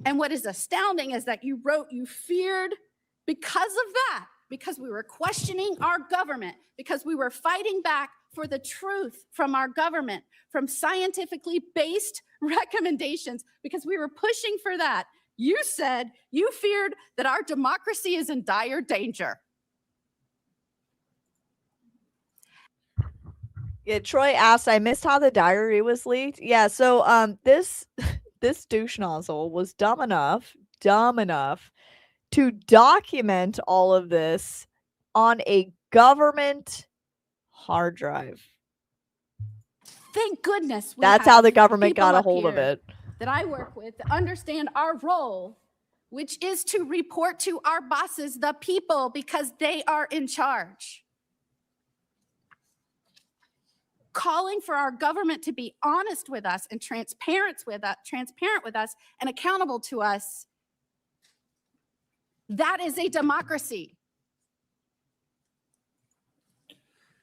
And what is astounding is that you wrote you feared because of that, because we were questioning our government, because we were fighting back for the truth from our government, from scientifically based recommendations, because we were pushing for that. You said you feared that our democracy is in dire danger. Yeah, Troy asked, I missed how the diary was leaked. Yeah, so this douche nozzle was dumb enough to document all of this on a government hard drive. Thank goodness that's how the government got a hold of it. That I work with to understand our role, which is to report to our bosses, the people, because they are in charge. Calling for our government to be honest with us and transparent with us and accountable to us. That is a democracy.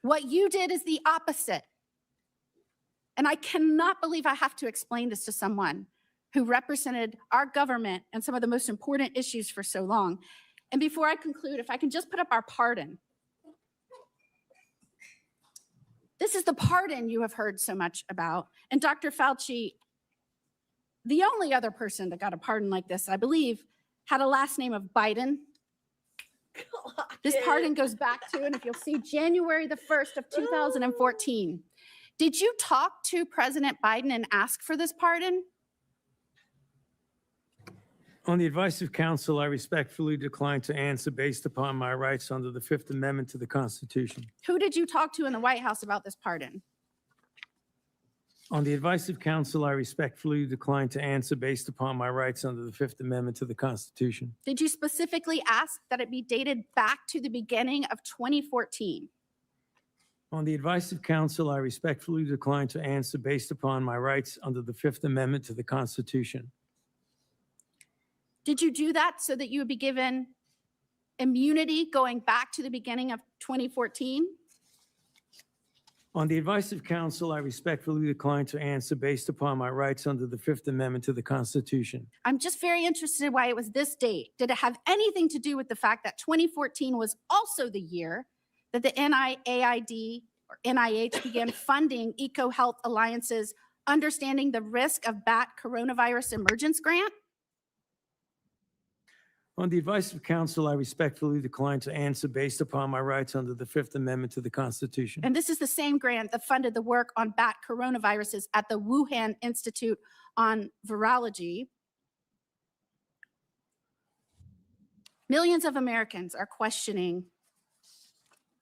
What you did is the opposite. And I cannot believe I have to explain this to someone who represented our government and some of the most important issues for so long. And before I conclude, if I can just put up our pardon. This is the pardon you have heard so much about. And Dr. Fauci, the only other person that got a pardon like this, I believe, had a last name of Biden. This pardon goes back to, and if you'll see, January the 1st of 2014. Did you talk to President Biden and ask for this pardon? On the advice of counsel, I respectfully decline to answer based upon my rights under the Fifth Amendment to the Constitution. Who did you talk to in the White House about this pardon? On the advice of counsel, I respectfully decline to answer based upon my rights under the Fifth Amendment to the Constitution. Did you specifically ask that it be dated back to the beginning of 2014? On the advice of counsel, I respectfully decline to answer based upon my rights under the Fifth Amendment to the Constitution. Did you do that so that you would be given immunity going back to the beginning of 2014? On the advice of counsel, I respectfully decline to answer based upon my rights under the Fifth Amendment to the Constitution. I'm just very interested in why it was this date. Did it have anything to do with the fact that 2014 was also the year that the NIAID or NIH began funding EcoHealth Alliance's Understanding the Risk of Bat Coronavirus Emergence Grant? On the advice of counsel, I respectfully decline to answer based upon my rights under the Fifth Amendment to the Constitution. And this is the same grant that funded the work on bat coronaviruses at the Wuhan Institute on Virology. Millions of Americans are questioning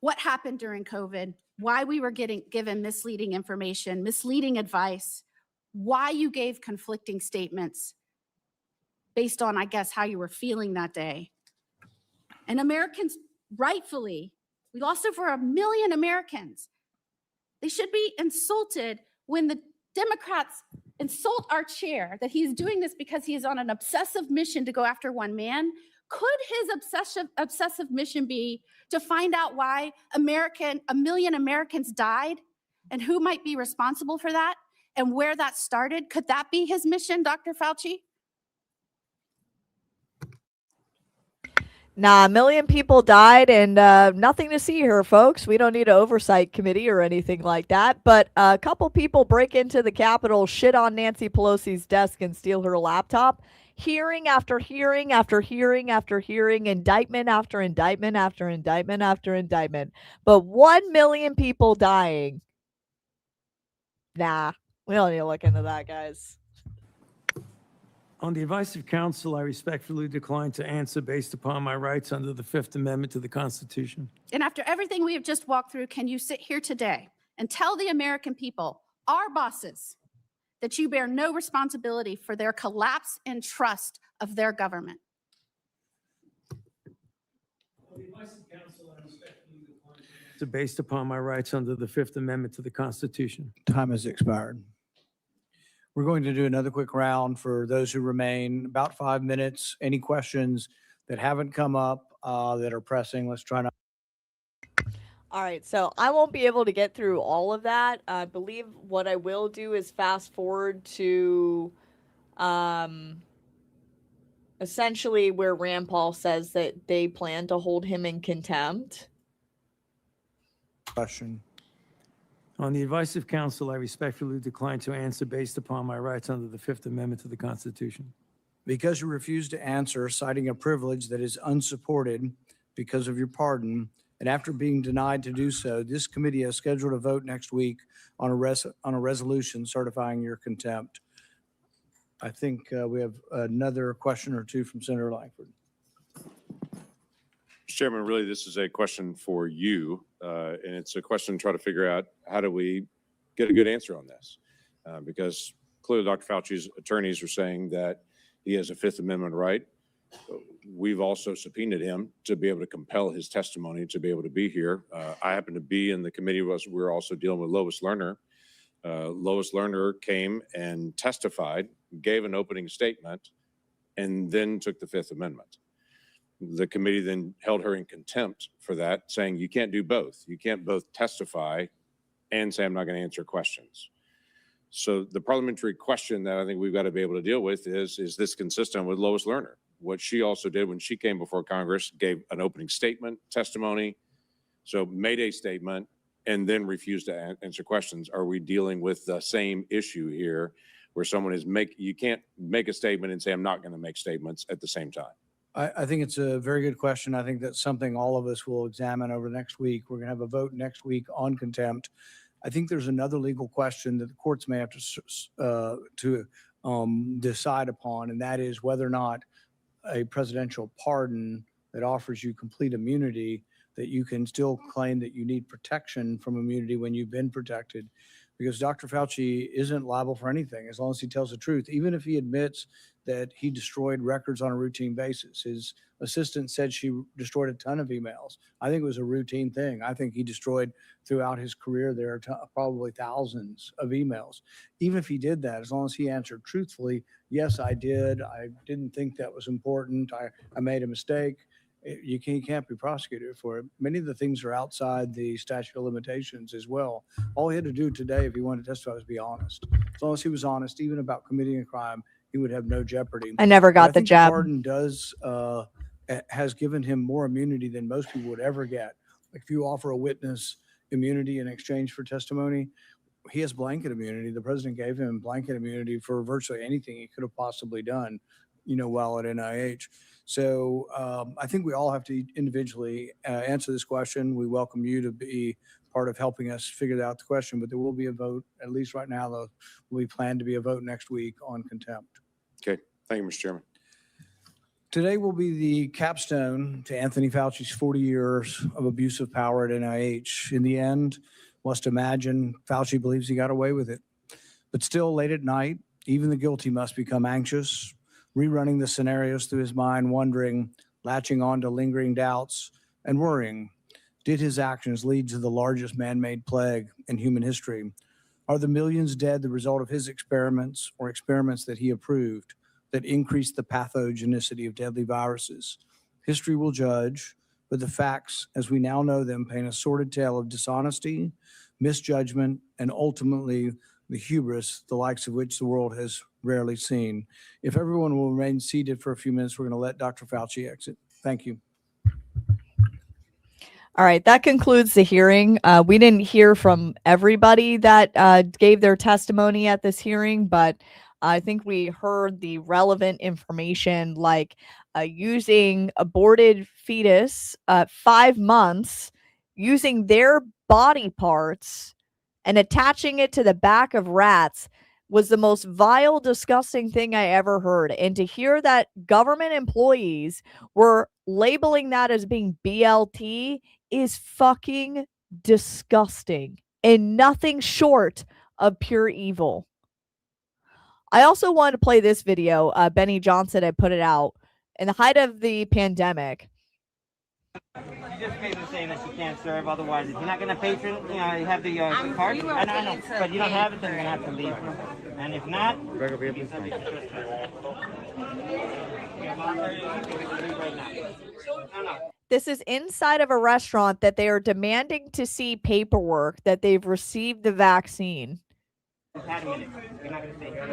what happened during COVID, why we were given misleading information, misleading advice, why you gave conflicting statements based on, I guess, how you were feeling that day. And Americans, rightfully, we lost over 1 million Americans. They should be insulted when the Democrats insult our chair that he's doing this because he is on an obsessive mission to go after one man. Could his obsessive mission be to find out why 1 million Americans died and who might be responsible for that and where that started? Could that be his mission, Dr. Fauci? Nah, a million people died and nothing to see here, folks. We don't need an oversight committee or anything like that. But a couple people break into the Capitol, shit on Nancy Pelosi's desk, and steal her laptop. Hearing after hearing after hearing after hearing, indictment after indictment after indictment after indictment. But 1 million people dying. Nah, we don't need to look into that, guys. On the advice of counsel, I respectfully decline to answer based upon my rights under the Fifth Amendment to the Constitution. And after everything we have just walked through, can you sit here today and tell the American people, our bosses, that you bear no responsibility for their collapse in trust of their government? On the advice of counsel, I respectfully decline to answer based upon my rights under the Fifth Amendment to the Constitution. Time has expired. We're going to do another quick round for those who remain, about 5 minutes. Any questions that haven't come up that are pressing? Let's try to. All right, so I won't be able to get through all of that. I believe what I will do is fast forward to essentially where Rand Paul says that they plan to hold him in contempt. Question. On the advice of counsel, I respectfully decline to answer based upon my rights under the Fifth Amendment to the Constitution. Because you refuse to answer, citing a privilege that is unsupported because of your pardon, and after being denied to do so, this committee has scheduled a vote next week on a resolution certifying your contempt. I think we have another question or two from Senator Langford. Mr. Chairman, really, this is a question for you, and it's a question to try to figure out how do we get a good answer on this? Because clearly Dr. Fauci's attorneys are saying that he has a Fifth Amendment right. We've also subpoenaed him to be able to compel his testimony to be able to be here. I happen to be in the committee. We're also dealing with Lois Lerner. Lois Lerner came and testified, gave an opening statement, and then took the Fifth Amendment. The committee then held her in contempt for that, saying you can't do both. You can't both testify and say I'm not going to answer questions. So the parliamentary question that I think we've got to be able to deal with is this consistent with Lois Lerner? What she also did when she came before Congress, gave an opening statement, testimony, so made a statement, and then refused to answer questions. Are we dealing with the same issue here where someone is you can't make a statement and say I'm not going to make statements at the same time? I think it's a very good question. I think that's something all of us will examine over next week. We're going to have a vote next week on contempt. I think there's another legal question that the courts may have to decide upon, and that is whether or not a presidential pardon that offers you complete immunity, that you can still claim that you need protection from immunity when you've been protected. Because Dr. Fauci isn't liable for anything as long as he tells the truth, even if he admits that he destroyed records on a routine basis. His assistant said she destroyed a ton of emails. I think it was a routine thing. I think he destroyed throughout his career there are probably thousands of emails. Even if he did that, as long as he answered truthfully, yes, I did. I didn't think that was important. I made a mistake. You can't be prosecuted for it. Many of the things are outside the statute of limitations as well. All he had to do today, if he wanted to testify, was be honest. As long as he was honest, even about committing a crime, he would have no jeopardy. I never got the jab. Pardon has given him more immunity than most people would ever get. Like if you offer a witness immunity in exchange for testimony, he has blanket immunity. The president gave him blanket immunity for virtually anything he could have possibly done, while at NIH. So I think we all have to individually answer this question. We welcome you to be part of helping us figure out the question, but there will be a vote, at least right now, though, we plan to be a vote next week on contempt. Okay. Thank you, Mr. Chairman. Today will be the capstone to Anthony Fauci's 40 years of abuse of power at NIH. In the end, must imagine Fauci believes he got away with it. But still, late at night, even the guilty must become anxious, rerunning the scenarios through his mind, wondering, latching on to lingering doubts, and worrying. Did his actions lead to the largest man-made plague in human history? Are the millions dead the result of his experiments or experiments that he approved that increased the pathogenicity of deadly viruses? History will judge, but the facts, as we now know them, paint a sordid tale of dishonesty, misjudgment, and ultimately the hubris, the likes of which the world has rarely seen. If everyone will remain seated for a few minutes, we're going to let Dr. Fauci exit. Thank you. All right, that concludes the hearing. We didn't hear from everybody that gave their testimony at this hearing, but I think we heard the relevant information, like using aborted fetus, 5 months, using their body parts and attaching it to the back of rats was the most vile, disgusting thing I ever heard. And to hear that government employees were labeling that as being BLT is fucking disgusting and nothing short of pure evil. I also wanted to play this video. Benny Johnson had put it out in the height of the pandemic. You just basically saying that you can't serve, otherwise, if you're not going to patron, you know, you have the card. I know, but you don't have it, then you're going to have to leave. And if not, you'll be subject to trespass. This is inside of a restaurant that they are demanding to see paperwork that they've received the vaccine. Just had a minute. You're not going to stay here.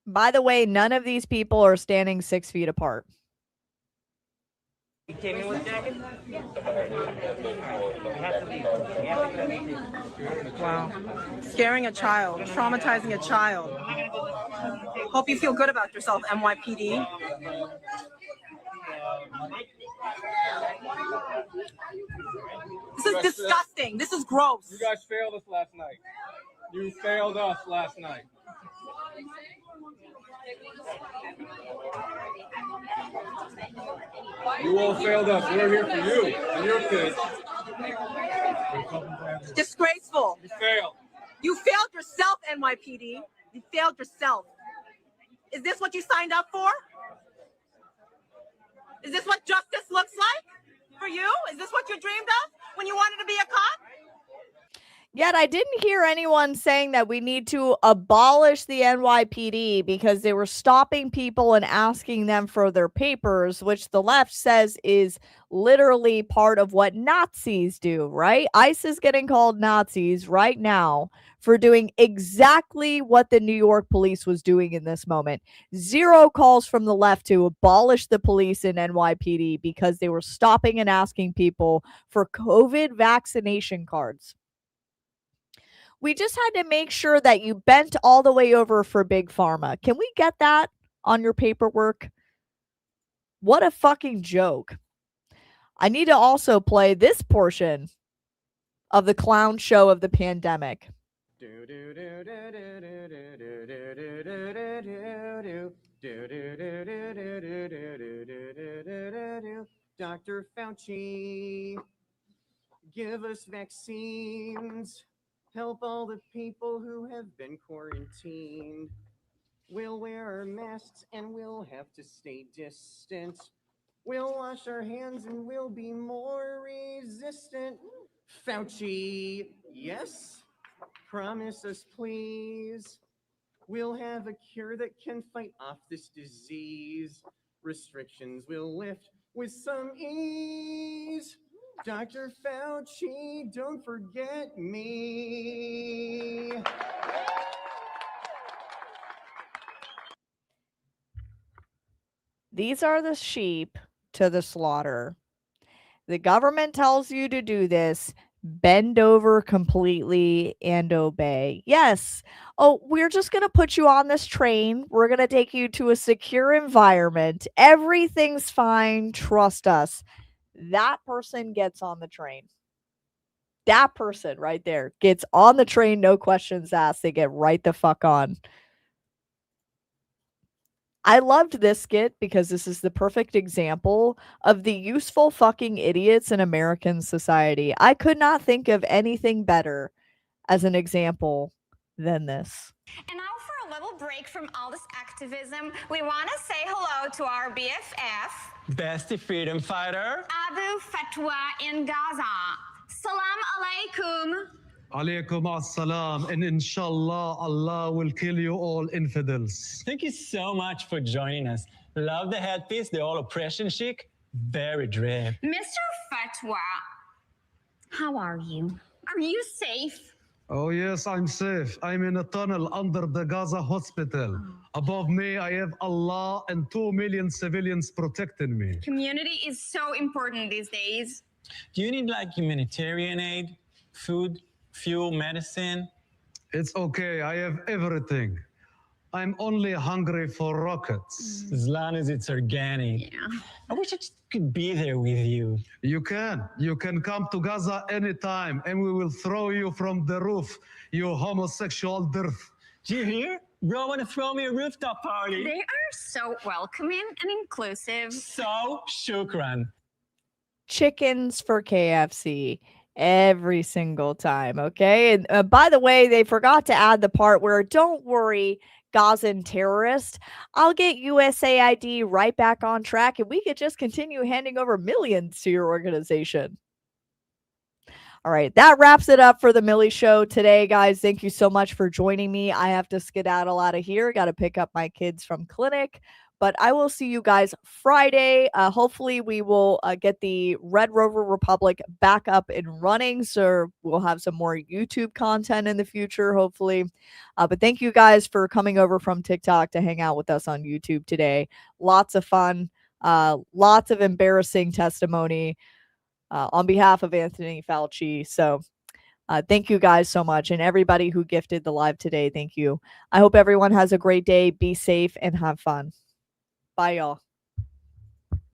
By the way, none of these people are standing 6 feet apart. You came in with a jacket? Wow. Scaring a child, traumatizing a child. Hope you feel good about yourself, NYPD. This is disgusting. This is gross. You guys failed us last night. You failed us last night. You all failed us. We're here for you and your kids. Disgraceful. You failed. You failed yourself, NYPD. You failed yourself. Is this what you signed up for? Is this what justice looks like for you? Is this what you dreamed of when you wanted to be a cop? Yet I didn't hear anyone saying that we need to abolish the NYPD because they were stopping people and asking them for their papers, which the left says is literally part of what Nazis do, right? ICE is getting called Nazis right now for doing exactly what the New York police was doing in this moment. Zero calls from the left to abolish the police in NYPD because they were stopping and asking people for COVID vaccination cards. We just had to make sure that you bent all the way over for Big Pharma. Can we get that on your paperwork? What a fucking joke. I need to also play this portion of the clown show of the pandemic. Dr. Fauci, give us vaccines. Help all the people who have been quarantined. We'll wear our masks and we'll have to stay distant. We'll wash our hands and we'll be more resistant. Fauci, yes? Promise us, please. We'll have a cure that can fight off this disease. Restrictions will lift with some ease. Dr. Fauci, don't forget me. These are the sheep to the slaughter. The government tells you to do this. Bend over completely and obey. Yes. Oh, we're just going to put you on this train. We're going to take you to a secure environment. Everything's fine. Trust us. That person gets on the train. That person right there gets on the train, no questions asked. They get right the fuck on. I loved this skit because this is the perfect example of the useful fucking idiots in American society. I could not think of anything better as an example than this. And now for a little break from all this activism, we want to say hello to our BFF, Bestie freedom fighter, Abu Fatwa in Gaza. Salam alaikum. Alaikum as-salam, and inshallah Allah will kill you all infidels. Thank you so much for joining us. Love the headpiece, the all oppression chic, very dread. Mr. Fatwa, how are you? Are you safe? Oh, yes, I'm safe. I'm in a tunnel under the Gaza hospital. Above me, I have Allah and 2 million civilians protecting me. Community is so important these days. Do you need like humanitarian aid, food, fuel, medicine? It's okay. I have everything. I'm only hungry for rockets. As long as it's organic. Yeah. I wish I just could be there with you. You can. You can come to Gaza anytime and we will throw you from the roof, you homosexual dirt. Do you hear? Bro, want to throw me a rooftop party? They are so welcoming and inclusive. So, shukran. Chickens for KFC every single time. Okay. And by the way, they forgot to add the part where don't worry, Gazan terrorist, I'll get USAID right back on track and we could just continue handing over millions to your organization. All right, that wraps it up for the Millie Show today, guys. Thank you so much for joining me. I have to skedaddle out of here. Got to pick up my kids from clinic. But I will see you guys Friday. Hopefully, we will get the Red Rover Republic back up and running. So we'll have some more YouTube content in the future, hopefully. But thank you guys for coming over from TikTok to hang out with us on YouTube today. Lots of fun, lots of embarrassing testimony on behalf of Anthony Fauci. So thank you guys so much. And everybody who gifted the live today, thank you. I hope everyone has a great day. Be safe and have fun. Bye, y'all.